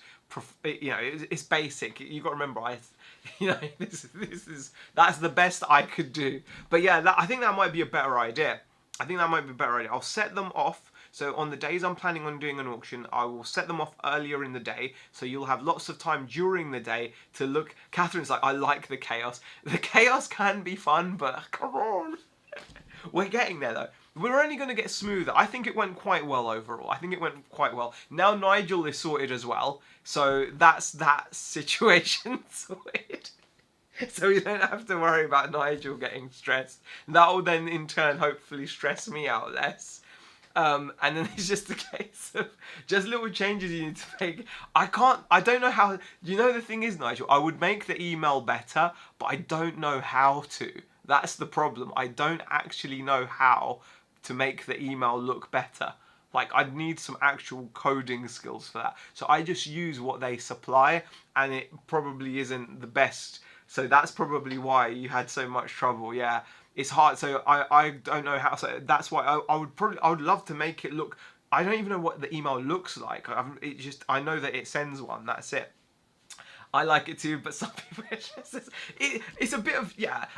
you know, it's basic. You got to remember, you know, that's the best I could do. But yeah, I think that might be a better idea. I'll set them off. So on the days I'm planning on doing an auction, I will set them off earlier in the day. So you'll have lots of time during the day to look. Catherine's like, I like the chaos. The chaos can be fun, but come on. We're getting there though. We're only going to get smoother. I think it went quite well overall. Now Nigel is sorted as well. So that's that situation sorted. So we don't have to worry about Nigel getting stressed. That will then in turn hopefully stress me out less. And then it's just a case of just little changes you need to make. I don't know how, you know the thing is, Nigel, I would make the email better, but I don't know how to. That's the problem. I don't actually know how to make the email look better. Like, I'd need some actual coding skills for that. So I just use what they supply, and it probably isn't the best. So that's probably why you had so much trouble. Yeah, it's hard. So I don't know how. So that's why I would love to make it look. I don't even know what the email looks like. I know that it sends one. That's it. I like it too, but some people it's a bit of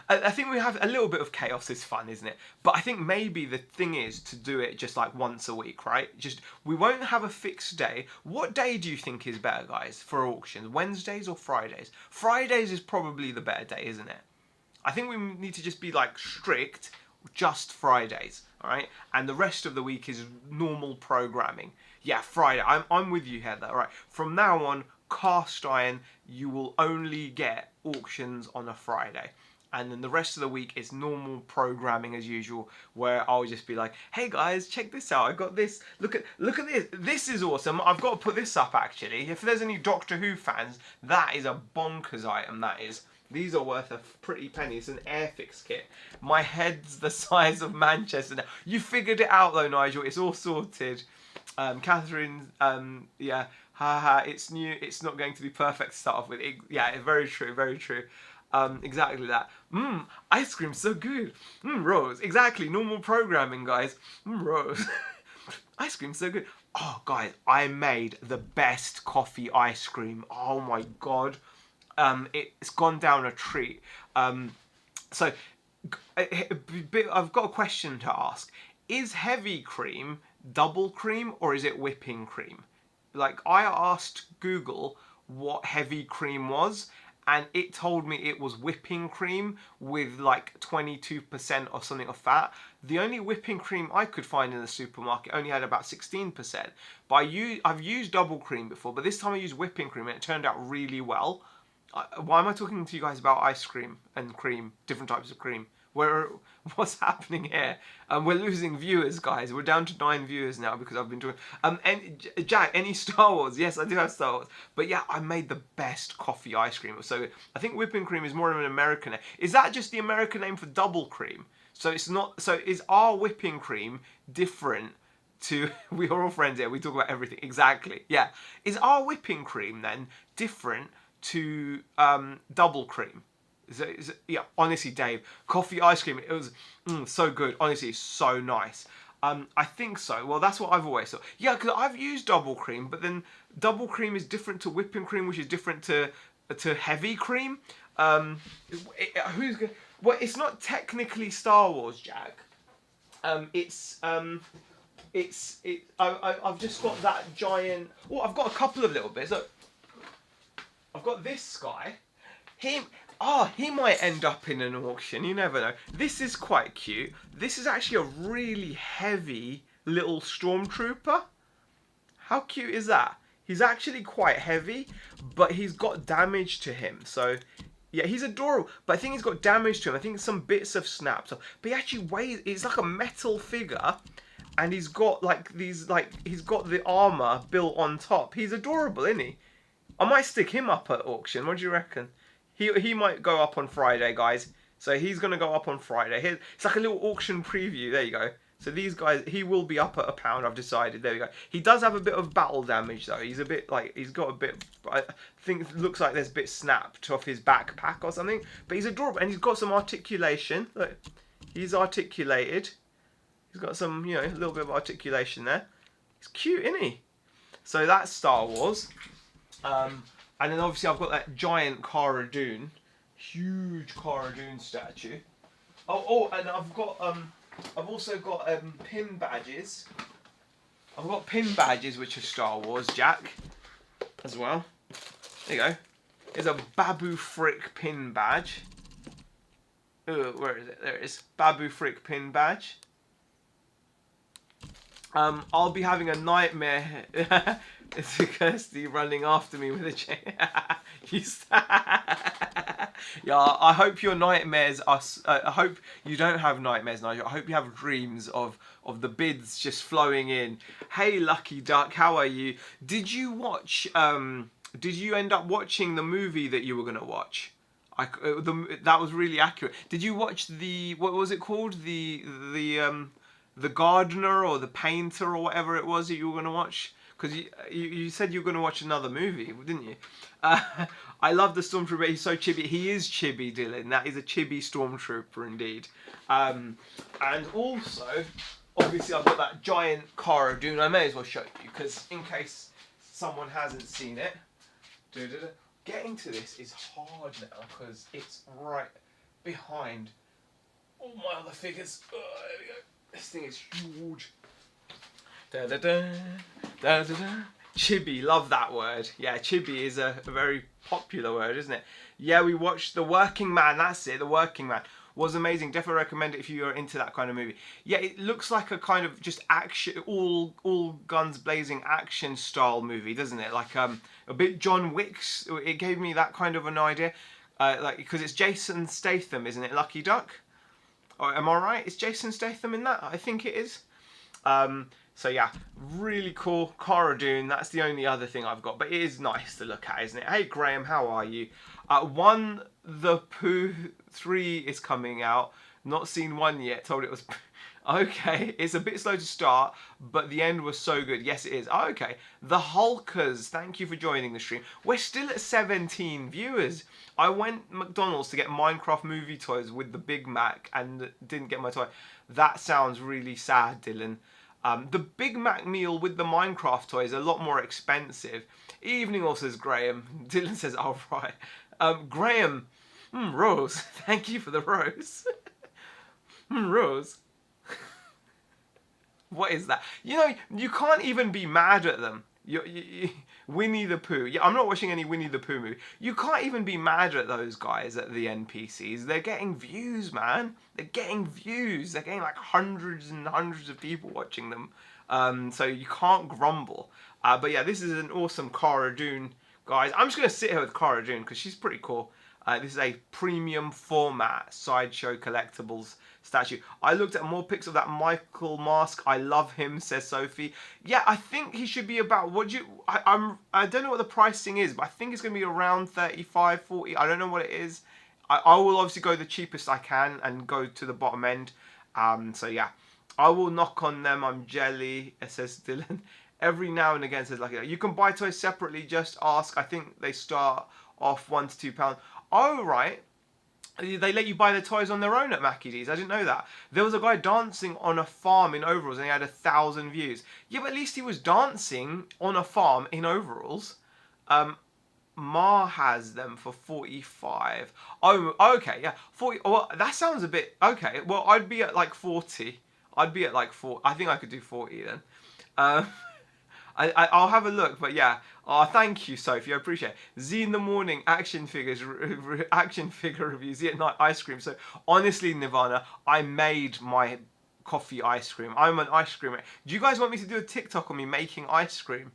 I think we have a little bit of chaos is fun, isn't it? But I think maybe the thing is to do it just like once a week, right? Just we won't have a fixed day. What day do you think is better, guys, for auctions? Wednesdays or Fridays? Fridays is probably the better day, isn't it? I think we need to just be like strict, just Fridays, all right? And the rest of the week is normal programming. Yeah, Friday. I'm with you, Heather. All right. From now on, cast iron, you will only get auctions on a Friday. And then the rest of the week is normal programming as usual, where I'll just be like, hey guys, check this out. I got this. Look at this. This is awesome. I've got to put this up actually. If there's any Doctor Who fans, that is a bonkers item, that is. These are worth a pretty penny. It's an Airfix kit. My head's the size of Manchester now. You figured it out though, Nigel. It's all sorted. Catherine, yeah, haha, it's new. It's not going to be perfect to start off with. Yeah, very true, very true. Exactly that. Ice cream's so good. Rose. Exactly, normal programming, guys. Rose. Ice cream's so good. Oh, guys, I made the best coffee ice cream. Oh my god. It's gone down a treat. So, I've got a question to ask. Is heavy cream double cream or is it whipping cream? Like, I asked Google what heavy cream was, and it told me it was whipping cream with like 22% or something of fat. The only whipping cream I could find in the supermarket only had about 16%. But I've used double cream before, but this time I used whipping cream and it turned out really well. Why am I talking to you guys about ice cream and cream, different types of cream? What's happening here? We're losing viewers, guys. We're down to 9 viewers now because I've been doing. And Jack, any Star Wars? Yes, I do have Star Wars. But yeah, I made the best coffee ice cream. So I think whipping cream is more of an American name. Is that just the American name for double cream? So it's not. So is our whipping cream different to? We are all friends here. We talk about everything. Exactly. Yeah. Is our whipping cream then different to double cream? Yeah, honestly, Dave, coffee ice cream, it was so good. Honestly, so nice. I think so. Well, that's what I've always thought. Yeah, because I've used double cream, but then double cream is different to whipping cream, which is different to heavy cream. Well, it's not technically Star Wars, Jack. I've just got that giant. Oh, I've got a couple of little bits. Look, I've got this guy. He might end up in an auction, you never know. This is quite cute. This is actually a really heavy little stormtrooper. How cute is that? He's actually quite heavy, but he's got damage to him. So, yeah, he's adorable. But I think he's got damage to him. I think some bits have snapped. But he actually weighs, it's like a metal figure. And he's got like these, he's got the armor built on top. He's adorable, isn't he? I might stick him up at auction. What do you reckon? He might go up on Friday, guys. So he's going to go up on Friday. It's like a little auction preview. There you go. So these guys, he will be up at £1, I've decided. There we go. He does have a bit of battle damage, though. He's a bit, he's got a bit, I think it looks like there's a bit snapped off his backpack or something. But he's adorable. And he's got some articulation. Look, he's articulated. He's got some, a little bit of articulation there. He's cute, isn't he? So that's Star Wars. And then obviously I've got that giant Cara Dune, huge Cara Dune statue. Oh, and I've also got pin badges. I've got pin badges which are Star Wars, Jack, as well. There you go. There's a Babu Frick pin badge. Where is it? There it is. Babu Frick pin badge. I'll be having a nightmare. It's Kirsty running after me with a chain. Yeah, I hope your nightmares are. I hope you don't have nightmares, Nigel. I hope you have dreams of the bids just flowing in. Hey, Lucky Duck, how are you? Did you watch? Did you end up watching the movie that you were gonna watch? That was really accurate. Did you watch what was it called? The gardener or the painter or whatever it was that you were going to watch? Because you said you were going to watch another movie, didn't you? I love the Stormtrooper. He's so chibi. He is chibi, Dylan. That is a chibi Stormtrooper indeed. And also, obviously, I've got that giant Cara Dune. I may as well show you because in case someone hasn't seen it. getting to this is hard now because it's right behind all my other figures. Oh, there we go. This thing is huge. Da da da da da da. Chibi, love that word. Yeah, chibi is a very popular word, isn't it? Yeah, we watched The Working Man. That's it. The Working Man was amazing. Definitely recommend it if you're into that kind of movie. Yeah, it looks like a kind of just action, all guns blazing action style movie, doesn't it? Like a bit John Wick's. It gave me that kind of an idea, like because it's Jason Statham, isn't it? Lucky Duck. Or am I right? Is Jason Statham in that? I think it is. So yeah, really cool. Cara Dune, that's the only other thing I've got. But it is nice to look at, isn't it? Hey Graham, how are you? One, The Pooh 3 is coming out. Not seen one yet. Told it was... Okay, it's a bit slow to start, but the end was so good. Yes, it is. Okay, The Hulkers, thank you for joining the stream. We're still at 17 viewers. I went McDonald's to get Minecraft movie toys with the Big Mac and didn't get my toy. That sounds really sad, Dylan. The Big Mac meal with the Minecraft toy is a lot more expensive. Evening all, says Graham. Dylan says, oh right. Graham, Rose, thank you for the rose. Rose. What is that? You know, you can't even be mad at them. Winnie the Pooh. Yeah, I'm not watching any Winnie the Pooh movie. You can't even be mad at those guys at the NPCs. They're getting views, man. They're getting views. They're getting like hundreds and hundreds of people watching them. So you can't grumble. But yeah, this is an awesome Cara Dune, guys. I'm just going to sit here with Cara Dune because she's pretty cool. This is a premium format Sideshow Collectibles statue. I looked at more pics of that Michael mask. I love him, says Sophie. Yeah, I think he should be about, I don't know what the pricing is, but I think it's going to be around 35, 40. I don't know what it is. I will obviously go the cheapest I can and go to the bottom end. So yeah, I will knock on them. I'm jelly, says Dylan. Every now and again, says like, you can buy toys separately, just ask. I think they start off £1 to £2. Oh, right. They let you buy the toys on their own at Mackie D's. I didn't know that. There was a guy dancing on a farm in overalls and he had 1,000 views. Yeah, but at least he was dancing on a farm in overalls. Ma has them for 45. Oh, okay, yeah. 40. Well, that sounds a bit... Okay, well, I'd be at like 40. I'd be at like 40. I think I could do 40 then. I'll have a look, but yeah. Oh, thank you, Sophie. I appreciate it. Z in the morning, action figures, action figure reviews. Z at night, ice cream. So honestly, Nirvana, I made my coffee ice cream. I'm an ice cream. Do you guys want me to do a TikTok on me making ice cream?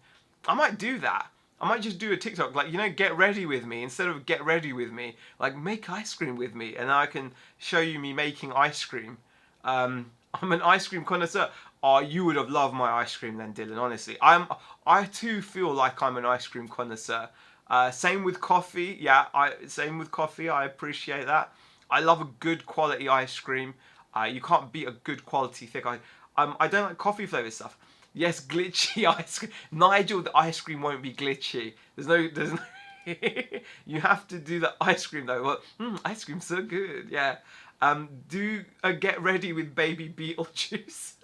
I might do that. I might just do a TikTok, like, you know, get ready with me. Instead of get ready with me, like, make ice cream with me. And I can show you me making ice cream. I'm an ice cream connoisseur. Oh, you would have loved my ice cream then, Dylan, honestly. I too feel like I'm an ice cream connoisseur. Same with coffee. Yeah, same with coffee. I appreciate that. I love a good quality ice cream. You can't beat a good quality thick ice. I don't like coffee flavored stuff. Yes, glitchy ice cream. Nigel, the ice cream won't be glitchy. There's no You have to do the ice cream though. Well, ice cream's so good. Yeah. Do a get ready with baby Beetlejuice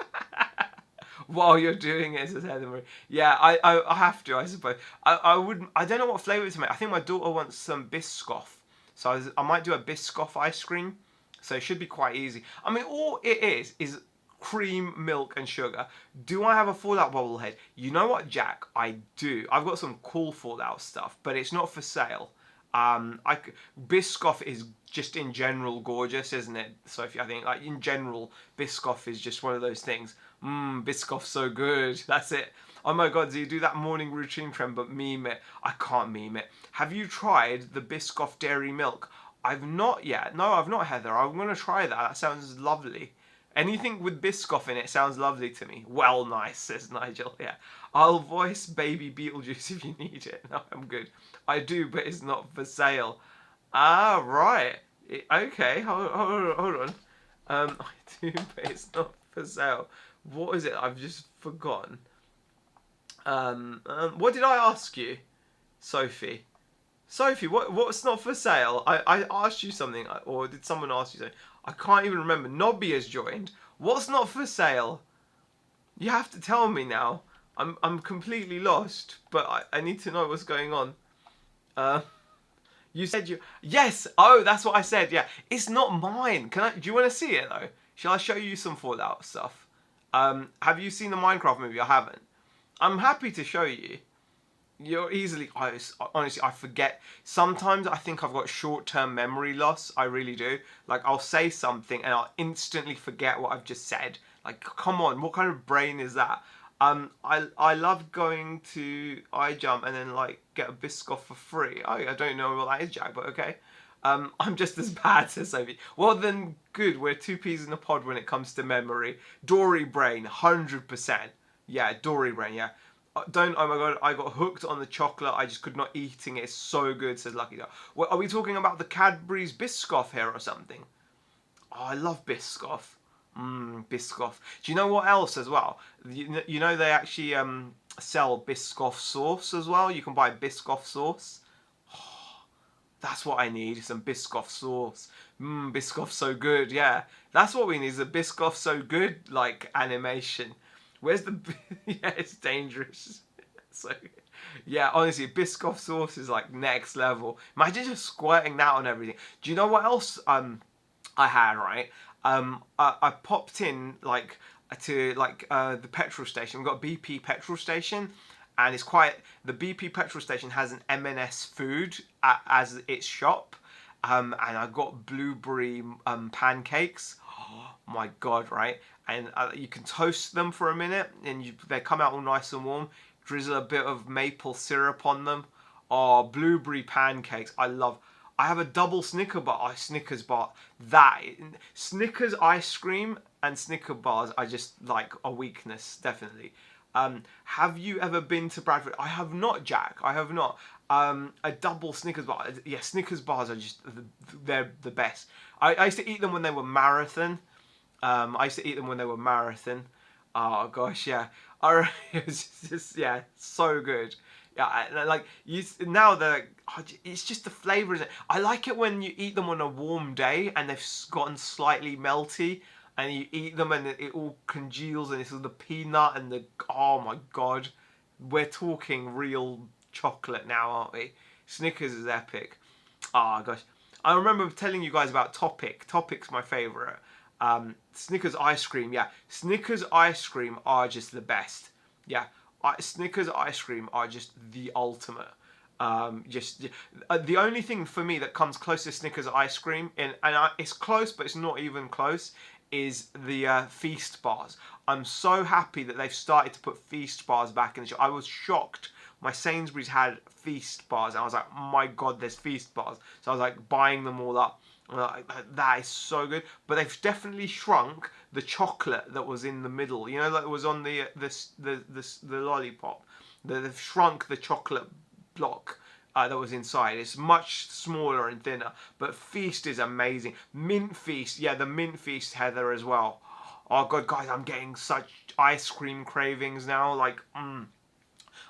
while you're doing it, says Heather Marie. Yeah, I have to, I suppose. I wouldn't. I don't know what flavour to make. I think my daughter wants some Biscoff, so I might do a Biscoff ice cream. So it should be quite easy. I mean, all it is cream, milk, and sugar. Do I have a Fallout bobblehead? You know what, Jack? I do. I've got some cool Fallout stuff, but it's not for sale. Biscoff is just in general gorgeous, isn't it, Sophie? I think like in general, Biscoff is just one of those things. Biscoff's so good. That's it. Oh my God, do you do that morning routine trend but meme it? I can't meme it. Have you tried the Biscoff dairy milk? I've not yet. No, I've not, Heather. I'm gonna try that. That sounds lovely. Anything with Biscoff in it sounds lovely to me. Well, nice, says Nigel. Yeah, I'll voice baby Beetlejuice if you need it. No, I'm good. I do, but it's not for sale. Ah, right. Okay, hold on. I do, but it's not for sale. What is it? I've just forgotten. What did I ask you, Sophie? Sophie, what's not for sale? I asked you something, or did someone ask you something? I can't even remember. Nobby has joined. What's not for sale? You have to tell me now. I'm completely lost, but I need to know what's going on. You said you... Yes! Oh, that's what I said, yeah. It's not mine. Do you want to see it, though? Shall I show you some Fallout stuff? Have you seen the Minecraft movie? I haven't. I'm happy to show you. You're easily... honestly, I forget. Sometimes I think I've got short-term memory loss. I really do. Like, I'll say something and I'll instantly forget what I've just said. Like, come on, what kind of brain is that? I love going to iJump and then, like, get a Biscoff for free. Oh, I don't know what that is, Jack, but okay. I'm just as bad, says Sophie. Well, then, good. We're two peas in a pod when it comes to memory. Dory brain, 100%. Yeah, Dory brain, yeah. Oh my god, I got hooked on the chocolate. I just could not eating it. It's so good, says Lucky Dog. Well, are we talking about the Cadbury's Biscoff here or something? Oh, I love Biscoff. Biscoff. Do you know what else as well? You know they actually sell Biscoff sauce as well. You can buy Biscoff sauce. Oh, that's what I need, some Biscoff sauce. Biscoff so good, yeah. That's what we need, is a Biscoff so good, like, animation. Where's the... yeah, it's dangerous. So, yeah, honestly, Biscoff sauce is, like, next level. Imagine just squirting that on everything. Do you know what else I had, right? I popped in, like, to, like, the petrol station. We've got a BP petrol station. And it's quite... The BP petrol station has an M&S food as its shop. And I got blueberry pancakes. Oh, my God, right? And you can toast them for a minute, and they come out all nice and warm. Drizzle a bit of maple syrup on them. Oh, blueberry pancakes. I love. I have a double Snickers bar. Snickers ice cream and Snickers bars are just like a weakness, definitely. Have you ever been to Bradford? I have not, Jack. I have not. A double Snickers bar. Yeah, Snickers bars are just they're the best. I used to eat them when they were marathon. I used to eat them when they were marathon. Oh gosh, yeah. It was just, yeah, so good. Yeah, like now they're it's just the flavour, isn't it? I like it when you eat them on a warm day and they've gotten slightly melty, and you eat them and it all congeals, and it's the peanut and the... Oh my God, we're talking real chocolate now, aren't we? Snickers is epic. Oh gosh, I remember telling you guys about Topic. Topic's my favourite. Snickers ice cream, yeah. Snickers ice cream are just the best. Yeah, Snickers ice cream are just the ultimate. The only thing for me that comes close to Snickers ice cream, it's close, but it's not even close, is the Feast bars. I'm so happy that they've started to put Feast bars back in the shop. I was shocked. My Sainsbury's had Feast bars, and I was like, oh my God, there's Feast bars. So I was like buying them all up. That is so good. But they've definitely shrunk the chocolate that was in the middle. You know, that was on the lollipop. They've shrunk the chocolate block that was inside. It's much smaller and thinner. But Feast is amazing. Mint Feast, yeah, the Mint Feast, Heather, as well. Oh God, guys, I'm getting such ice cream cravings now. Like,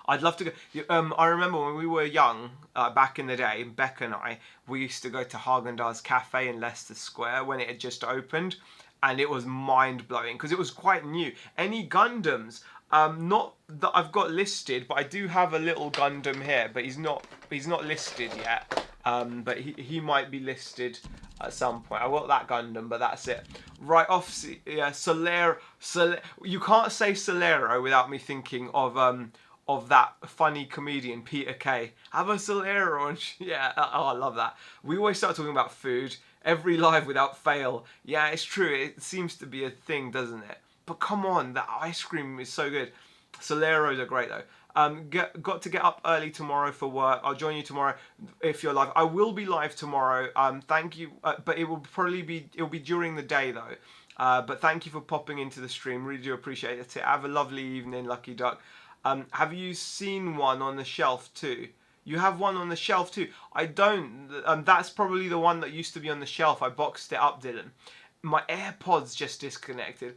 I'd love to go. I remember when we were young, back in the day, Becca and I, we used to go to Haagen-Dazs Cafe in Leicester Square when it had just opened, and it was mind-blowing because it was quite new. Any Gundams? Not that I've got listed, but I do have a little Gundam here, but he's not listed yet. But he might be listed at some point. I got that Gundam, but that's it. Right off, yeah, Solero. You can't say Solero without me thinking of that funny comedian Peter Kay. Have a Solero, and yeah, oh, I love that. We always start talking about food every live without fail. Yeah, it's true. It seems to be a thing, doesn't it? But come on, that ice cream is so good. Soleros are great though. Got to get up early tomorrow for work. I'll join you tomorrow if you're live. I will be live tomorrow. Thank you, but it will be during the day though. But thank you for popping into the stream. Really do appreciate it. Have a lovely evening, Lucky Duck. Have you seen one on the shelf too? You have one on the shelf too. I don't. That's probably the one that used to be on the shelf. I boxed it up, Dylan. My AirPods just disconnected.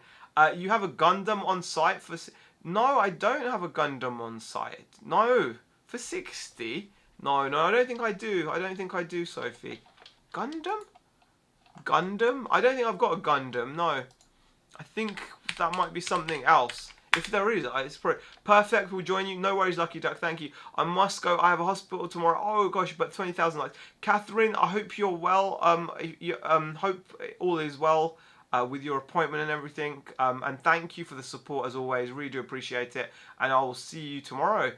You have a Gundam on site for... No, I don't have a Gundam on site. No. For 60? No, I don't think I do. I don't think I do, Sophie. Gundam? Gundam? I don't think I've got a Gundam, no. I think that might be something else. If there is, it's probably perfect. We'll join you. No worries, Lucky Duck. Thank you. I must go. I have a hospital tomorrow. Oh gosh, but 20,000 likes. Catherine, I hope you're well. Hope all is well with your appointment and everything. And thank you for the support as always. Really do appreciate it. And I will see you tomorrow.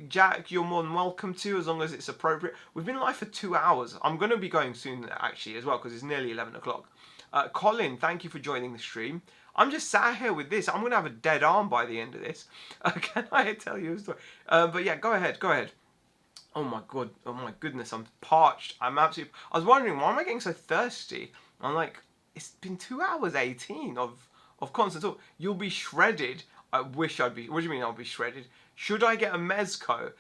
Jack, you're more than welcome to, as long as it's appropriate. We've been live for 2 hours. I'm going to be going soon actually as well, because it's nearly 11 o'clock. Colin, thank you for joining the stream. I'm just sat here with this. I'm going to have a dead arm by the end of this. Can I tell you a story? But yeah, go ahead. Oh my god. Oh my goodness. I'm parched. I was wondering, why am I getting so thirsty? I'm like, it's been 2 hours 18 of constant talk. You'll be shredded. I wish I'd be. What do you mean I'll be shredded? Should I get a Mezco?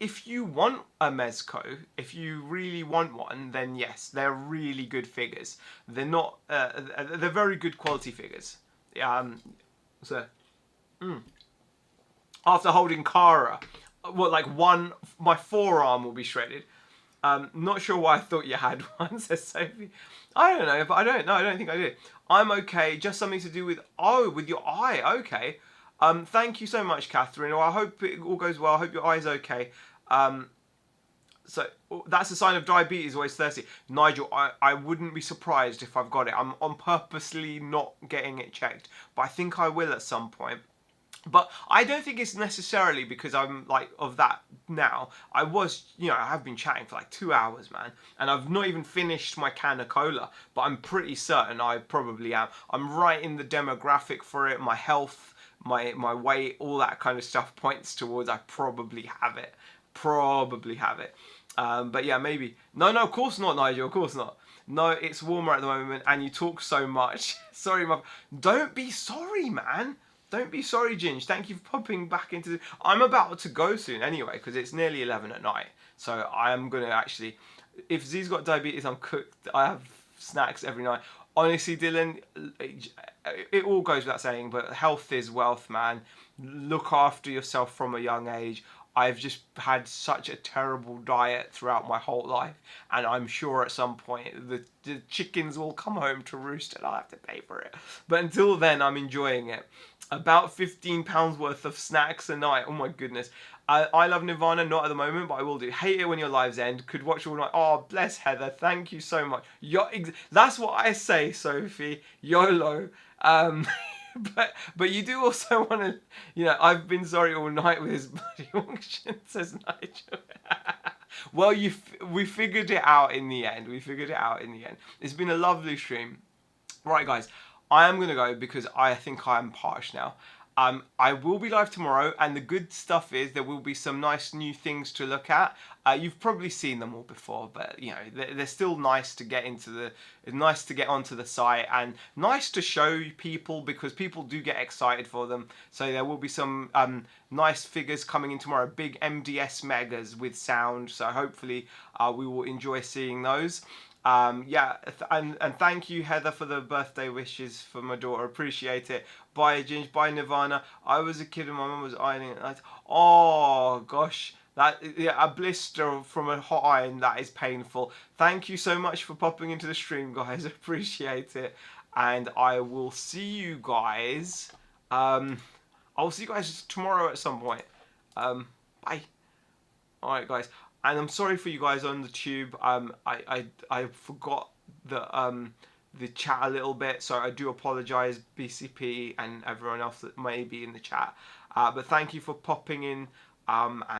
If you want a Mezco, if you really want one, then yes, they're really good figures. They're not. They're very good quality figures. So, after holding Kara, my forearm will be shredded. Not sure why I thought you had one, says Sophie. I don't know, but I don't know. I don't think I did. I'm okay. Just something to do with with your eye. Okay. Thank you so much, Catherine. Well, I hope it all goes well. I hope your eye's okay. So that's a sign of diabetes, always thirsty. Nigel, I wouldn't be surprised if I've got it. I'm on purposely not getting it checked, but I think I will at some point. But I don't think it's necessarily because I'm like of that now. I have been chatting for like 2 hours, man, and I've not even finished my can of cola, but I'm pretty certain I probably am. I'm right in the demographic for it. My health, my weight, all that kind of stuff points towards I probably have it. But yeah, maybe. No, of course not, Nigel. Of course not. No, it's warmer at the moment, and you talk so much. Sorry, don't be sorry, man. Don't be sorry, Ginge. Thank you for popping back into the... I'm about to go soon anyway, because it's nearly 11 at night. So I am going to actually... If Z's got diabetes, I'm cooked. I have snacks every night. Honestly, Dylan, it all goes without saying, but health is wealth, man. Look after yourself from a young age. I've just had such a terrible diet throughout my whole life, and I'm sure at some point the chickens will come home to roost and I'll have to pay for it. But until then, I'm enjoying it. About £15 worth of snacks a night. Oh my goodness. I love Nirvana, not at the moment, but I will do. Hate it when your lives end. Could watch all night. Oh, bless Heather. Thank you so much. That's what I say, Sophie. YOLO. But you do also want to, I've been sorry all night with his bloody auction, says Nigel. Well, we figured it out in the end. It's been a lovely stream. Right, guys, I am going to go because I think I am parched now. I will be live tomorrow, and the good stuff is there will be some nice new things to look at. You've probably seen them all before, but they're still nice to get onto the site, and nice to show people because people do get excited for them. So there will be some nice figures coming in tomorrow, big MDS megas with sound. So hopefully we will enjoy seeing those. And thank you, Heather, for the birthday wishes for my daughter. Appreciate it. Bye, Ginge. Bye, Nirvana. I was a kid and my mum was ironing it. Oh gosh, a blister from a hot iron, that is painful. Thank you so much for popping into the stream, guys. Appreciate it. And I will see you guys. I'll see you guys tomorrow at some point. Bye. All right, guys. And I'm sorry for you guys on the tube. I forgot the chat a little bit, so I do apologise, BCP and everyone else that may be in the chat. But thank you for popping in.